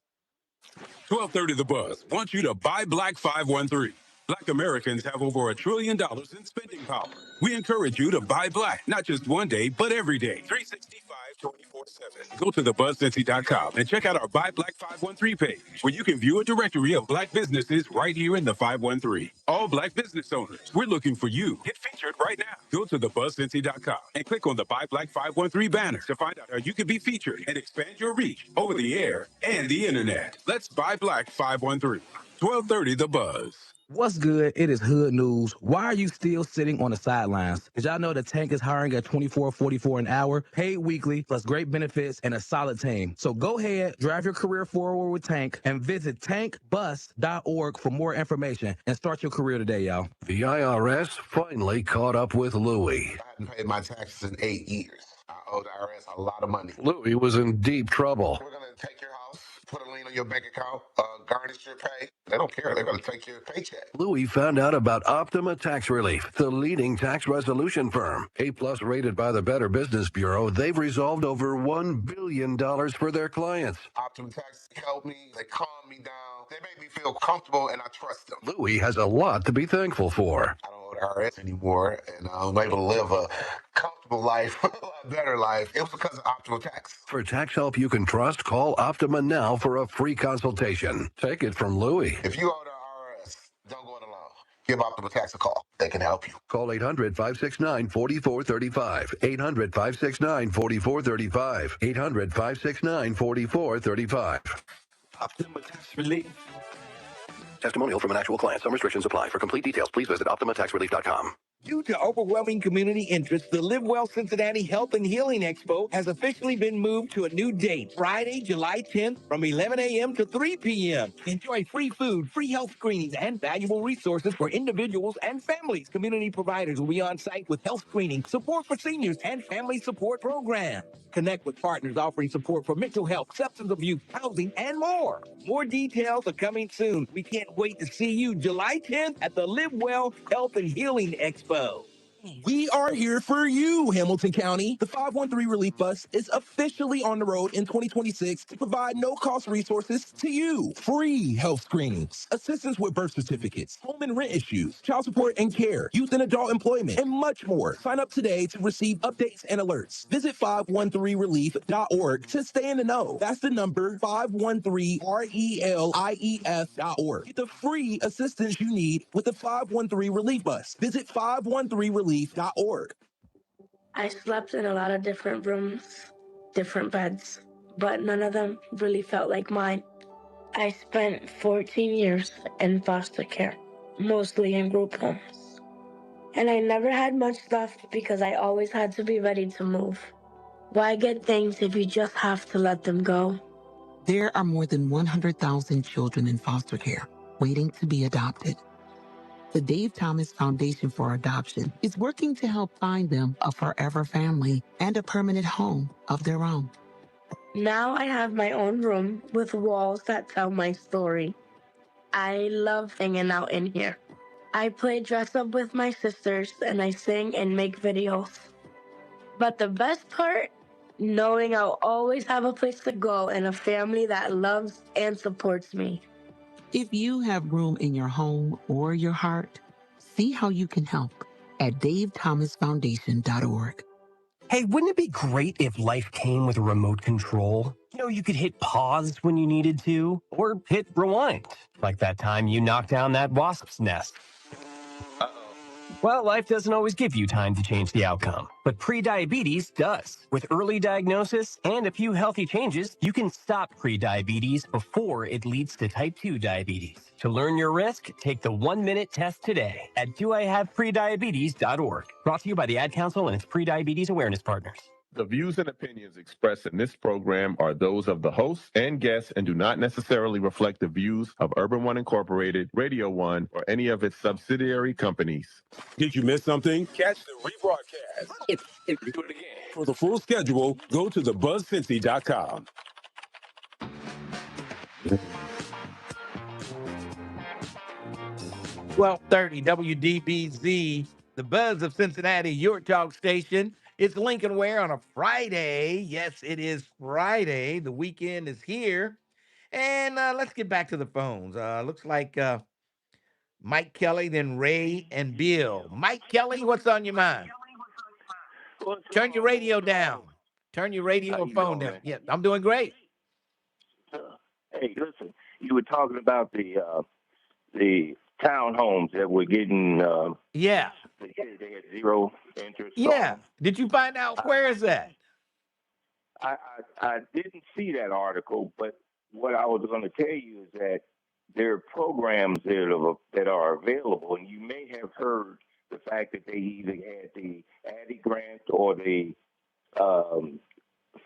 1230 The Buzz wants you to buy Black 513. Black Americans have over $1 trillion in spending power. We encourage you to buy black, not just one day, but every day, 365, 24/7. Go to thebuzzcincy.com and check out our Buy Black 513 page, where you can view a directory of black businesses right here in the 513. All black business owners, we're looking for you. Get featured right now. Go to thebuzzcincy.com and click on the Buy Black 513 banner to find out how you can be featured and expand your reach over the air and the internet. Let's buy Black 513. 1230 The Buzz. What's good? It is Hood News. Why are you still sitting on the sidelines? Did y'all know the Tank is hiring at $24.44 an hour, paid weekly, plus great benefits and a solid team? So go ahead, drive your career forward with Tank, and visit tankbus.org for more information and start your career today, y'all. The IRS finally caught up with Louie. I hadn't paid my taxes in 8 years. I owe the IRS a lot of money. Louie was in deep trouble. We're going to take your house, put a lien on your bank account, garnish your pay. They don't care. They're going to take your paycheck. Louie found out about Optima Tax Relief, the leading tax resolution firm. A-plus rated by the Better Business Bureau, they've resolved over $1 billion for their clients. Optima Tax helped me. They calmed me down. They made me feel comfortable, and I trust them. Louie has a lot to be thankful for. I don't owe the IRS anymore, and I'm able to live a comfortable life, a lot better life. It was because of Optima Tax. For tax help you can trust, call Optima now for a free consultation. Take it from Louie. If you owe the IRS, don't go it alone. Give Optima Tax a call. They can help you. Call 800-569-4435. 800-569-4435. 800-569-4435. Optima Tax Relief. Testimonial from an actual client. Some restrictions apply. For complete details, please visit OptimaTaxRelief.com. Due to overwhelming community interest, the Live Well Cincinnati Health and Healing Expo has officially been moved to a new date, Friday, July 10th from 11 a.m. to 3 p.m. Enjoy free food, free health screenings, and valuable resources for individuals and families. Community providers will be on site with health screening, support for seniors, and family support programs. Connect with partners offering support for mental health, substance abuse, housing, and more. More details are coming soon. We can't wait to see you July 10th at the Live Well Health and Healing Expo. We are here for you, Hamilton County. The 513 Relief Bus is officially on the road in 2026 to provide no-cost resources to you. Free health screenings, assistance with birth certificates, home and rent issues, child support and care, youth and adult employment, and much more. Sign up today to receive updates and alerts. Visit 513relief.org to stay in the know. That's the number 513relief.org. Get the free assistance you need with the 513 Relief Bus. Visit 513relief.org. I slept in a lot of different rooms, different beds, but none of them really felt like mine. I spent 14 years in foster care, mostly in group homes. And I never had much left because I always had to be ready to move. Why get things if you just have to let them go? There are more than 100,000 children in foster care waiting to be adopted. The Dave Thomas Foundation for Adoption is working to help find them a forever family and a permanent home of their own. Now I have my own room with walls that tell my story. I love hanging out in here. I play dress up with my sisters and I sing and make videos. But the best part, knowing I'll always have a place to go and a family that loves and supports me. If you have room in your home or your heart, see how you can help at davethomasfoundation.org. Hey, wouldn't it be great if life came with a remote control? You know, you could hit pause when you needed to, or hit rewind, like that time you knocked down that wasp's nest. Well, life doesn't always give you time to change the outcome, but prediabetes does. With early diagnosis and a few healthy changes, you can stop prediabetes before it leads to type 2 diabetes. To learn your risk, take the 1-minute test today at doihaveprediabetes.org. Brought to you by the Ad Council and its prediabetes awareness partners. The views and opinions expressed in this program are those of the host and guests and do not necessarily reflect the views of Urban One Incorporated, Radio One, or any of its subsidiary companies. Did you miss something? Catch the rebroadcast. If we do it again. For the full schedule, go to thebuzzcincy.com. 1230 WDBZ The Buzz of Cincinnati, your talk station. It's Lincoln Ware on a Friday. Yes, it is Friday. The weekend is here. And let's get back to the phones. Looks like Mike Kelly, then Ray and Bill. Mike Kelly, what's on your mind? Turn your radio down. Turn your radio or phone down. Yeah, I'm doing great. Hey, listen, you were talking about the townhomes that were getting Yeah. they had zero interest. Yeah. Did you find out where is that? I didn't see that article, but what I was going to tell you is that there are programs that are available, and you may have heard the fact that they either had the Addy grant or the um,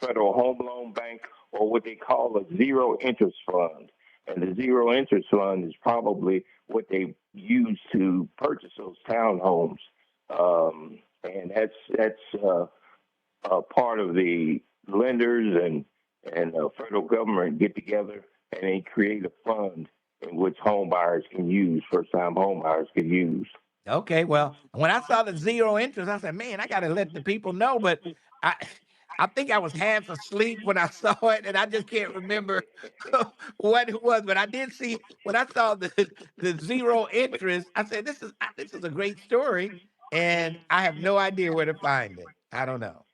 Federal Home Loan Bank or what they call a zero interest fund. And the zero interest fund is probably what they use to purchase those townhomes. And that's part of the lenders and the federal government get together and they create a fund in which home buyers can use, first time home buyers can use. Okay, well, when I saw the zero interest, I said, man, I got to let the people know. But I, I think I was half asleep when I saw it, and I just can't remember what it was. But I did see when I saw the zero interest. I said, this is a great story, and I have no idea where to find it. I don't know.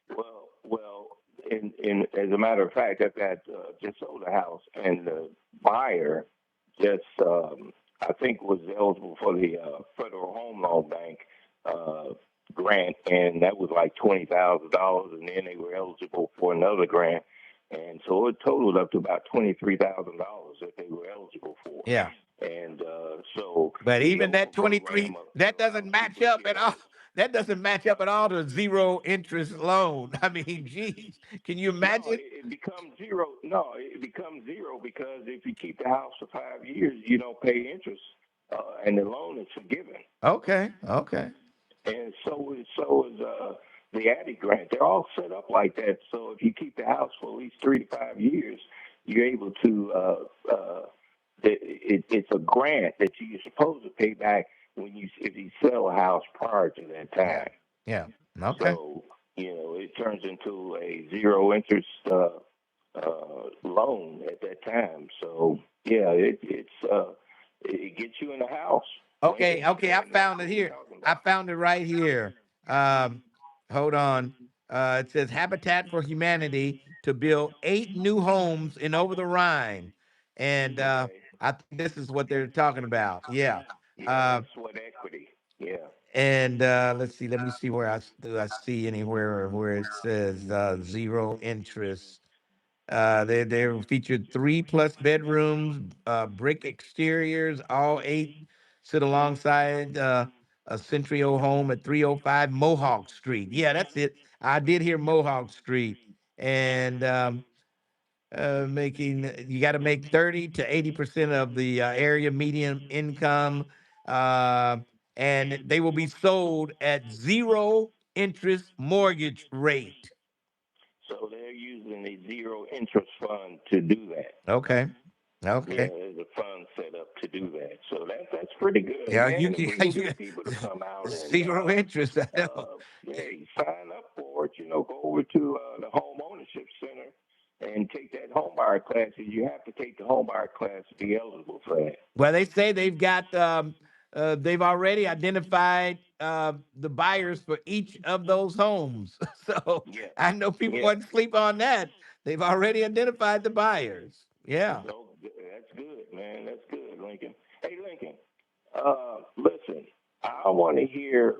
Well, in as a matter of fact, I've got just sold a house, and the buyer just I think was eligible for the Federal Home Loan Bank uh, grant, and that was like $20,000, and then they were eligible for another grant, and so it totaled up to about $23,000 that they were eligible for. Yeah. And so, but even that 23, that doesn't match up at all. That doesn't match up at all to zero interest loan. I mean, geez, can you imagine? No, it becomes zero. No, it becomes zero because if you keep the house for 5 years, you don't pay interest, and the loan is forgiven. Okay. And so is the Addy grant. They're all set up like that. So if you keep the house for at least 3 to 5 years, you're able to. It's a grant that you're supposed to pay back if you sell a house prior to that time. Yeah. Okay. So it turns into a zero interest loan at that time. So yeah, it gets you in the house. Okay. I found it here. I found it right here. Hold on. It says Habitat for Humanity to build 8 new homes in over the Rhine, and I think this is what they're talking about. Yeah. That's sweat equity. Yeah. And let's see. Let me see where do I see anywhere where it says zero interest. They featured 3+ bedrooms, brick exteriors, all 8 sit alongside a century-old home at 305 Mohawk Street. Yeah, that's it. I did hear Mohawk Street, and you got to make 30 to 80% of the area median income, uh, and they will be sold at zero interest mortgage rate. So they're using a zero interest fund to do that. Okay. Yeah, there's a fund set up to do that. So that's pretty good. Yeah, man. you And can we can get people to come out and zero interest. I know. you sign up for it. Go over to the Home Ownership Center and take that home buyer class. You have to take the home buyer class to be eligible for that. Well, they say they've already identified the buyers for each of those homes. So I know people wouldn't sleep on that. They've already identified the buyers. Yeah. So that's good, man. That's good, Lincoln. Hey, Lincoln. Listen, I want to hear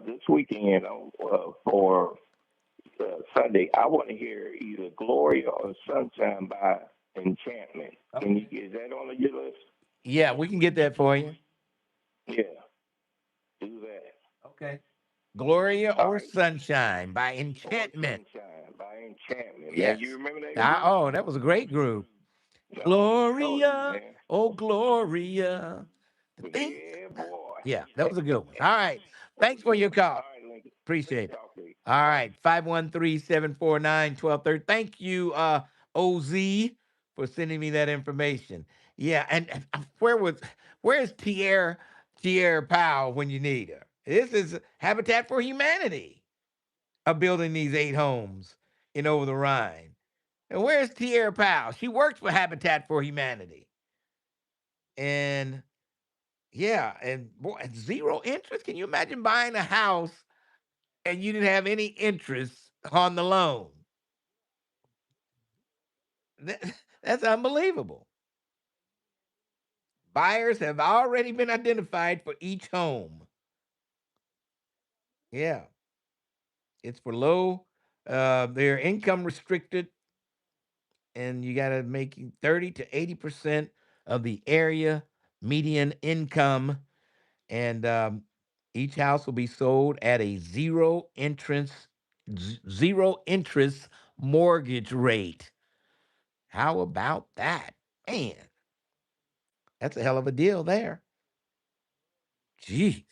this weekend for Sunday. I want to hear either Gloria or Sunshine by Enchantment. Is that on your list? Yeah, we can get that for you. Yeah, do that. Okay. Gloria or Sunshine by Enchantment. Sunshine by Enchantment. Yes. Man, you remember that? Oh, that was a great group. Gloria, oh Gloria. Yeah, boy. Yeah, that was a good one. All right. Thanks for your call. Appreciate it. All right. 513-749-1230. Thank you, OZ, for sending me that information. Yeah, and where is Tierra Powell when you need her? This is Habitat for Humanity of building these 8 homes in Over the Rhine. And where's Tierra Powell? She works for Habitat for Humanity. And yeah, and boy, at 0 interest. Can you imagine buying a house and you didn't have any interest on the loan? That's unbelievable. Buyers have already been identified for each home. Yeah, it's for low, they're income restricted, and you got to make 30 to 80% of the area median income, and each house will be sold at a zero interest mortgage rate. How about that? Man, that's a hell of a deal there. Jeez.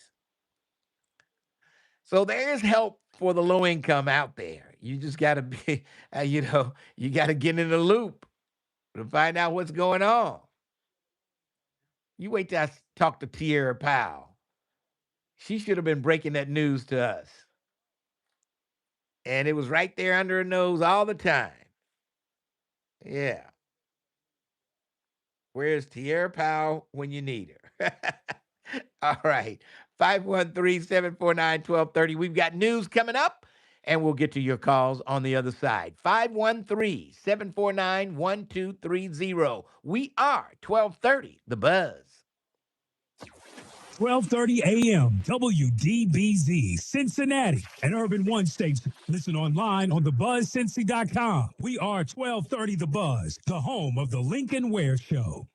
So there's help for the low income out there. You just got to be, you got to get in the loop to find out what's going on. You wait till I talk to Tierra Powell. She should have been breaking that news to us. And it was right there under her nose all the time. Yeah. Where's Tierra Powell when you need her? All right. 513-749-1230. We've got news coming up, and we'll get to your calls on the other side. 513-749-1230. We are 1230, The Buzz. 12:30 a.m. WDBZ Cincinnati and Urban One Station. Listen online on thebuzzcincy.com. We are 1230 The Buzz, the home of the Lincoln Ware Show.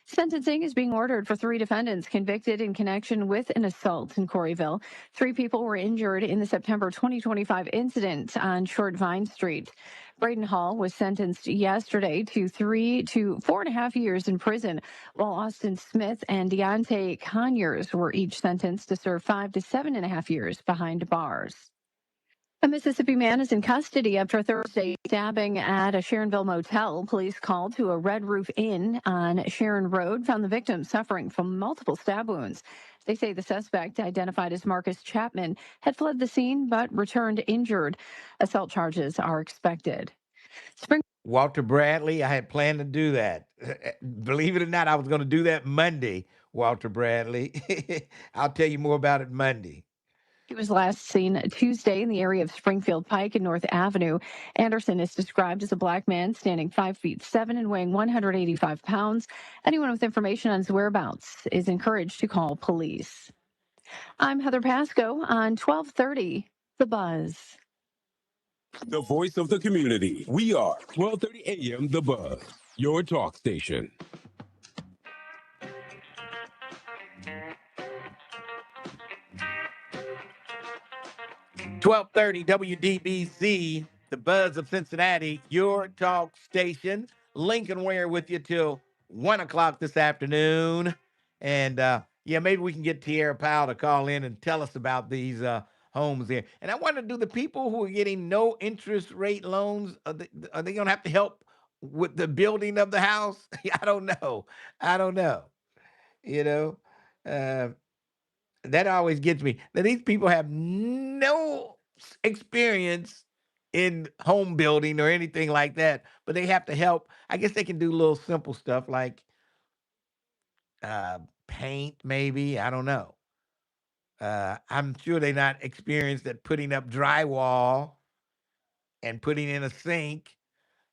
Sentencing is being ordered for 3 defendants convicted in connection with an assault in Corryville. 3 people were injured in the September 2025 incident on Short Vine Street. Braden Hall was sentenced yesterday to 3 to 4.5 years in prison, while Austin Smith and Deontay Conyers were each sentenced to serve 5 to 7.5 years behind bars. A Mississippi man is in custody after Thursday stabbing at a Sharonville motel. Police called to a Red Roof Inn on Sharon Road found the victim suffering from multiple stab wounds. They say the suspect, identified as Marcus Chapman, had fled the scene but returned injured. Assault charges are expected. Walter Bradley, I had planned to do that. Believe it or not, I was going to do that Monday, Walter Bradley. I'll tell you more about it Monday. He was last seen Tuesday in the area of Springfield Pike and North Avenue. Anderson is described as a black man standing 5'7" and weighing 185 pounds. Anyone with information on his whereabouts is encouraged to call police. I'm Heather Pasco on 1230 The Buzz. The voice of the community. We are 1230 a.m. The Buzz, your talk station. 1230 WDBZ, the Buzz of Cincinnati, your talk station. Lincoln Ware with you till 1 o'clock this afternoon. And yeah, maybe we can get Tierra Powell to call in and tell us about these homes there. And I wonder, do the people who are getting no interest rate loans, are they going to have to help with the building of the house? I don't know. You know, uh, that always gets me. Now, these people have no experience in home building or anything like that, but they have to help. I guess they can do little simple stuff like paint, maybe. I don't know. I'm sure they're not experienced at putting up drywall and putting in a sink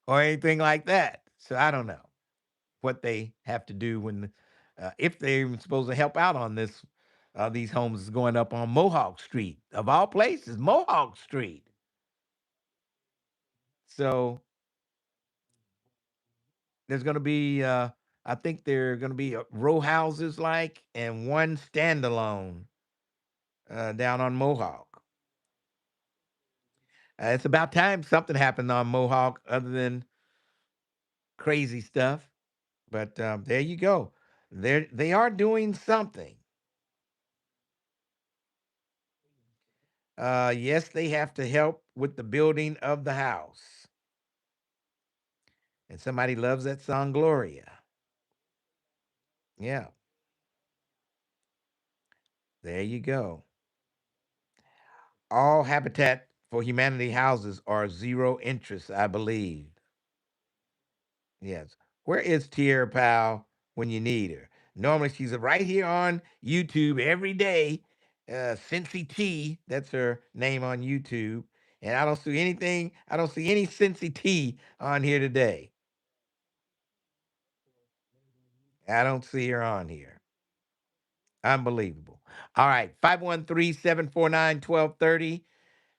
or anything like that. So I don't know what they have to do when, if they're even supposed to help out on this. These homes is going up on Mohawk Street, of all places, Mohawk Street. So there's going to be, I think there are going to be row houses like, and one standalone down on Mohawk. It's about time something happened on Mohawk other than crazy stuff. But there you go. They are doing something. Yes, they have to help with the building of the house. And somebody loves that song, Gloria. Yeah. There you go. All Habitat for Humanity houses are zero interest, I believe. Yes. Where is Tierra Powell when you need her? Normally she's right here on YouTube every day. Cincy T, that's her name on YouTube. And I don't see anything, I don't see any Cincy T on here today. I don't see her on here. Unbelievable. All right, 513-749-1230.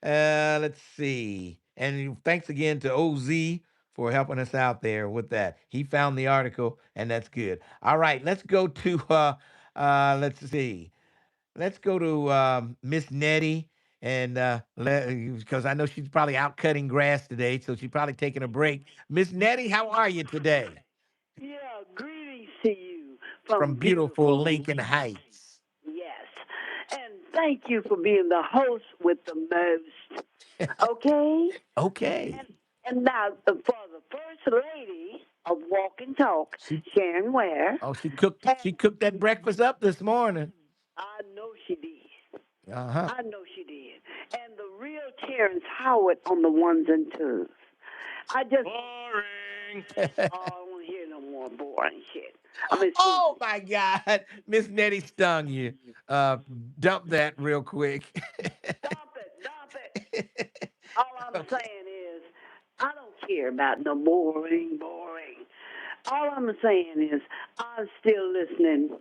Let's see. And thanks again to OZ for helping us out there with that. He found the article, and that's good. All right, let's go to let's see. Let's go to Miss Nettie, and because I know she's probably out cutting grass today, so she's probably taking a break. Miss Nettie, how are you today? Yeah, greetings to you From from beautiful beautiful. Lincoln Heights. Yes. And thank you for being the host with the most. Okay? Okay. And now for the first lady of Walk and Talk, Sharon Ware. Oh, she cooked that breakfast up this morning. I know she did. Uh-huh. I know she did. And the real Terrence Howard on the ones and twos. I just boring. Oh, I don't want to hear no more boring shit. Oh my God. Miss Nettie stung you. Dump that real quick. Dump it. All I'm saying is, I don't care about no boring. All I'm saying is, I'm still listening,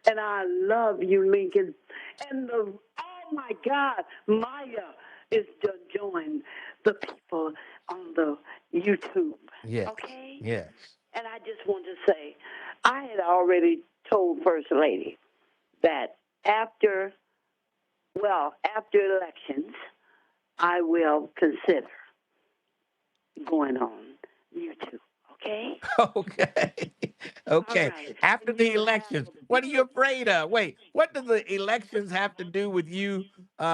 and I love you, Lincoln. And oh my God, Maya is to join the people on the YouTube. Yes. Okay? Yes. And I just want to say, I had already told First Lady that after elections, I will consider going on YouTube. Okay? Okay. Okay. Right. After the elections, what are you afraid of? Wait, what do the elections have to do with you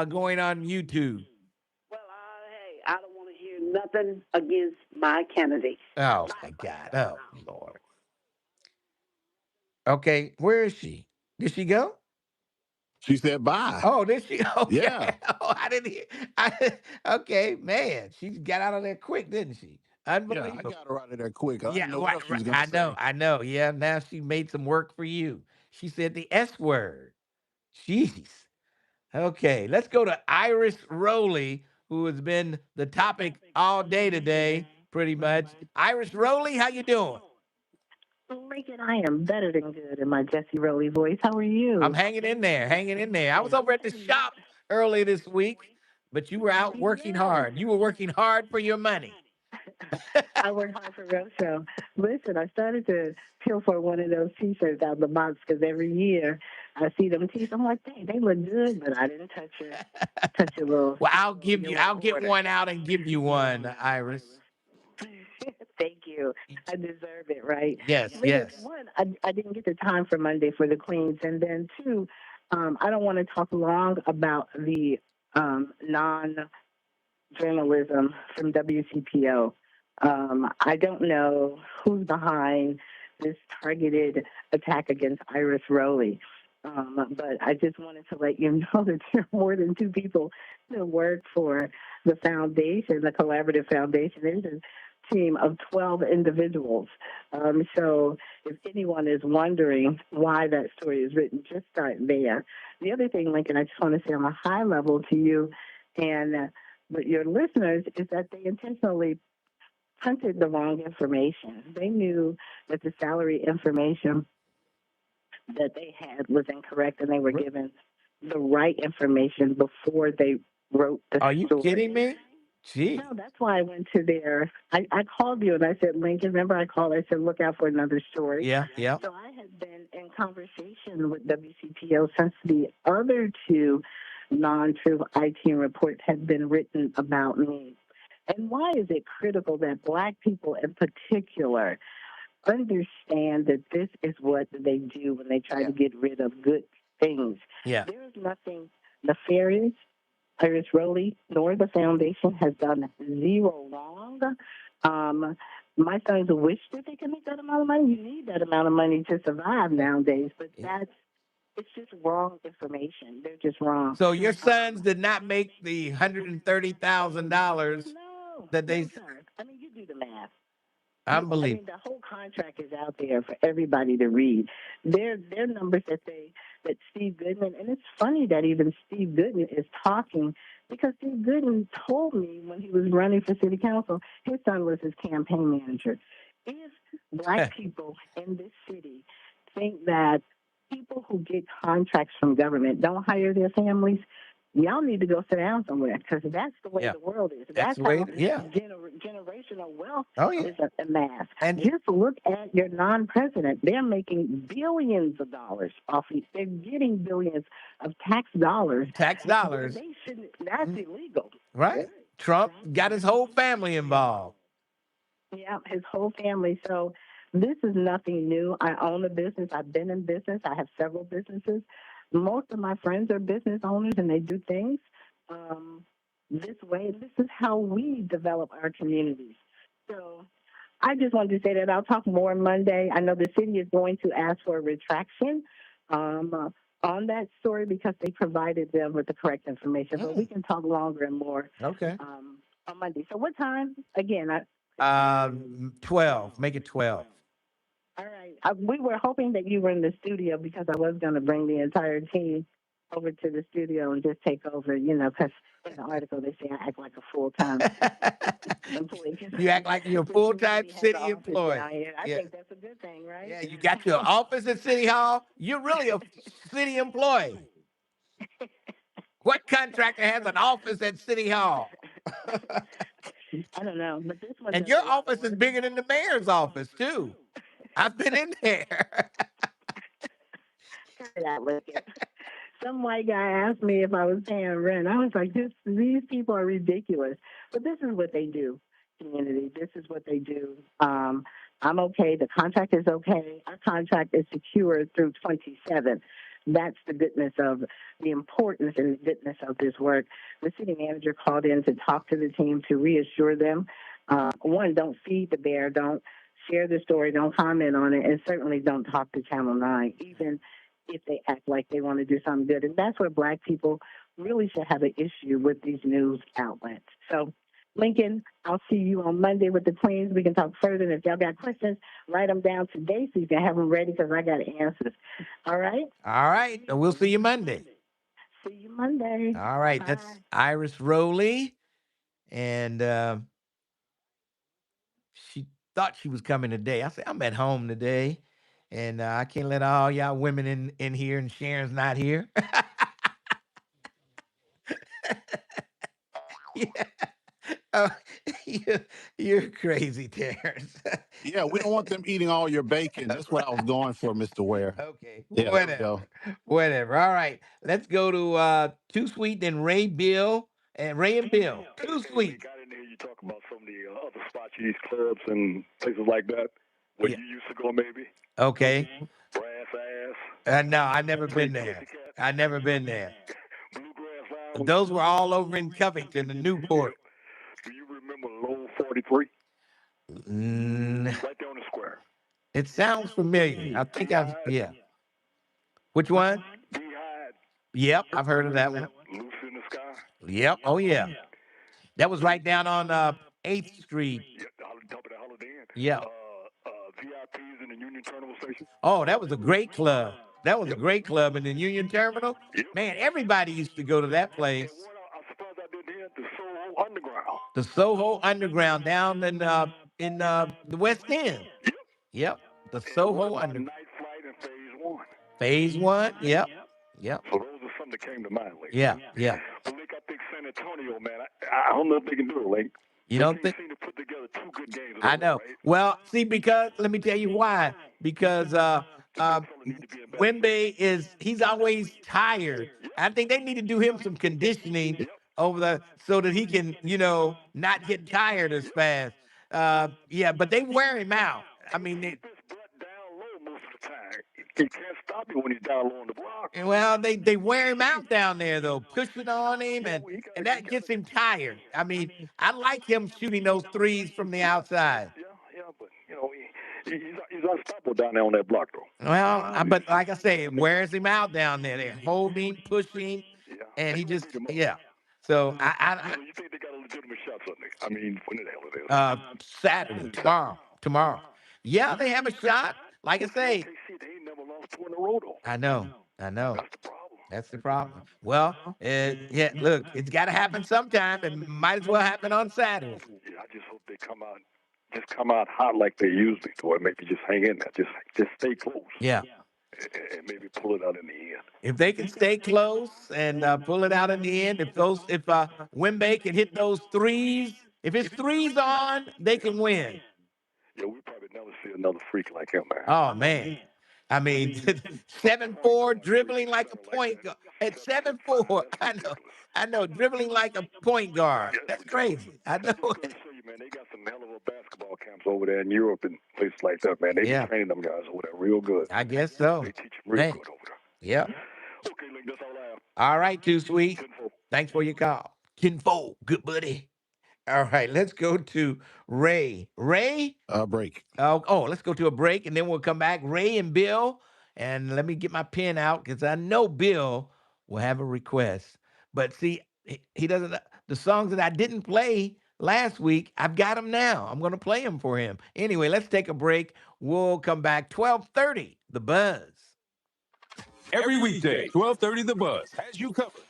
going on YouTube? Well, hey, I don't want to hear nothing against my candidate. Oh my God. Oh Lord. Okay, where is she? Did she go? She said bye. Oh, did she? Okay. Yeah. Oh, I didn't hear. Okay, man, she got out of there quick, didn't she? Yeah, I Unbelievable. got her out of there quick. I Yeah, didn't know what else she was going I to know, say. I know. Yeah, now she made some work for you. She said the S word. Jeez. Okay, let's go to Iris Rowley, who has been the topic all day today, pretty much. Iris Rowley, how you doing? Lincoln, I am better than good in my Jesse Rowley voice. How are I'm you? hanging in there, hanging in there. I was over at the shop early this week, but you were out working hard. You were working hard for your money. I work hard for Roadshow. Listen, I started to peel for one of those T-shirts out of the box because every year I see them T-shirts. I'm like, dang, they look good, but I didn't touch your little. Well, I'll get one out and give you one, Iris. Thank you. I deserve it, right? Yes, Lincoln, yes. one, I didn't get the time for Monday for the Queens, and then two, I don't want to talk long about the non journalism from WCPO. I don't know who's behind this targeted attack against Iris Rowley. But I just wanted to let you know that there are more than two people that work for the foundation, the collaborative foundation. There's a team of 12 individuals. So if anyone is wondering why that story is written, just start there. The other thing, Lincoln, I just want to say on a high level to you and but your listeners is that they intentionally printed the wrong information. They knew that the salary information that they had was incorrect, and they were given the right information before they wrote the Are you story. kidding me? Gee. No, that's why I went to their. I called you and I said, Lincoln, remember I called? I said, look out for another story. Yeah, yeah. So I had been in conversation with WCPO since the other two non-true IT reports had been written about me. And why is it critical that Black people in particular understand that this is what they do when they try to get rid of good things? Yeah. There is nothing nefarious. Iris Rowley nor the foundation has done zero wrong. My sons wish that they could make that amount of money. You need that amount of money to survive nowadays, but that's it's just wrong information. They're just wrong. So your sons did not make the $130,000 that they. No, sir. I mean, you do the math. I Unbelievable. mean, the whole contract is out there for everybody to read. Their numbers that Steve Goodman, and it's funny that even Steve Goodman is talking because Steve Goodman told me when he was running for city council, his son was his campaign manager. If black people in this city think that people who get contracts from government don't hire their families, y'all need to go sit down somewhere because that's the way the world is. That's the how way. Yeah. generational wealth Oh, yeah. is amassed. And just look at your non-president. They're making billions of dollars off it. They're getting billions of tax dollars. Tax dollars. They shouldn't. That's illegal. Right. Trump got his whole family involved. Yeah, his whole family. So this is nothing new. I own a business. I've been in business. I have several businesses. Most of my friends are business owners, and they do things this way. This is how we develop our communities. So I just wanted to say that I'll talk more Monday. I know the city is going to ask for a retraction on that story because they provided them with the correct information. But we can talk longer and more on Monday. So what time? Again, 12. Make it 12. All right. We were hoping that you were in the studio because I was going to bring the entire team over to the studio and just take over, because in the article they say I act like a full-time employee. You act like you're a full-time city employee. I think that's a good thing, right? Yeah, you got your office at City Hall. You're really a city employee. What contractor has an office at City Hall? I don't know, but this one. And your office is bigger than the mayor's office too. I've been in there. Some white guy asked me if I was paying rent. I was like, these people are ridiculous. But this is what they do, community. This is what they do. I'm okay. The contract is okay. Our contract is secure through 27. That's the goodness of the importance and the goodness of this work. The city manager called in to talk to the team to reassure them. One, don't feed the bear. Don't share the story. Don't comment on it. And certainly don't talk to Channel 9, even if they act like they want to do something good. And that's where Black people really should have an issue with these news outlets. So, Lincoln, I'll see you on Monday with the Queens. We can talk further. And if y'all got questions, write them down today so you can have them ready because I got answers. All right? All right. And we'll see you Monday. See you Monday. All right. Bye. That's Iris Rowley. And she thought she was coming today. I said, I'm at home today. And I can't let all y'all women in here, and Sharon's not here. Yeah. You're crazy, Terrence. Yeah, we don't want them eating all your bacon. That's what I was going for, Mr. Ware. Okay. Yeah, Whatever. All right. Let's go to Too Sweet and Ray Bill. And Ray and Bill. Too Sweet. I didn't hear you talk about some of the other spots, these clubs and places like that where you used to go, maybe. Okay. Brass Ass. No, I've never been there. I've never been there. Those were all over in Covington and Newport. Do you remember Low 43? Right there on the square. It sounds familiar. I think yeah. Which one? Yep, I've heard of that one. Loose in the Sky. Yep. Oh, yeah. That was right down on 8th Street. Top of the Holiday Inn. Yeah. VIPs in the Union Terminal Station. Oh, that was a great club. That was a great club in the Union Terminal. Man, everybody used to go to that place. I'm surprised I didn't hear the Soho Underground. The Soho Underground down in the West End. Yep. The Soho Underground. Night Flight in Phase 1. Phase 1. Yep. Yep. So those are some that came to mind, Link. Yeah. But Link, I think San Antonio, man, I don't know if they can do it, Link. You don't think? They seem to put together two good games. I know. Right? Well, see, because let me tell you why. Because Wemby he's always tired. I think they need to do him some conditioning so that he can, not get tired as fast. Yeah, but they wear him out. I mean, down low most of the time. He can't stop you when he's down low on the block. Well, they wear him out down there though, pushing on him, and that gets him tired. I mean, I like him shooting those threes from the outside. Yeah, but he's unstoppable down there on that block, though. Well, but like I say, it wears him out down there. They hold him, push him, and he just So You think they got a legitimate shot Sunday? I mean, when the hell it is? Saturday, tomorrow. Yeah, they have a shot. Like I say, KC, they ain't never lost two in a row, though. I know. That's the problem. That's the problem. Well, yeah, look, it's got to happen sometime, and might as well happen on Saturday. Yeah, I just hope they come out hot like they usually do, or maybe just hang in there, just stay close. Yeah. And maybe pull it out in the end. If they can stay close and pull it out in the end, if Wimby can hit those threes, if his threes on, they can win. Yeah, we probably never see another freak like him, man. Oh man. I mean, 7'4", dribbling like a point guard. At 7'4", I know, dribbling like a point guard. That's crazy. I know. Man, they got some hell of a basketball camps over there in Europe and places like that, man. They be training them guys over there real good. I guess so. They teach them real good over there. Yeah. Okay, Link, that's all I have. All right, Too Sweet. Thanks for your call. Kinfo, good buddy. All right, let's go to Ray. Ray? Break. Let's go to a break, and then we'll come back. Ray and Bill, and let me get my pen out, because I know Bill will have a request. But see, he doesn't, the songs that I didn't play last week, I've got them now. I'm going to play them for him. Anyway, let's take a break. We'll come back 12:30, The Buzz. Every weekday, 12:30, The Buzz has you covered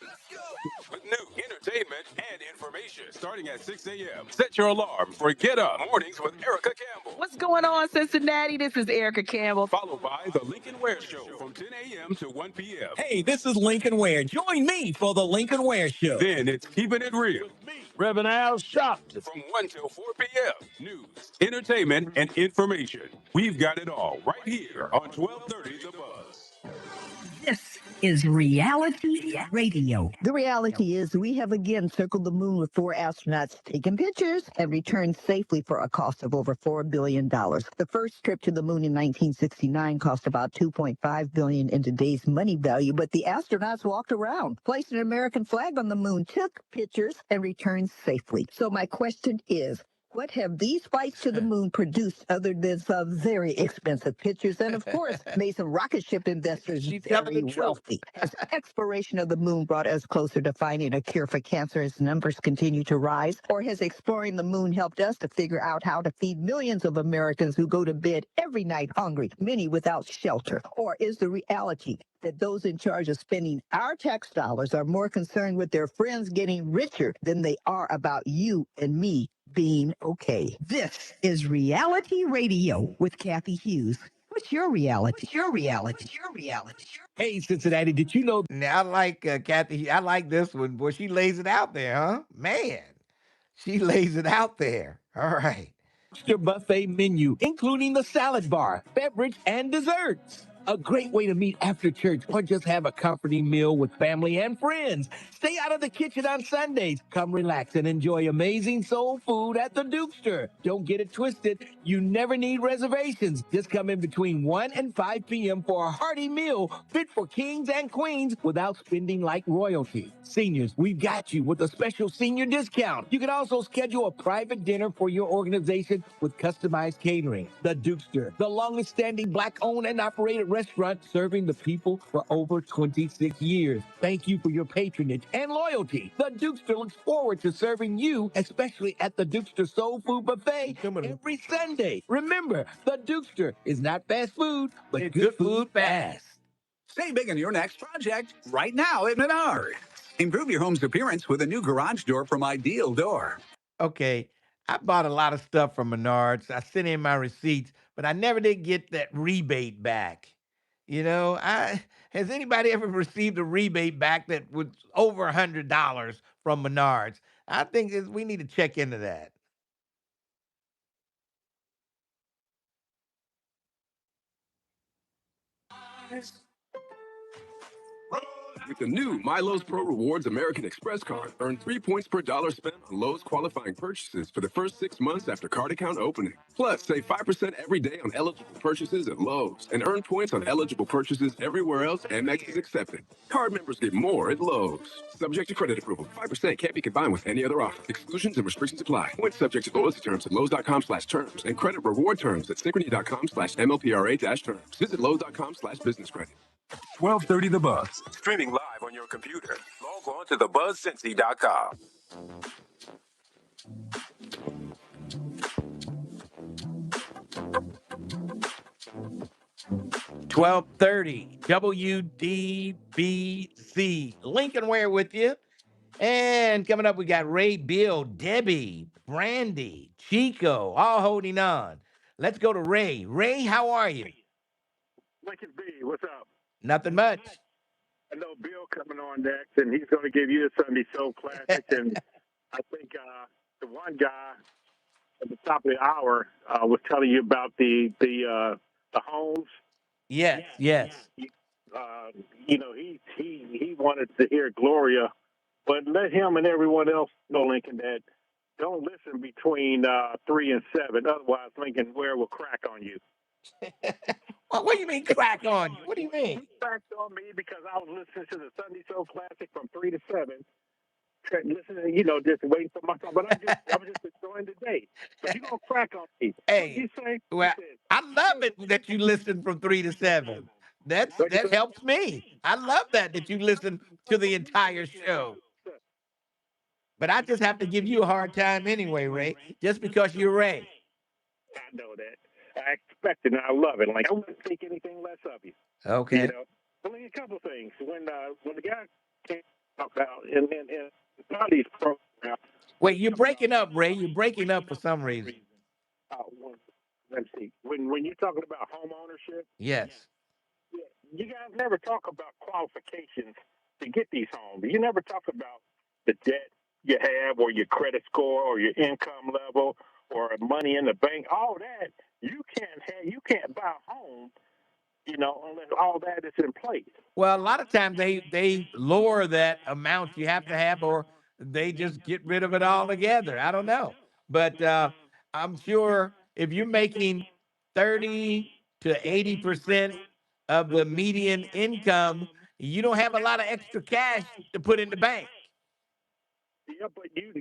with new entertainment and information starting at 6 a.m. Set your alarm for Get Up Mornings with Erica Campbell. What's going on, Cincinnati? This is Erica Campbell. Followed by The Lincoln Ware Show from 10 a.m. to 1 p.m. Hey, this is Lincoln Ware. Join me for The Lincoln Ware Show. Then it's Keeping It Real. Reverend Al Sharpton. From 1 till 4 p.m. News, entertainment, and information. We've got it all right here on 1230 The Buzz. This is reality radio. The reality is we have again circled the moon with 4 astronauts taking pictures and returned safely for a cost of over $4 billion. The first trip to the moon in 1969 cost about $2.5 billion in today's money value, but the astronauts walked around, placed an American flag on the moon, took pictures, and returned safely. So my question is, what have these flights to the moon produced other than some very expensive pictures and, of course, made some rocket ship investors very wealthy? Has exploration of the moon brought us closer to finding a cure for cancer as numbers continue to rise? Or has exploring the moon helped us to figure out how to feed millions of Americans who go to bed every night hungry, many without shelter? Or is the reality that those in charge of spending our tax dollars are more concerned with their friends getting richer than they are about you and me being okay? This is reality radio with Kathy Hughes. What's your reality? Hey, Cincinnati, did you know? Now, I like Kathy. I like this one. Boy, she lays it out there, huh? Man, she lays it out there. All right. Your buffet menu, including the salad bar, beverage, and desserts. A great way to meet after church or just have a comforting meal with family and friends. Stay out of the kitchen on Sundays. Come relax and enjoy amazing soul food at the Dukester. Don't get it twisted. You never need reservations. Just come in between 1 and 5 p.m. for a hearty meal fit for kings and queens without spending like royalty. Seniors, we've got you with a special senior discount. You can also schedule a private dinner for your organization with customized catering. The Dukester, the longest standing Black-owned and operated restaurant serving the people for over 26 years. Thank you for your patronage and loyalty. The Dukester looks forward to serving you, especially at the Dukester Soul Food Buffet every Sunday. Remember, the Dukester is not fast food, but it's good food fast. Stay big on your next project right now at Menards. Improve your home's appearance with a new garage door from Ideal Door. Okay, I bought a lot of stuff from Menards. I sent in my receipts, but I never did get that rebate back. You know, has anybody ever received a rebate back that was over $100 from Menards? I think we need to check into that. With the new MyLowe's Pro Rewards American Express card, earn 3 points per dollar spent on Lowe's qualifying purchases for the first 6 months after card account opening. Plus, save 5% every day on eligible purchases at Lowe's and earn points on eligible purchases everywhere else Amex is accepted. Card members get more at Lowe's. Subject to credit approval. 5% can't be combined with any other offer. Exclusions and restrictions apply. Points subject to loyalty terms at Lowe's.com/terms and credit reward terms at Synchrony.com/MLPRA-terms. Visit Lowe's.com/business credit. 1230 The Buzz. Streaming live on your computer. Log on to thebuzzcincy.com. $12:30 WDBZ. Lincoln Ware with you. And coming up, we got Ray, Bill, Debbie, Brandy, Chico, all holding on. Let's go to Ray. Ray, how are you? Lincoln B, what's up? Nothing much. I know Bill coming on next, and he's going to give you a Sunday Soul Classic. And I think the one guy at the top of the hour was telling you about the homes. Yes. You know, he wanted to hear Gloria, but let him and everyone else know, Lincoln, that don't listen between 3 and 7. Otherwise, Lincoln Ware will crack on you. Well, what do you mean crack on you? What do you mean? He cracked on me because I was listening to the Sunday Soul Classic from 3 to 7. Listening, you know, just waiting for my song. But I was just enjoying the day. But you gonna crack on me? Hey, you say? well, I love it that you listen from 3 to 7. That helps me. I love that you listen to the entire show. But I just have to give you a hard time anyway, Ray, just because you're Ray. I know that. I expect it, and I love it. Like, I wouldn't think anything less of you. Okay. You know, only a couple things. When the guy came about and all these programs. Wait, you're breaking up, Ray. You're breaking up for some reason. Let's see. When you're talking about home ownership. Yes. You guys never talk about qualifications to get these homes. You never talk about the debt you have, or your credit score, or your income level, or money in the bank. All that you can't buy a home, you know, unless all that is in place. Well, a lot of times they lower that amount you have to have, or they just get rid of it altogether. I don't know, but I'm sure if you're making 30 to 80% of the median income, you don't have a lot of extra cash to put in the bank. Yeah, but you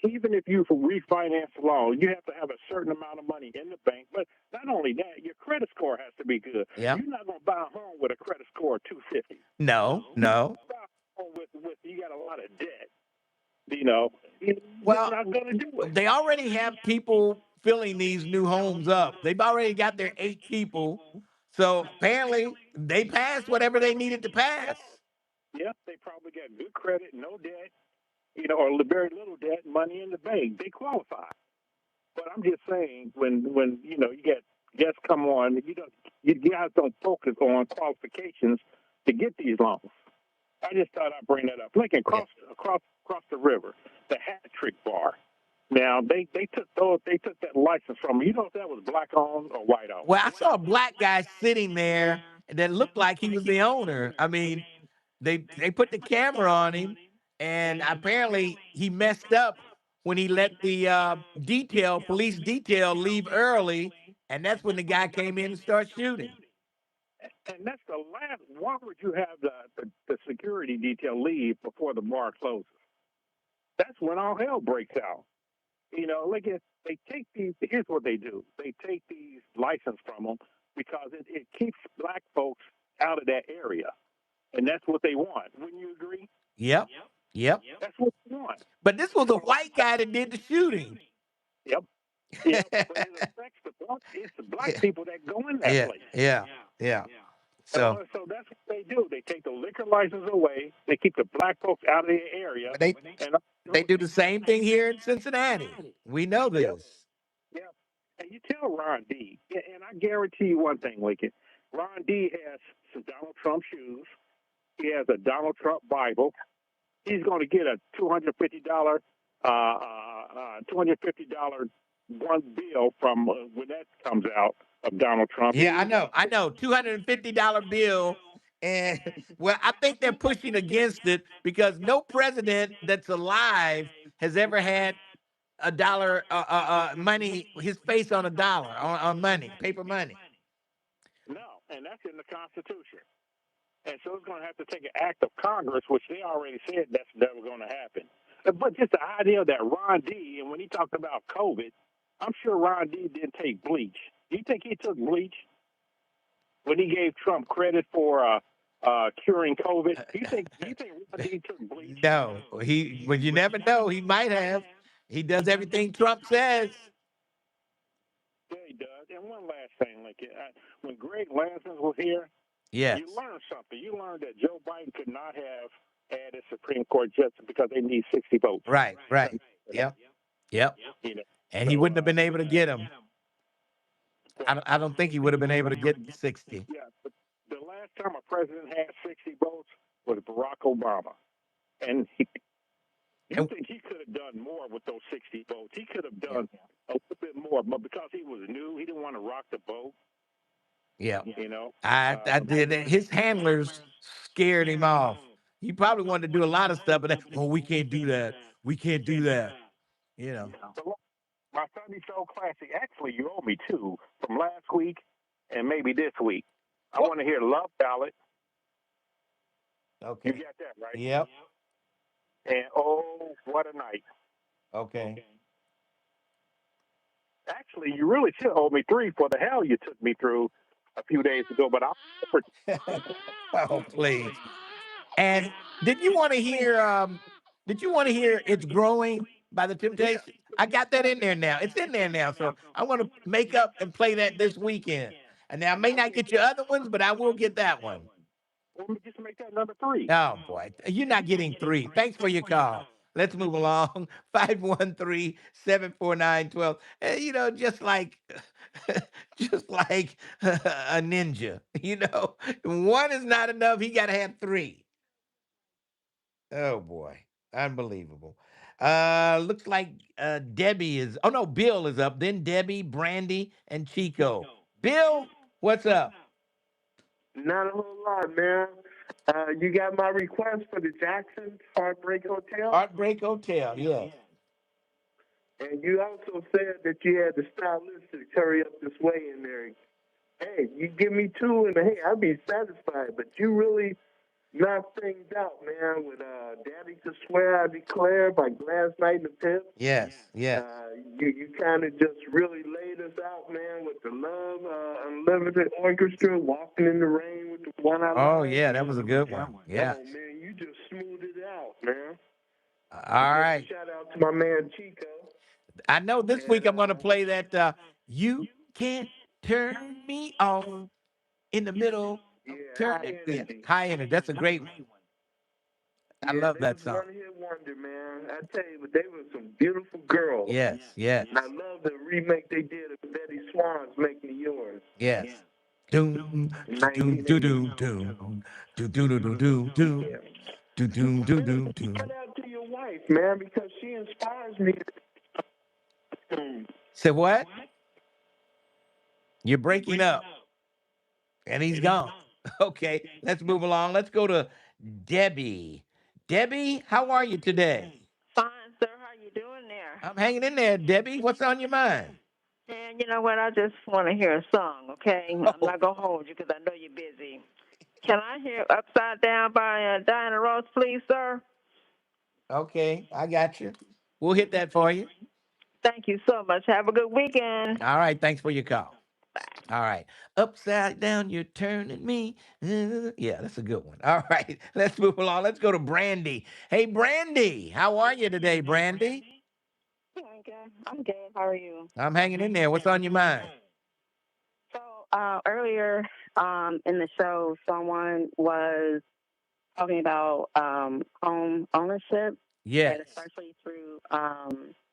even if you refinance the loan, you have to have a certain amount of money in the bank. But not only that, your credit score has to be good. Yeah. You're not going to buy a home with a credit score of 250. No. You buy a home with you got a lot of debt. You know, you're not going to do it. They already have people filling these new homes up. They've already got their 8 people. So apparently they passed whatever they needed to pass. Yeah, they probably got good credit, no debt, you know, or very little debt, money in the bank. They qualify. But I'm just saying, when you know you get guests come on, you guys don't focus on qualifications to get these loans. I just thought I'd bring that up. Lincoln, across the river, the Hat Trick Bar. Now they took that license from me. You know if that was black owned or white owned? Well, I saw a black guy sitting there that looked like he was the owner. I mean, they put the camera on him, and apparently he messed up when he let the police detail leave early, and that's when the guy came in and started shooting. And that's the last. Why would you have the security detail leave before the bar closes? That's when all hell breaks out. You know, like they take these. Here's what they do: they take these license from them because it keeps black folks out of that area, and that's what they want. Wouldn't you agree? Yep. That's what they want. But this was a white guy that did the shooting. Yep. Yeah, but it affects it's the black people that go in that place. Yeah. So that's what they do. They take the liquor license away. They keep the black folks out of the area. They do the same thing here in Cincinnati. We know this. Yeah. And you tell Ron D. And I guarantee you one thing, Lincoln. Ron D. has some Donald Trump shoes. He has a Donald Trump Bible. He's going to get a $250 one bill from when that comes out of Donald Trump. Yeah, I know. $250 bill, And well, I think they're pushing against it because no president that's alive has ever had a dollar money, his face on a dollar, on money, paper money. No, and that's in the Constitution. And so it's going to have to take an act of Congress, which they already said that's never going to happen. But just the idea that Ron D., and when he talked about COVID, I'm sure Ron D. didn't take bleach. Do you think he took bleach when he gave Trump credit for curing COVID? Do you think Ron D. took bleach? No, but you never know. He might have. He does everything Trump says. Yeah, he does. And one last thing, like when Greg Lansing was here, yes, you learned something. You learned that Joe Biden could not have added Supreme Court justice because they need 60 votes. Right. Yep. You know, and he wouldn't have been able to get them. I don't think he would have been able to get 60. Yeah, but the last time a president had 60 votes was Barack Obama. And you think he could have done more with those 60 votes. He could have done a little bit more, but because he was new, he didn't want to rock the boat. Yeah. You know? I did. His handlers scared him off. He probably wanted to do a lot of stuff, but we can't do that. We can't do that. You know. My Sunday Show Classic, actually, you owe me two from last week and maybe this week. I want to hear Love Ballad. Okay. You got that, right? Yep. And Oh, What a Night. Okay. Actually, you really should owe me three for the hell you took me through a few days ago, but I'll... Oh, please. And did you want to hear It's Growing by the Temptations? I got that in there now. It's in there now. So I want to make up and play that this weekend. And now I may not get your other ones, but I will get that one. Let me just make that number three. Oh, boy. You're not getting three. Thanks for your call. Let's move along. 513-749-12. You know, just like a ninja. You know, one is not enough. He got to have three. Oh, boy. Unbelievable. Looks like Bill is up. Then Debbie, Brandy, and Chico. Bill, what's up? Not a whole lot, man. You got my request for the Jacksons Heartbreak Hotel? Heartbreak Hotel, yes. And you also said that you had the stylistic hurry up this way in there. Hey, you give me two and hey, I'd be satisfied. But you really knocked things out, man, with Daddy Could Swear I Declare by Glass Night in the Pip. Yes. You kind of just really laid us out, man, with the Love Unlimited Orchestra, Walking in the Rain with the One I Love. Oh, yeah, that was a good one. Yeah. Oh, man, you just smoothed it out, man. All right. Shout out to my man Chico. I know this week I'm going to play that You Can't Turn Me Off in the Middle. High Energy. That's a great one. I love that song. One-hit wonder, man. I tell you, they were some beautiful girls. Yes. And I love the remake they did of Betty Swan's "Make Me Yours." Yes. Doom, doom, doom, doom, doom, doom, doom, doom, doom, doom. Shout out to your wife, man, because she inspires me. Say what? You're breaking up. And he's gone. Okay, let's move along. Let's go to Debbie. Debbie, how are you today? Fine, sir. How you doing there? I'm hanging in there, Debbie. What's on your mind? And you know what? I just want to hear a song, okay? I'm not going to hold you because I know you're busy. Can I hear Upside Down by Diana Ross, please, sir? Okay, I got you. We'll hit that for you. Thank you so much. Have a good weekend. All right, thanks for your call. All right. Upside down, you're turning me. Yeah, that's a good one. All right, let's move along. Let's go to Brandy. Hey, Brandy, how are you today, Brandy? I'm good. How are you? I'm hanging in there. What's on your mind? So earlier in the show, someone was talking about home ownership. Yes. And especially through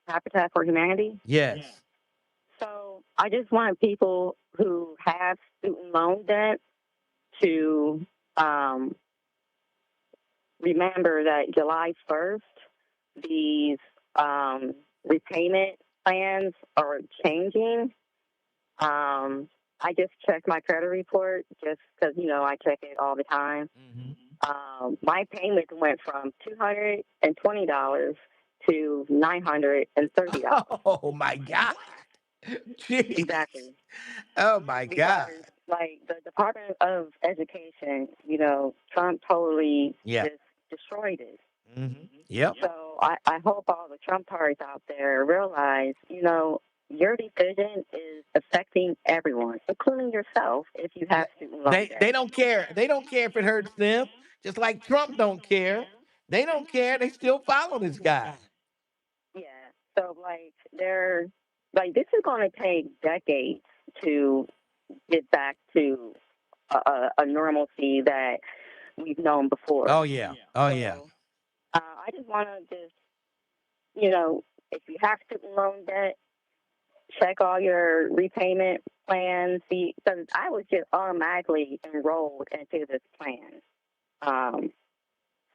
Habitat for Humanity. Yes. So I just want people who have student loan debt to remember that July 1st, these repayment plans are changing. I just checked my credit report just because, I check it all the time. My payment went from $220 to $930. Oh my God. Jeez. Exactly. Oh my God. Because, like, the Department of Education, Trump totally Yeah. just destroyed it. Yep. So I hope all the Trump tards out there realize, your decision is affecting everyone, including yourself, if you have student loan debt. They don't care. They don't care if it hurts them. Just like Trump don't care. They don't care. They still follow this guy. Yeah. So this is going to take decades to get back to a normalcy that we've known before. Oh yeah. Oh yeah. I just want to if you have student loan debt, check all your repayment plans. See, because I was just automatically enrolled into this plan.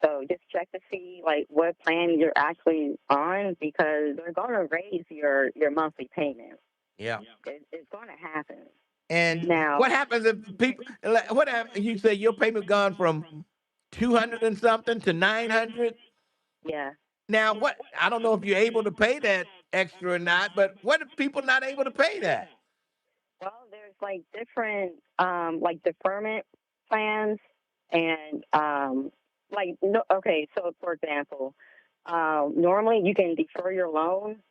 So just check to see what plan you're actually on, because they're going to raise your monthly payment. Yeah. It's going to happen. And Now, what happens if people? What happens? You say your payment gone from 200 and something to 900. Yeah. Now what? I don't know if you're able to pay that extra or not. But what if people not able to pay that? Well, there's different deferment plans and okay. So for example, normally you can defer your loan.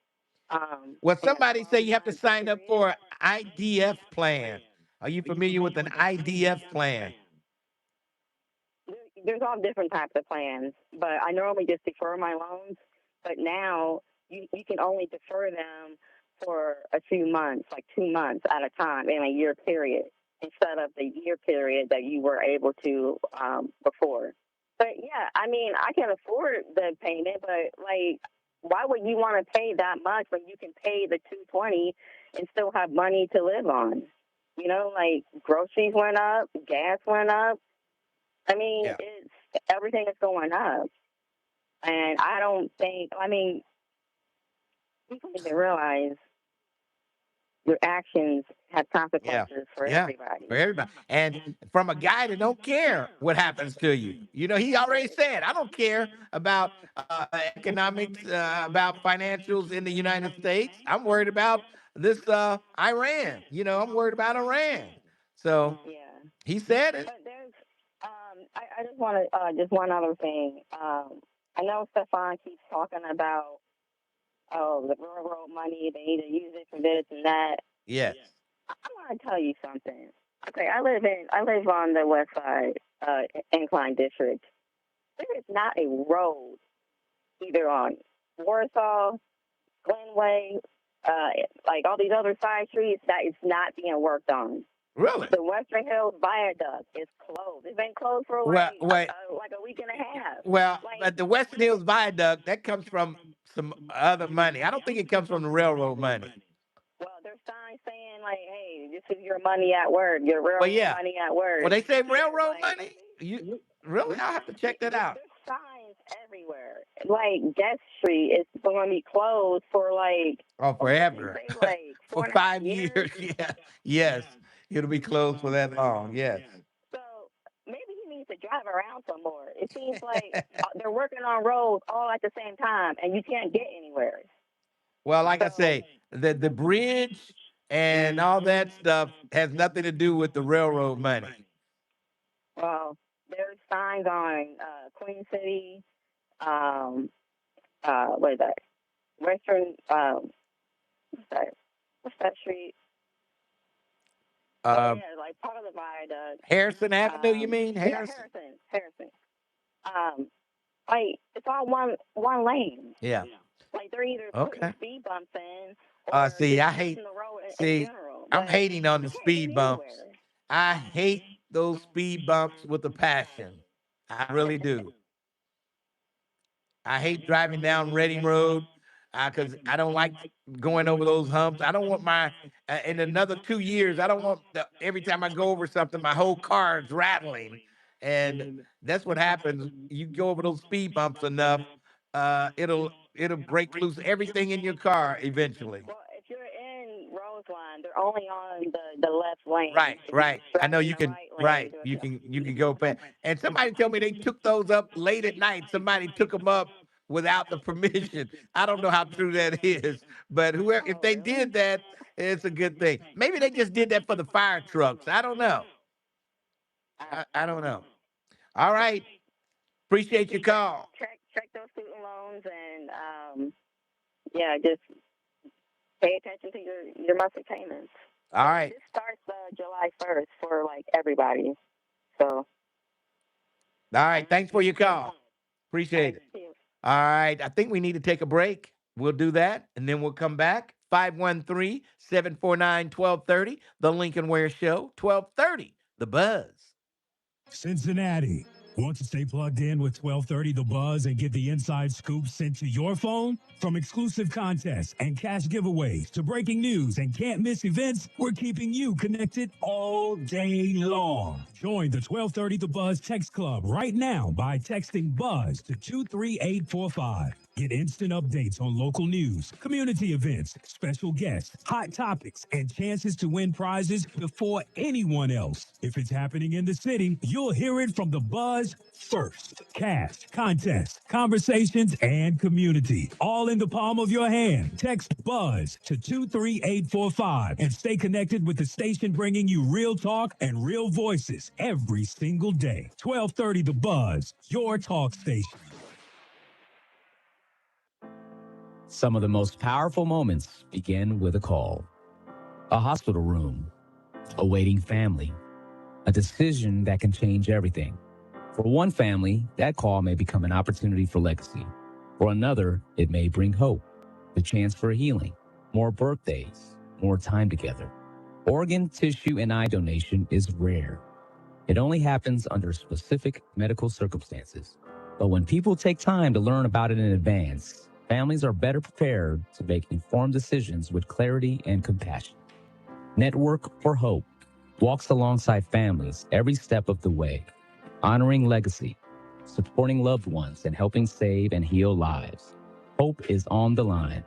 Well, somebody say you have to sign up for an IDF plan. Are you familiar with an IDF plan? There's all different types of plans, but I normally just defer my loans. But now you can only defer them for a few months, like 2 months at a time in a year period, instead of the year period that you were able to before. But yeah, I mean, I can afford the payment, but why would you want to pay that much when you can pay the $220 and still have money to live on? Groceries went up, gas went up. I mean, Yeah. everything is going up. And I don't think, people need to realize your actions have consequences for everybody. For everybody. And from a guy that don't care what happens to you. He already said, I don't care about economics, about financials in the United States. I'm worried about this Iran. I'm worried about Iran. So he said it. But there's, I just want to, just one other thing. I know Stefan keeps talking about, the railroad money, they need to use it for this and that. Yes. I want to tell you something. Okay, I live on the west side, Incline District. There is not a road either on Warsaw, Glenway, all these other side streets that is not being worked on. Really? The Western Hills Viaduct is closed. It's been closed for a week and a half. Well, but the Western Hills Viaduct, that comes from some other money. I don't think it comes from the railroad money. Well, there's signs saying hey, this is your money at work, your railroad money at work. Well, they say railroad money? You really? I'll have to check that out. There's signs everywhere. Guest Street is going to be closed for forever. For 5 years. Yeah. Yes. It'll be closed for that long. Yes. So maybe he needs to drive around some more. It seems like they're working on roads all at the same time, and you can't get anywhere. Well, like I say, the bridge and all that stuff has nothing to do with the railroad money. Well, there's signs on Queen City, what is that? Western, what's that street? Part of the viaduct. Harrison Avenue, you mean? Harrison? Yeah, Harrison. It's all one lane. Yeah. They're either putting speed bumps in, or see, I hate. the road See, in general. I'm hating on the speed bumps. I hate those speed bumps with a passion. I really do. I hate driving down Reading Road because I don't like going over those humps. I don't want in another 2 years, I don't want every time I go over something, my whole car is rattling. And that's what happens. You go over those speed bumps enough, it'll break loose everything in your car eventually. Well, if you're in Roseline, you're only on the left lane. Right, If right. you're I know driving you in the can. right lane, Right, you're you can go past. And somebody told me they took those up late at night. Somebody took them up without the permission. I don't know how true that is, but whoever, if they did that, it's a good thing. Maybe they just did that for the fire trucks. I don't know. I don't know. All right. Appreciate your call. check those student loans and yeah, just pay attention to your monthly payments. All right. This starts July 1st for like everybody. So. All right. Thanks for your call. Appreciate it. All right. I think we need to take a break. We'll do that, and then we'll come back. 513-749-1230. The Lincoln Ware Show, 1230. The Buzz. Cincinnati. Want to stay plugged in with 1230 The Buzz and get the inside scoop sent to your phone? From exclusive contests and cash giveaways to breaking news and can't miss events, we're keeping you connected all day long. Join the 1230 The Buzz text club right now by texting BUZZ to 23845. Get instant updates on local news, community events, special guests, hot topics, and chances to win prizes before anyone else. If it's happening in the city, you'll hear it from the Buzz first. Cash, contests, conversations, and community. All in the palm of your hand. Text BUZZ to 23845 and stay connected with the station bringing you real talk and real voices every single day. 1230 The Buzz, your talk station. Some of the most powerful moments begin with a call, a hospital room, a waiting family, a decision that can change everything. For one family, that call may become an opportunity for legacy. For another, it may bring hope, the chance for healing, more birthdays, more time together. Organ, tissue, and eye donation is rare. It only happens under specific medical circumstances. But when people take time to learn about it in advance, families are better prepared to make informed decisions with clarity and compassion. Network for Hope walks alongside families every step of the way, honoring legacy, supporting loved ones, and helping save and heal lives. Hope is on the line.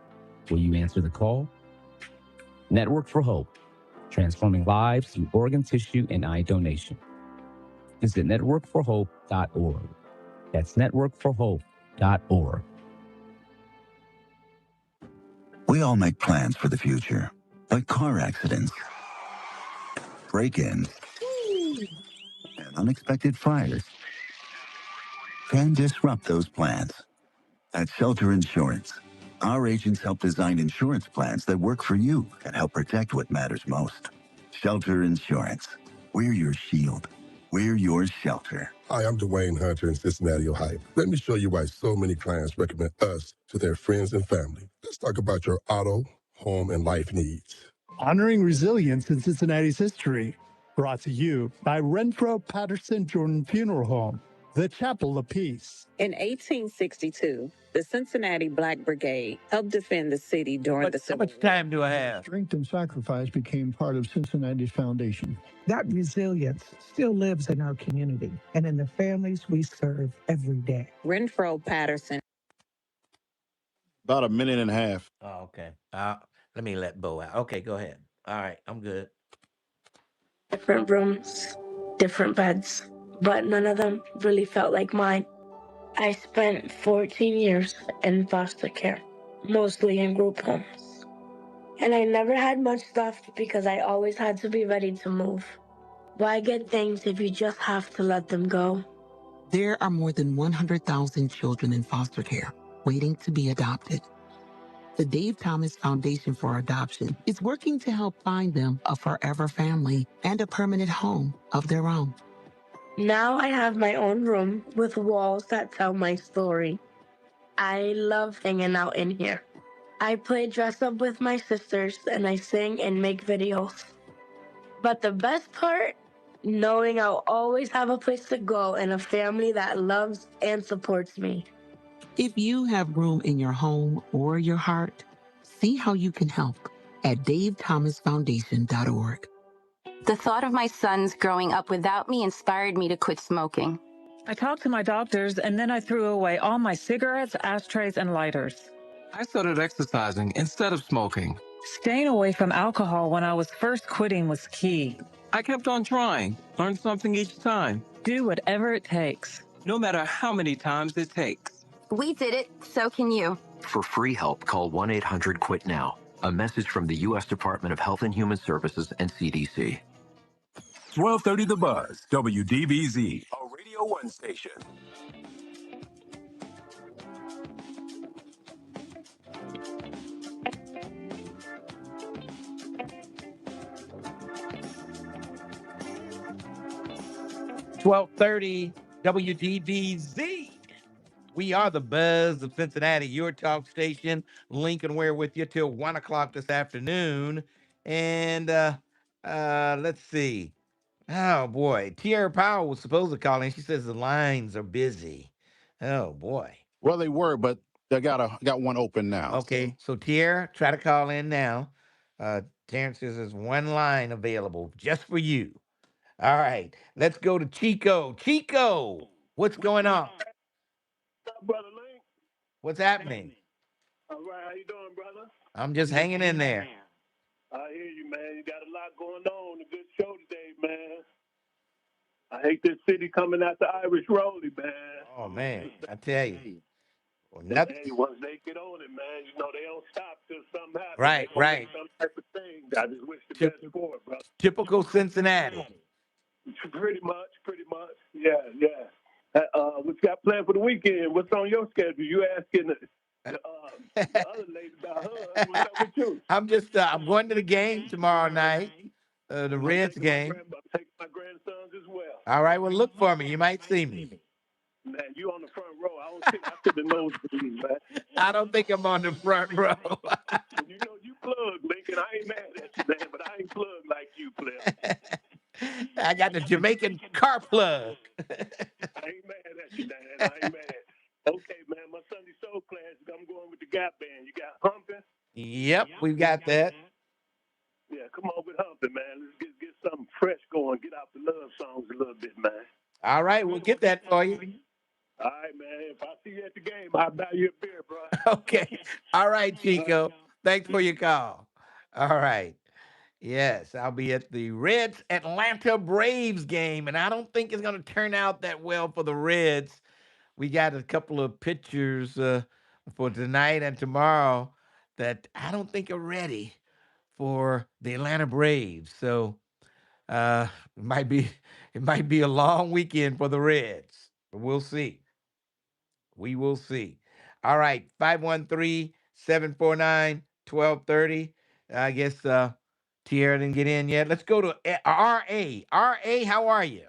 Will you answer the call? Network for Hope, transforming lives through organ, tissue, and eye donation. Visit networkforhope.org. That's networkforhope.org. We all make plans for the future, like car accidents, break-ins, and unexpected fires can disrupt those plans. At Shelter Insurance, our agents help design insurance plans that work for you and help protect what matters most. Shelter Insurance. We're your shield. We're your shelter. Hi, I'm Dwayne Hunter in Cincinnati, Ohio. Let me show you why so many clients recommend us to their friends and family. Let's talk about your auto, home, and life needs. Honoring resilience in Cincinnati's history. Brought to you by Renfro Patterson Jordan Funeral Home, the Chapel of Peace. In 1862, the Cincinnati Black Brigade helped defend the city during the Civil War. How much time do I have? Strength and sacrifice became part of Cincinnati's foundation. That resilience still lives in our community and in the families we serve every day. Renfro Patterson. About a minute and a half. Oh, okay. Let me let Bo out. Okay, go ahead. All right, I'm good. Different rooms, different beds, but none of them really felt like mine. I spent 14 years in foster care, mostly in group homes. And I never had much stuff because I always had to be ready to move. Why get things if you just have to let them go? There are more than 100,000 children in foster care waiting to be adopted. The Dave Thomas Foundation for Adoption is working to help find them a forever family and a permanent home of their own. Now I have my own room with walls that tell my story. I love hanging out in here. I play dress up with my sisters and I sing and make videos. But the best part, knowing I'll always have a place to go and a family that loves and supports me. If you have room in your home or your heart, see how you can help at davethomasfoundation.org. The thought of my sons growing up without me inspired me to quit smoking. I talked to my doctors and then I threw away all my cigarettes, ashtrays, and lighters. I started exercising instead of smoking. Staying away from alcohol when I was first quitting was key. I kept on trying, learned something each time, Do whatever it takes. no matter how many times it takes. We did it, so can you. For free help, call 1-800-QUIT-NOW. A message from the U.S. Department of Health and Human Services and CDC. 1230 The Buzz, WDBZ, a Radio 1 station. .1230 WDBZ. We are the Buzz of Cincinnati, your talk station. Lincoln Ware with you till 1 o'clock this afternoon. And let's see. Oh, boy. Tierra Powell was supposed to call in. She says the lines are busy. Oh, boy. Well, they were, but they got one open now. Okay, so Tierra, try to call in now. Terrence says there's one line available just for you. All right, let's go to Chico. Chico, what's going on? What's up, Brother Link? What's happening? All right, how you doing, brother? I'm just hanging in there. I hear you, man. You got a lot going on. A good show today, man. I hate this city coming out the Irish Rollie, man. Oh, man, I tell you. Well, Hey, once they get on it, man, you know, they don't stop till something happens. Right, They gonna right. make some type of thing. I just wish the best for it, brother. Typical Cincinnati. Pretty much. Yeah. What you got planned for the weekend? What's on your schedule? You asking the other lady about her. What's up with you? I'm just, I'm going to the game tomorrow night, the Reds game. I'm taking my grandsons as well. All right, well, look for me. You might see me. Man, you on the front row. I sit the nosebleeds, man. I don't think I'm on the front row. You know, you plug, Lincoln. I ain't mad at you, man, but I ain't plugged like you, player. I got the Jamaican car plug. I ain't mad at you, man. I ain't mad. Okay, man, my Sunday soul class, I'm going with the Gap Band. You got Humping? Yep, we've got that. Yeah, come on with Humping, man. Let's get something fresh going. Get out the love songs a little bit, man. All right, we'll get that for you. All right, man. If I see you at the game, I'll buy you a beer, bro. Okay. All right, Chico. Thanks for your call. All right. Yes, I'll be at the Reds Atlanta Braves game, and I don't think it's going to turn out that well for the Reds. We got a couple of pitchers for tonight and tomorrow that I don't think are ready for the Atlanta Braves. So it might be a long weekend for the Reds, but we'll see. We will see. All right, 513-749-1230. I guess Tierra didn't get in yet. Let's go to R.A. R.A., how are you?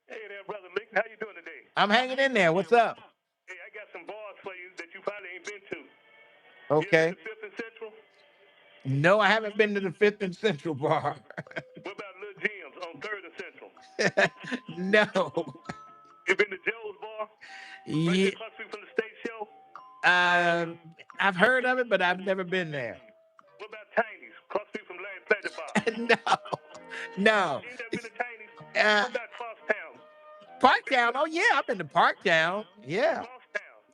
Hey there, Brother Lincoln. How you doing today? I'm hanging in there. What's up? Hey, I got some bars for you that you probably ain't been to. Okay. You ever been to Fifth and Central? No, I haven't been to the Fifth and Central bar. What about Little Jim's on 3rd and Central? No. You been to Joe's bar? Yeah. Right across the street from the state show? I've heard of it, but I've never been there. What about Tiny's? Cross the street from Larry Platter bar? No. You ain't never been to Tiny's? Uh, What about Crosstown? Parktown. Oh, yeah, I've been to Parktown. Yeah. Crosstown.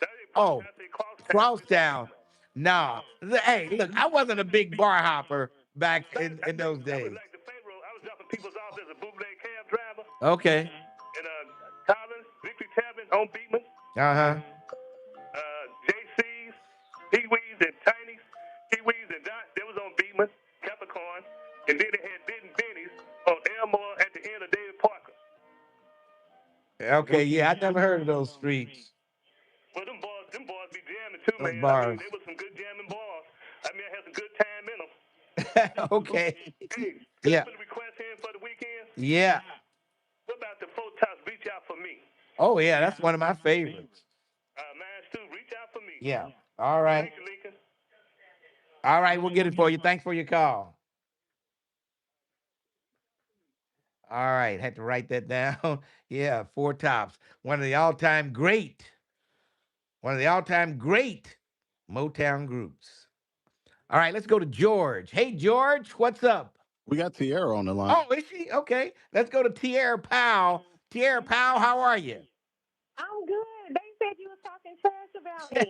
That ain't Oh, Parktown, I say Crosstown. Crosstown. No. Hey, look, I wasn't a big bar hopper back in those days. Like the Pharaoh, I was dropping people's off as a bootleg cab driver. Okay. And Collins, Victory Tavern on Beekman. Uh-huh. JC's, Pee-wee's, and Tiny's. Pee-wee's and Dot, they was on Beekman, Capricorn. And then they had Bid and Benny's on Elmore at the end of David Parker. Okay, yeah, I never heard of those streets. Well, them bars be jamming too, Those man. bars. I mean, they was some good jamming bars. I mean, I had some good time in them. Okay. Hey, Yeah. put a request in for the weekend. Yeah. What about the Four Tops Reach Out For Me? Oh, yeah, that's one of my favorites. Mine too. Reach Out For Me. Yeah. All right. Thank you, Lincoln. All right, we'll get it for you. Thanks for your call. All right, had to write that down. Yeah, Four Tops. One of the all-time great Motown groups. All right, let's go to George. Hey, George, what's up? We got Tierra on the line. Oh, is she? Okay. Let's go to Tierra Powell. Tierra Powell, how are you? I'm good. They said you were talking trash about me.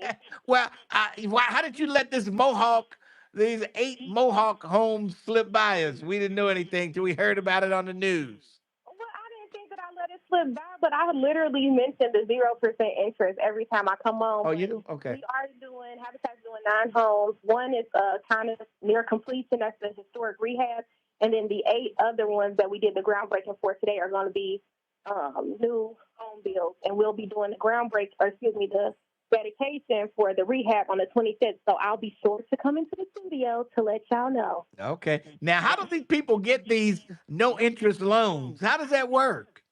Well, how did you let this Mohawk these 8 Mohawk homes slipped by us. We didn't know anything till we heard about it on the news. Well, I didn't think that I let it slip by, but I literally mentioned the 0% interest every time I come on. Oh, you do? Okay. We are doing, Habitat's doing 9 homes. One is kind of near completion. That's the historic rehab. And then the 8 other ones that we did the groundbreaking for today are going to be new home builds. And we'll be doing the dedication for the rehab on the 25th. So I'll be sure to come into the studio to let y'all know. Okay. Now, how do these people get these no interest loans? How does that work?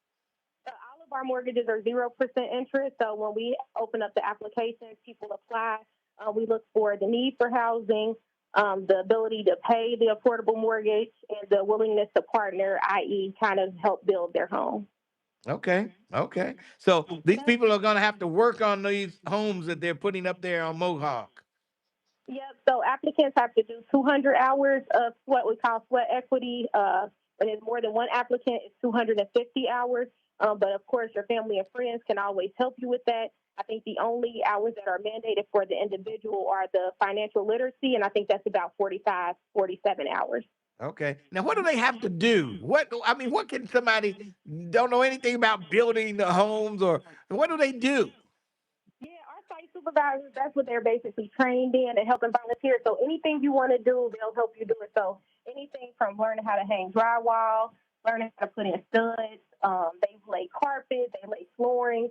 All of our mortgages are 0% interest. So when we open up the applications, people apply. We look for the need for housing, the ability to pay the affordable mortgage, and the willingness to partner, i.e., kind of help build their home. Okay. Okay. So these people are going to have to work on these homes that they're putting up there on Mohawk. Yep. So applicants have to do 200 hours of what we call sweat equity. When it's more than one applicant, it's 250 hours. But of course, your family and friends can always help you with that. I think the only hours that are mandated for the individual are the financial literacy, and I think that's about 45, 47 hours. Okay. Now, what do they have to do? What can somebody don't know anything about building the homes, or what do they do? Yeah, our site supervisors, that's what they're basically trained in and helping volunteer. So anything you want to do, they'll help you do it. So anything from learning how to hang drywall, learning how to put in studs, they lay carpet, they lay flooring,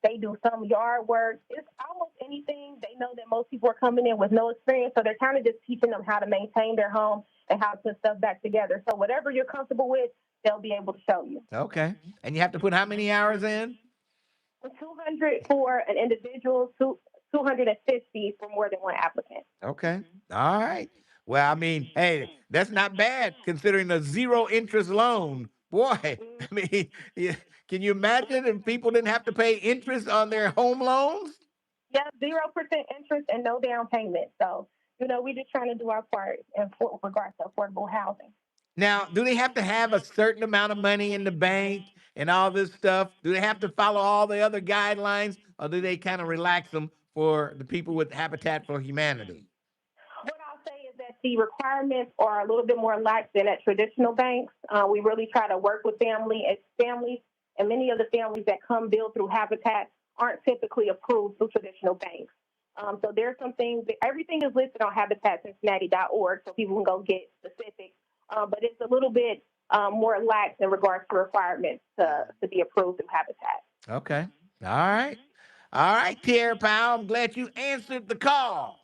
they do some yard work. It's almost anything. They know that most people are coming in with no experience, so they're kind of just teaching them how to maintain their home and how to put stuff back together. So whatever you're comfortable with, they'll be able to show you. Okay. And you have to put how many hours in? 200 for an individual, 250 for more than one applicant. Okay. All right. Well, I mean, hey, that's not bad considering a 0 interest loan. Boy, I mean, can you imagine if people didn't have to pay interest on their home loans? Yeah, 0% interest and no down payment. So, we're just trying to do our part in regards to affordable housing. Now, do they have to have a certain amount of money in the bank and all this stuff? Do they have to follow all the other guidelines, or do they kind of relax them for the people with Habitat for Humanity? What I'll say is that the requirements are a little bit more lax than at traditional banks. We really try to work with families, and many of the families that come build through Habitat aren't typically approved through traditional banks. So there's some things, everything is listed on HabitatCincinnati.org, so people can go get specifics. But it's a little bit more lax in regards to requirements to be approved through Habitat. Okay. All right. All right, Tierra Powell, I'm glad you answered the call.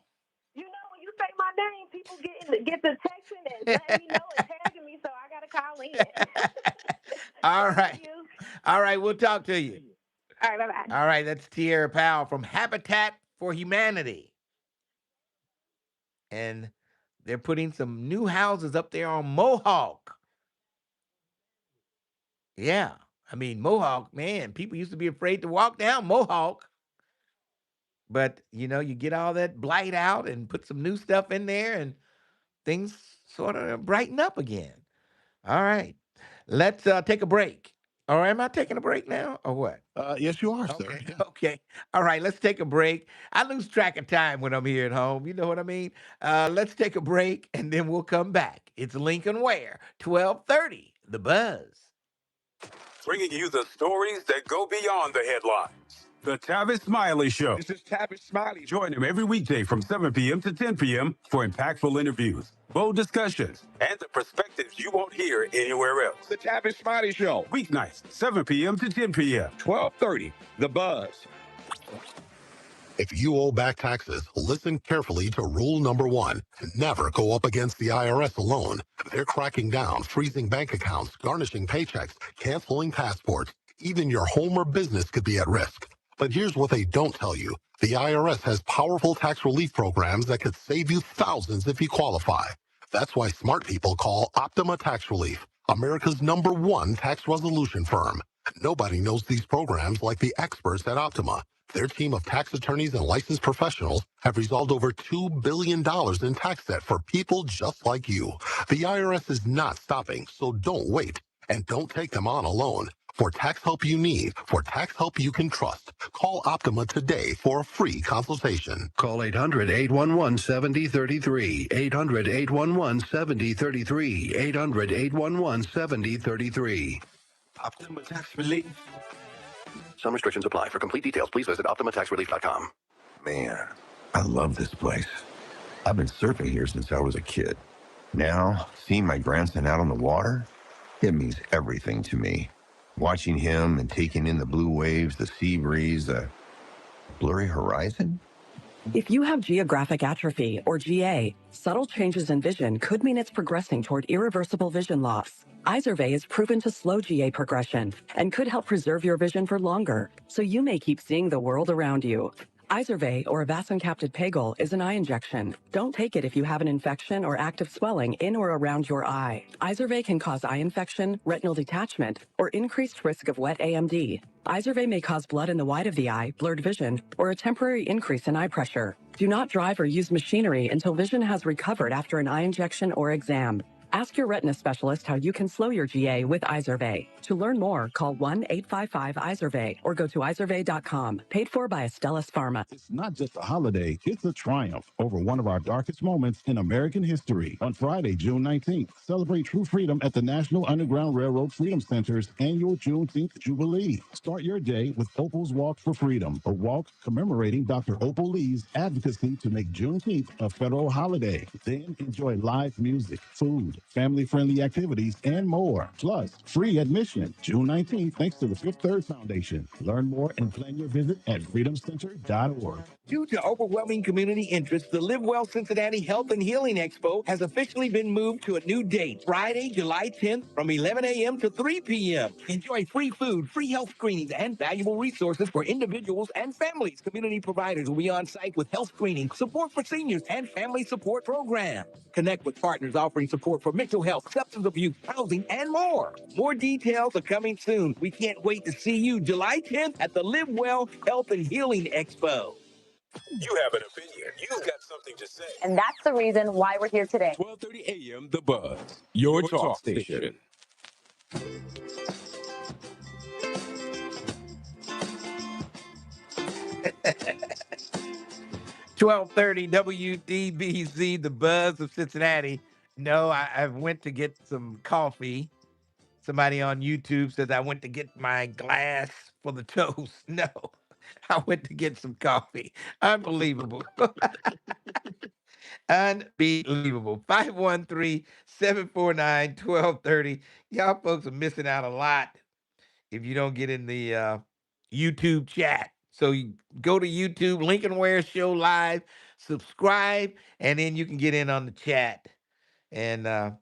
When you say my name, people get the texting and letting me know and tagging me, so I got to call in. All right. All right, we'll talk to you. All right, bye-bye. All right, that's Tierra Powell from Habitat for Humanity. And they're putting some new houses up there on Mohawk. Yeah. I mean, Mohawk, man, people used to be afraid to walk down Mohawk. But, you get all that blight out and put some new stuff in there and things sort of brighten up again. All right. Let's take a break. Or am I taking a break now or what? Yes, you are, Okay. sir. Yeah. Okay. All right. Let's take a break. I lose track of time when I'm here at home. You know what I mean? Let's take a break and then we'll come back. It's Lincoln Ware, 1230, The Buzz. Bringing you the stories that go beyond the headlines. The Tavis Smiley Show. This is Tavis Smiley. Join him every weekday from 7 p.m. to 10 p.m. for impactful interviews, bold discussions, and the perspectives you won't hear anywhere else. The Tavis Smiley Show. Weeknights, 7 p.m. to 10 p.m. 1230, The Buzz. If you owe back taxes, listen carefully to rule number 1. Never go up against the IRS alone. They're cracking down, freezing bank accounts, garnishing paychecks, canceling passports. Even your home or business could be at risk. But here's what they don't tell you. The IRS has powerful tax relief programs that could save you thousands if you qualify. That's why smart people call Optima Tax Relief, America's #1 tax resolution firm. Nobody knows these programs like the experts at Optima. Their team of tax attorneys and licensed professionals have resolved over $2 billion in tax debt for people just like you. The IRS is not stopping, so don't wait. And don't take them on alone. For tax help you need, for tax help you can trust, call Optima today for a free consultation. Call 800-811-7033. 800-811-7033. 800-811-7033. Optima Tax Relief. Some restrictions apply. For complete details, please visit OptimaTaxRelief.com. Man, I love this place. I've been surfing here since I was a kid. Now, seeing my grandson out on the water, it means everything to me. Watching him and taking in the blue waves, the sea breeze, the blurry horizon. If you have geographic atrophy, or GA, subtle changes in vision could mean it's progressing toward irreversible vision loss. Izervay is proven to slow GA progression and could help preserve your vision for longer, so you may keep seeing the world around you. Izervay, or avacincaptad pegol, is an eye injection. Don't take it if you have an infection or active swelling in or around your eye. Izervay can cause eye infection, retinal detachment, or increased risk of wet AMD. Izervay may cause blood in the white of the eye, blurred vision, or a temporary increase in eye pressure. Do not drive or use machinery until vision has recovered after an eye injection or exam. Ask your retina specialist how you can slow your GA with Izervay. To learn more, call 1-855-IZERVAY or go to izervay.com. Paid for by Astellas Pharma. It's not just a holiday, it's a triumph over one of our darkest moments in American history. On Friday, June 19th, celebrate true freedom at the National Underground Railroad Freedom Center's annual Juneteenth Jubilee. Start your day with Opal's Walk for Freedom, a walk commemorating Dr. Opal Lee's advocacy to make Juneteenth a federal holiday. Then enjoy live music, food, family-friendly activities, and more. Plus, free admission. June 19th, thanks to the Fifth Third Foundation. Learn more and plan your visit at freedomcenter.org. Due to overwhelming community interest, the Live Well Cincinnati Health and Healing Expo has officially been moved to a new date, Friday, July 10th from 11 a.m. to 3 p.m. Enjoy free food, free health screenings, and valuable resources for individuals and families. Community providers will be on site with health screening, support for seniors, and family support programs. Connect with partners offering support for mental health, substance abuse, housing, and more. More details are coming soon. We can't wait to see you July 10th at the Live Well Health and Healing Expo. You have an opinion. You've got something to say. And that's the reason why we're here today. 12:30 a.m. The Buzz, your talk station. $12:30 WDBZ, the Buzz of Cincinnati. No, I went to get some coffee. Somebody on YouTube says I went to get my glass for the toast. No, I went to get some coffee. Unbelievable. Unbelievable. 513-749-1230. Y'all folks are missing out a lot if you don't get in the YouTube chat. So you go to YouTube, Lincoln Ware Show Live, subscribe, and then you can get in on the chat. And I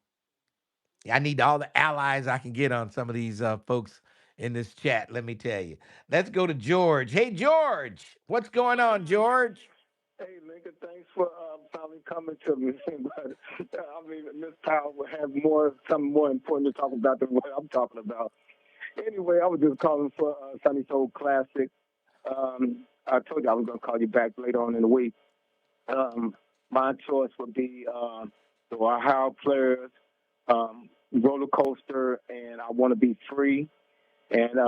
need all the allies I can get on some of these folks in this chat, let me tell you. Let's go to George. Hey, George, what's going on, George? Hey, Lincoln, thanks for finally coming to me. But I mean, Miss Powell will have something more important to talk about than what I'm talking about. Anyway, I was just calling for Sunny Soul Classic. I told you I was going to call you back later on in the week. My choice would be the Ohio Players, Roller Coaster, and I Want to Be Free. And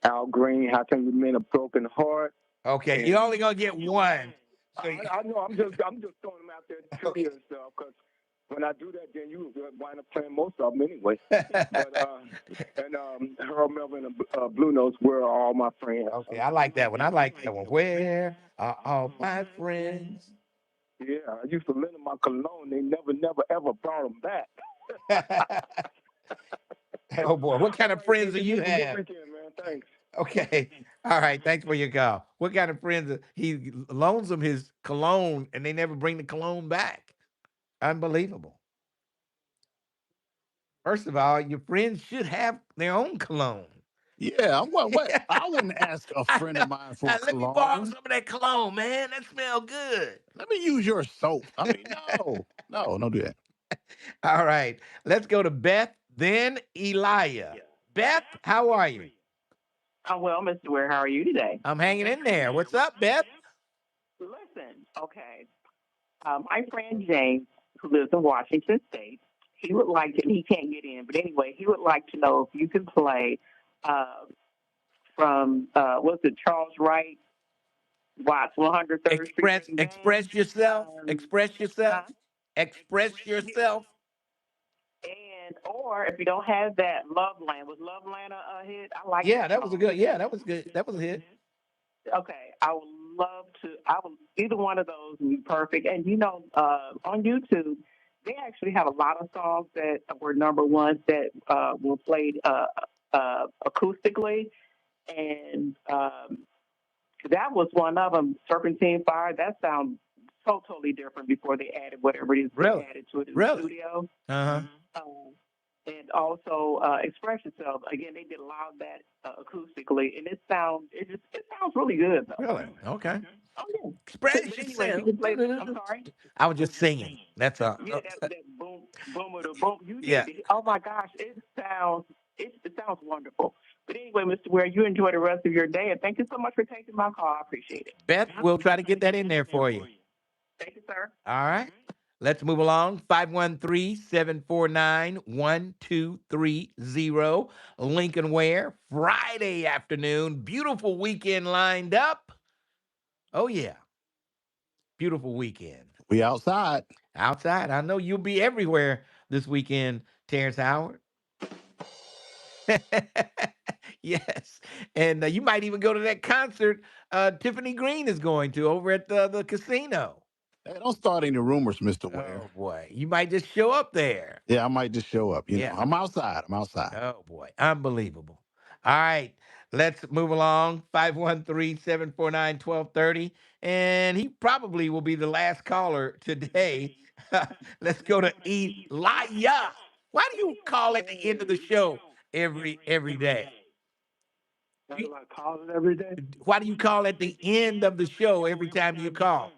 Al Green, How Can You Mend a Broken Heart? Okay, and you're only going to get one. So I know. I'm just throwing them out there to you and stuff, because when I do that, then you wind up playing most of them anyway. But Harold Melvin and Blue Notes, Where Are All My Friends? Okay, I like that one. I like that one. Where are all my friends? Yeah, I used to lend them my cologne. They never, ever brought them back. Oh, boy. What kind of friends do you have? Good weekend, man. Thanks. Okay. All right. Thanks for your call. What kind of friends? He loans them his cologne, and they never bring the cologne back. Unbelievable. First of all, your friends should have their own cologne. Yeah, what? I wouldn't ask a friend of mine for Let me borrow cologne. some of that cologne, man. That smells good. Let me use your soap. I mean, no, don't do that. All right. Let's go to Beth, then Elia. Beth, how are you? I'm well, Mr. Ware. How are you today? I'm hanging in there. What's up, Beth? Listen, okay. My friend James, who lives in Washington State, he would like to, he can't get in, but anyway, he would like to know if you could play from what's it, Charles Wright, Watts, 103rd Street. Express yourself. Express yourself. Express yourself. And or if you don't have that, Love Land. Was Love Land a hit? I like Yeah, that song. was a good. Yeah, that was good. That was a hit. Okay, I would love to. I would either one of those would be perfect. And on YouTube, they actually have a lot of songs that were number ones that were played acoustically, and that was one of them. Serpentine Fire. That sounds so totally different before they added whatever it is they added to it in the studio. And also Express Yourself. Again, they did a lot of that acoustically, and it sounds really good though. Really? Okay. Oh yeah. Express But anyway, yourself. you can play. I'm sorry. I was just singing. That's all. Yeah, that boom, boom, or the boom. You did Yeah. it. Oh my gosh, it sounds wonderful. But anyway, Mr. Ware, you enjoy the rest of your day, and thank you so much for taking my call. I appreciate it. Beth, we'll try to get that in there for you. Thank you, sir. All right. Let's move along. 513-749-1230. Lincoln Ware, Friday afternoon. Beautiful weekend lined up. Oh, yeah. Beautiful weekend. We outside. Outside. I know you'll be everywhere this weekend, Terrence Howard. Yes. And you might even go to that concert Tiffany Green is going to over at the casino. Hey, don't start any rumors, Mr. Ware. Oh, boy. You might just show up there. Yeah, I might just show up. You Yeah. know, I'm outside. Oh, boy. Unbelievable. All right. Let's move along. 513-749-1230. And he probably will be the last caller today. Let's go to Elijah. Why do you call at the end of the show every day? Why do I call it every day? Why do you call at the end of the show every time you call?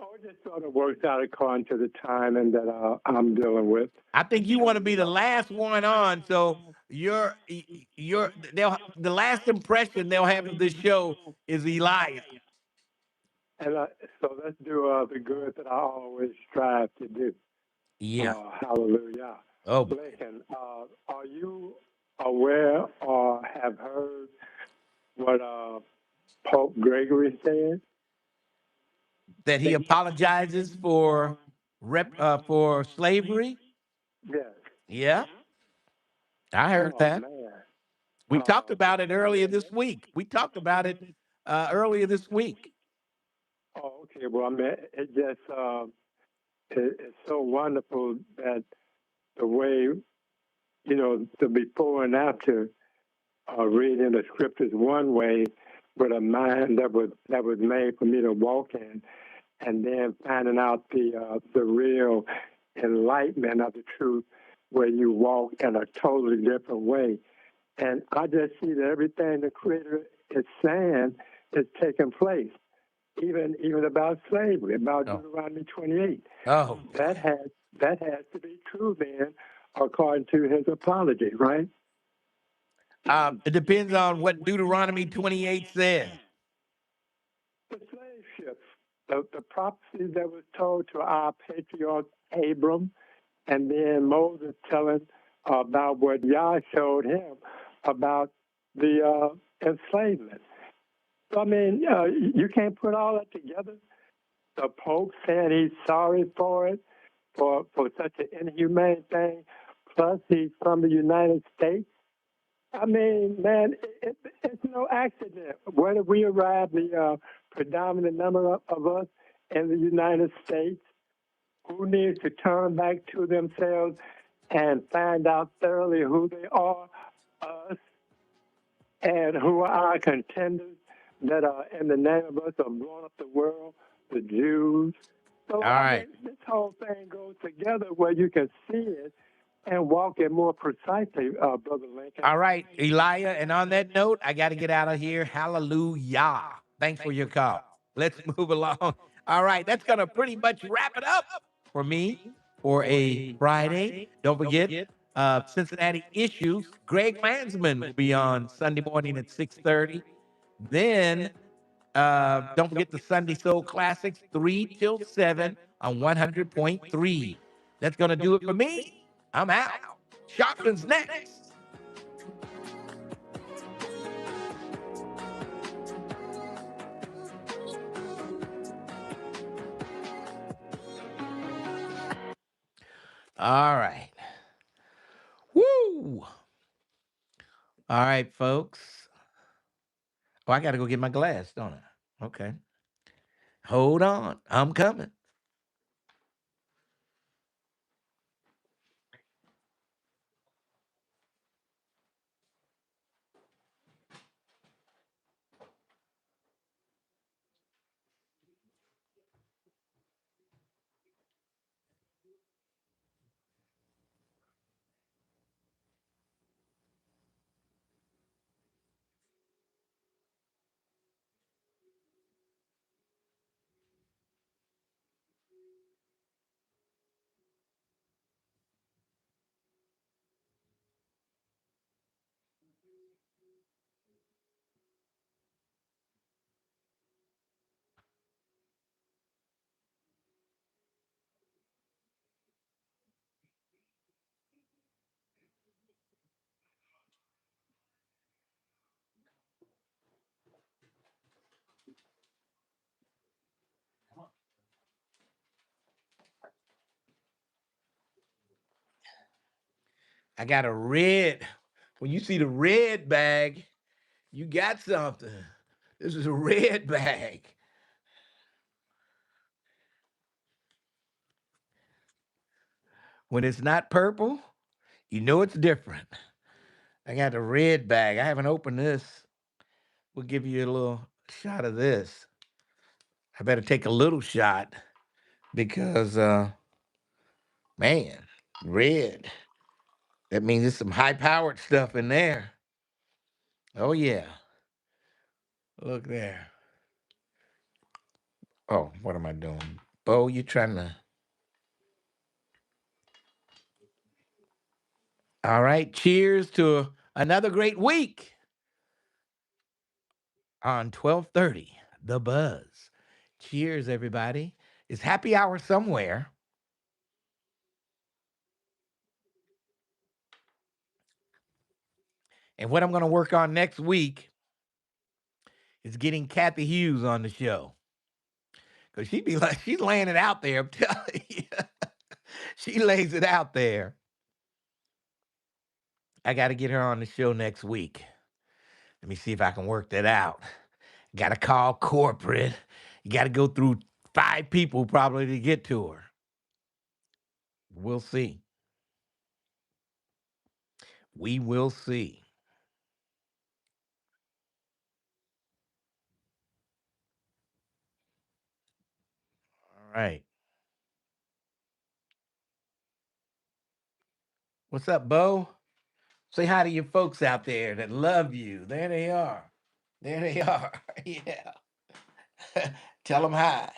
Oh, it just sort of works out according to the timing that I'm dealing with. I think you want to be the last one on, so the last impression they'll have of this show is Elijah. And so let's do the good that I always strive to do. Yeah. Hallelujah. Oh, Lincoln, are you aware or have heard what Pope Gregory said? That he apologizes for slavery? Yes. Yeah. I heard that. Man. We talked about it earlier this week. Oh, okay. Well, I mean, it just it's so wonderful that the way, the before and after reading the scriptures one way with a mind that was made for me to walk in, and then finding out the real enlightenment of the truth where you walk in a totally different way. And I just see that everything the Creator is saying is taking place, even about slavery, about Deuteronomy 28. Oh, that has to be true then, according to his apology, right? It depends on what Deuteronomy 28 says. The slave ships, the prophecy that was told to our patriarch Abram, and then Moses telling about what Yah showed him about the enslavement. So, I mean, you can't put all that together. The Pope saying he's sorry for it, for such an inhumane thing, plus he's from the United States. I mean, man, it's no accident. Whether we arrive, the predominant number of us in the United States, who needs to turn back to themselves and find out thoroughly who they are, us, and who are our contenders that are in the name of us are blowing up the world, the Jews. So all right. This whole thing goes together where you can see it and walk it more precisely, Brother Lincoln. All right, Elijah. And on that note, I got to get out of here. Hallelujah. Thanks for your call. Let's move along. All right, that's going to pretty much wrap it up for me for a Friday. Don't forget, Cincinnati Issues. Greg Landsman will be on Sunday morning at 6:30. Then don't forget the Sunday Soul Classics, 3 till 7 on 100.3. That's going to do it for me. I'm out. Sharpton's next. All right. Woo! All right, folks. Oh, I got to go get my glass, don't I? Okay. Hold on. I'm coming. I got a red. When you see the red bag, you got something. This is a red bag. When it's not purple, you know it's different. I got a red bag. I haven't opened this. We'll give you a little shot of this. I better take a little shot because, man, red. That means there's some high-powered stuff in there. Oh, yeah. Look there. Oh, what am I doing? Bo, you trying to... All right, cheers to another great week on 1230, The Buzz. Cheers, everybody. It's happy hour somewhere. And what I'm going to work on next week is getting Kathy Hughes on the show. Because she'd be like, she's laying it out there. I'm telling you. She lays it out there. I got to get her on the show next week. Let me see if I can work that out. Got to call corporate. You got to go through 5 people probably to get to her. We'll see. We will see. All right. What's up, Bo? Say hi to your folks out there that love you. There they are. There they are. Yeah. Tell them hi.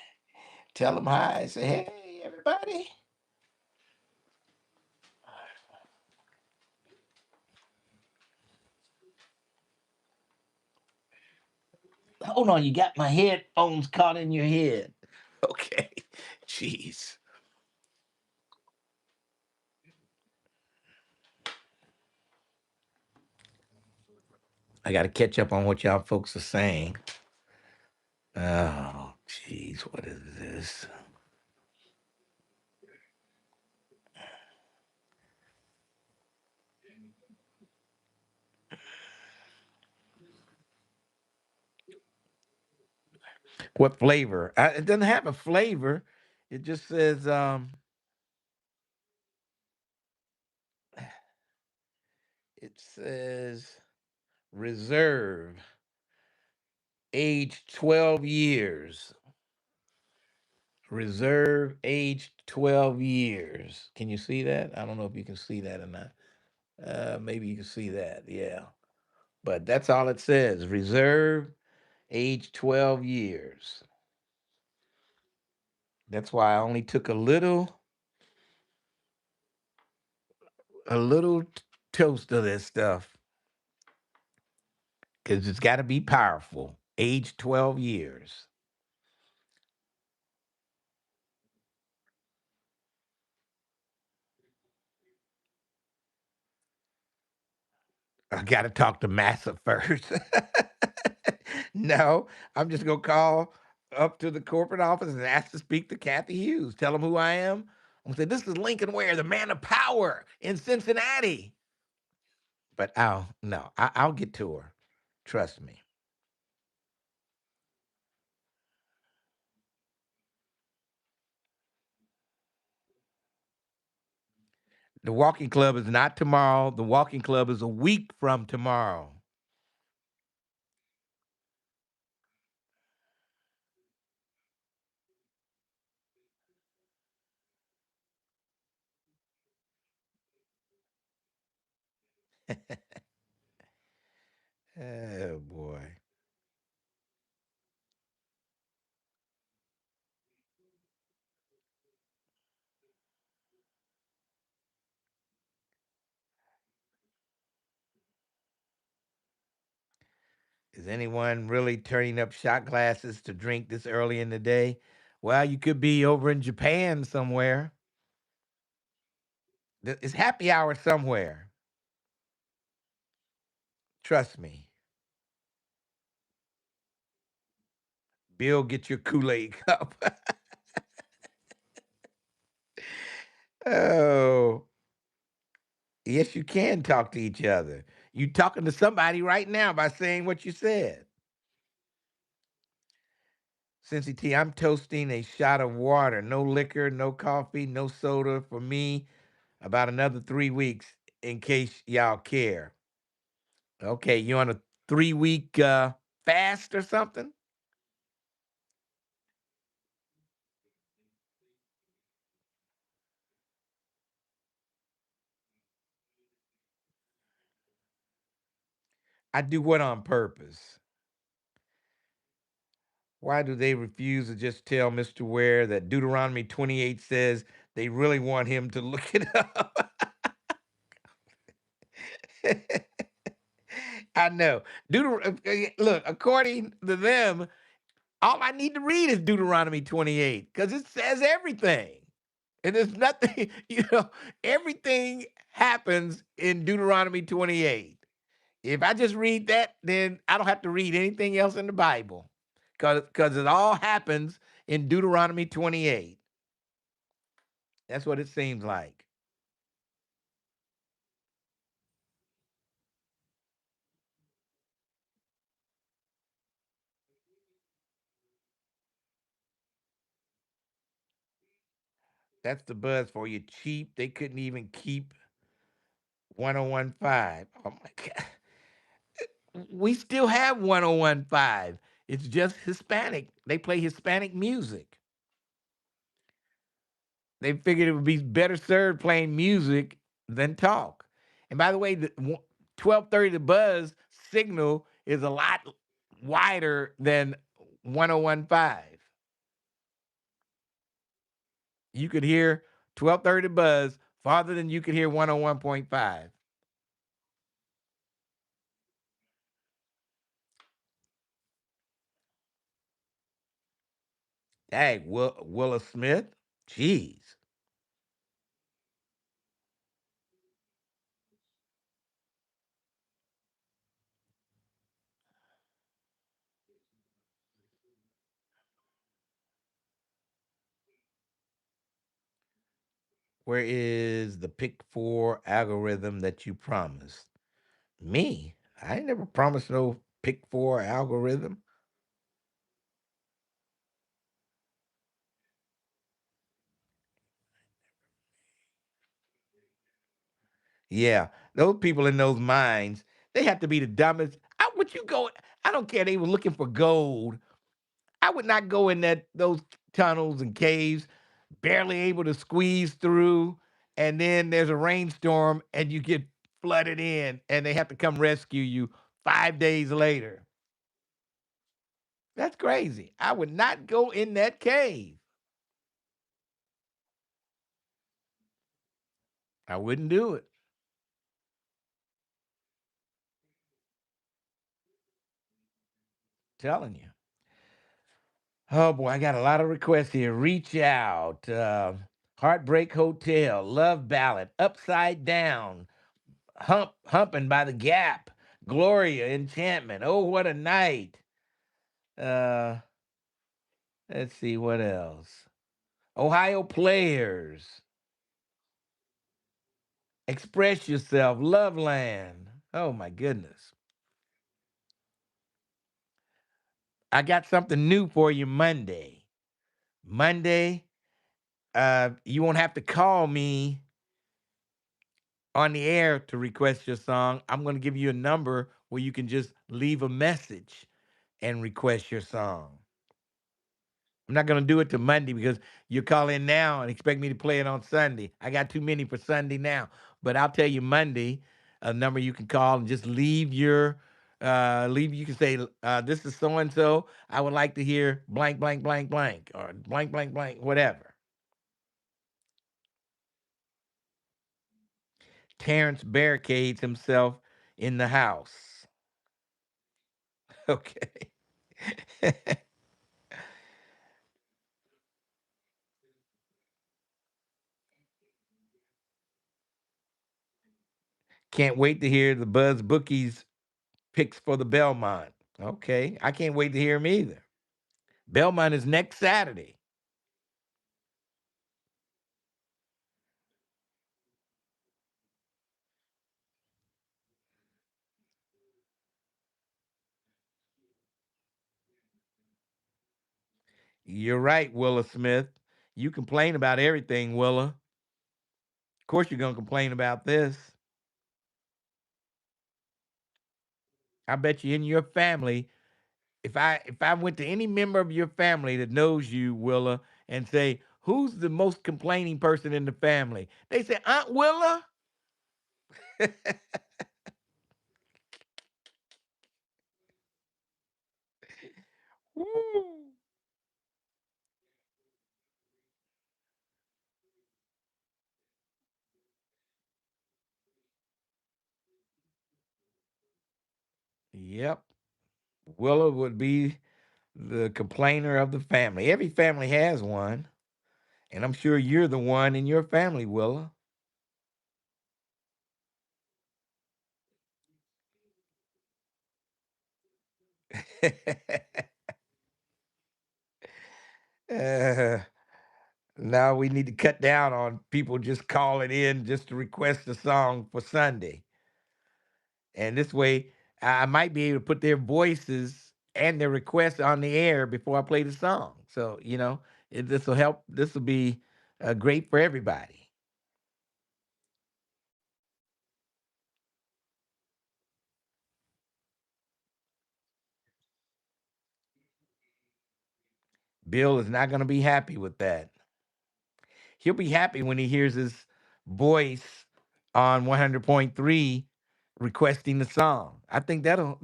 Tell them hi. Say, hey, everybody. Hold on, you got my headphones caught in your head. Okay. Jeez. I got to catch up on what y'all folks are saying. Oh, jeez, what is this? What flavor? It doesn't have a flavor. It just says it says reserve, age 12 years. Reserve, age 12 years. Can you see that? I don't know if you can see that or not. Maybe you can see that. Yeah. But that's all it says. Reserve, age 12 years. That's why I only took a little toast of this stuff. Because it's got to be powerful. Age 12 years. I got to talk to Massa first. No, I'm just going to call up to the corporate office and ask to speak to Kathy Hughes. Tell them who I am. I'm gonna say, this is Lincoln Ware, the man of power in Cincinnati. But I'll get to her. Trust me. The walking club is not tomorrow. The walking club is a week from tomorrow. Oh boy. Is anyone really turning up shot glasses to drink this early in the day? Well, you could be over in Japan somewhere. It's happy hour somewhere. Trust me. Bill, get your Kool-Aid cup. Oh, yes, you can talk to each other. You talking to somebody right now by saying what you said. Cincy T, I'm toasting a shot of water. No liquor, no coffee, no soda for me. About another 3 weeks, in case y'all care. Okay, you on a 3 week fast or something? I do what on purpose? Why do they refuse to just tell Mr. Ware that Deuteronomy 28 says they really want him to look it up? I know. Look, according to them, all I need to read is Deuteronomy 28 because it says everything. And there's nothing, everything happens in Deuteronomy 28. If I just read that, then I don't have to read anything else in the Bible because it all happens in Deuteronomy 28. That's what it seems like. That's the buzz for you. Cheap. They couldn't even keep 1015. Oh my God. We still have 1015. It's just Hispanic. They play Hispanic music. They figured it would be better served playing music than talk. And by the way, the 1230 The Buzz signal is a lot wider than 1015. You could hear 1230 The Buzz farther than you could hear 101.5. Dang, Willa Smith? Jeez. Where is the pick four algorithm that you promised? Me? I ain't never promised no pick four algorithm. Yeah, those people in those mines, they have to be the dumbest. Would you go? I don't care. They were looking for gold. I would not go in those tunnels and caves, barely able to squeeze through, and then there's a rainstorm and you get flooded in, and they have to come rescue you 5 days later. That's crazy. I would not go in that cave. I wouldn't do it. Telling you. Oh boy, I got a lot of requests here. Reach out. Heartbreak Hotel, Love Ballad, Upside Down, Humping by the Gap, Gloria, Enchantment. Oh, what a night. Uh, let's see what else. Ohio Players. Express yourself, Loveland. Oh my goodness. I got something new for you Monday. Monday, you won't have to call me on the air to request your song. I'm going to give you a number where you can just leave a message and request your song. I'm not going to do it till Monday because you call in now and expect me to play it on Sunday. I got too many for Sunday now. But I'll tell you Monday a number you can call and just leave your you can say this is so and so. I would like to hear blank blank blank blank or blank blank blank whatever. Terrence barricades himself in the house. Okay. Can't wait to hear the Buzz Bookies picks for the Belmont. Okay. I can't wait to hear them either. Belmont is next Saturday. You're right, Willa Smith. You complain about everything, Willa. Of course you're gonna complain about this. I bet you in your family, if I went to any member of your family that knows you, Willa, and say, who's the most complaining person in the family? They say, Aunt Willa. Woo. Yep. Willa would be the complainer of the family. Every family has one. And I'm sure you're the one in your family, Willa. uh, now we need to cut down on people just calling in just to request a song for Sunday. And this way, I might be able to put their voices and their requests on the air before I play the song. So, this will help. This will be great for everybody. Bill is not going to be happy with that. He'll be happy when he hears his voice on 100.3 requesting the song. I think that'll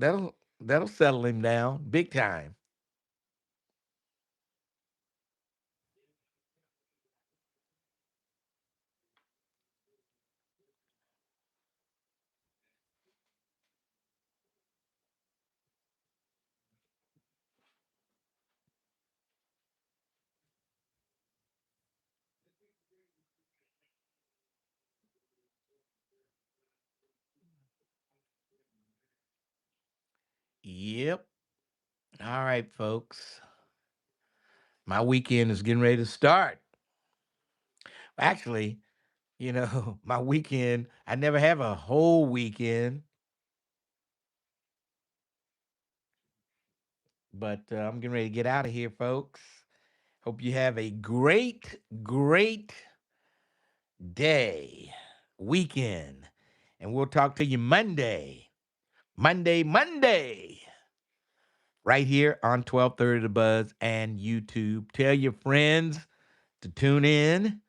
settle him down big time. Yep. All right, folks. My weekend is getting ready to start. Actually, my weekend, I never have a whole weekend, but I'm getting ready to get out of here, folks. Hope you have a great, great day, weekend. And we'll talk to you Monday. Monday. Right here on 1230 The Buzz and YouTube. Tell your friends to tune in,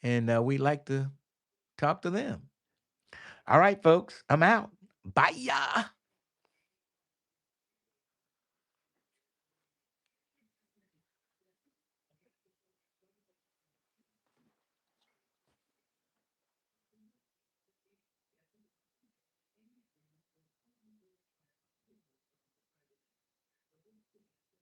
and we'd like to talk to them. All right, folks, I'm out. Bye, ya.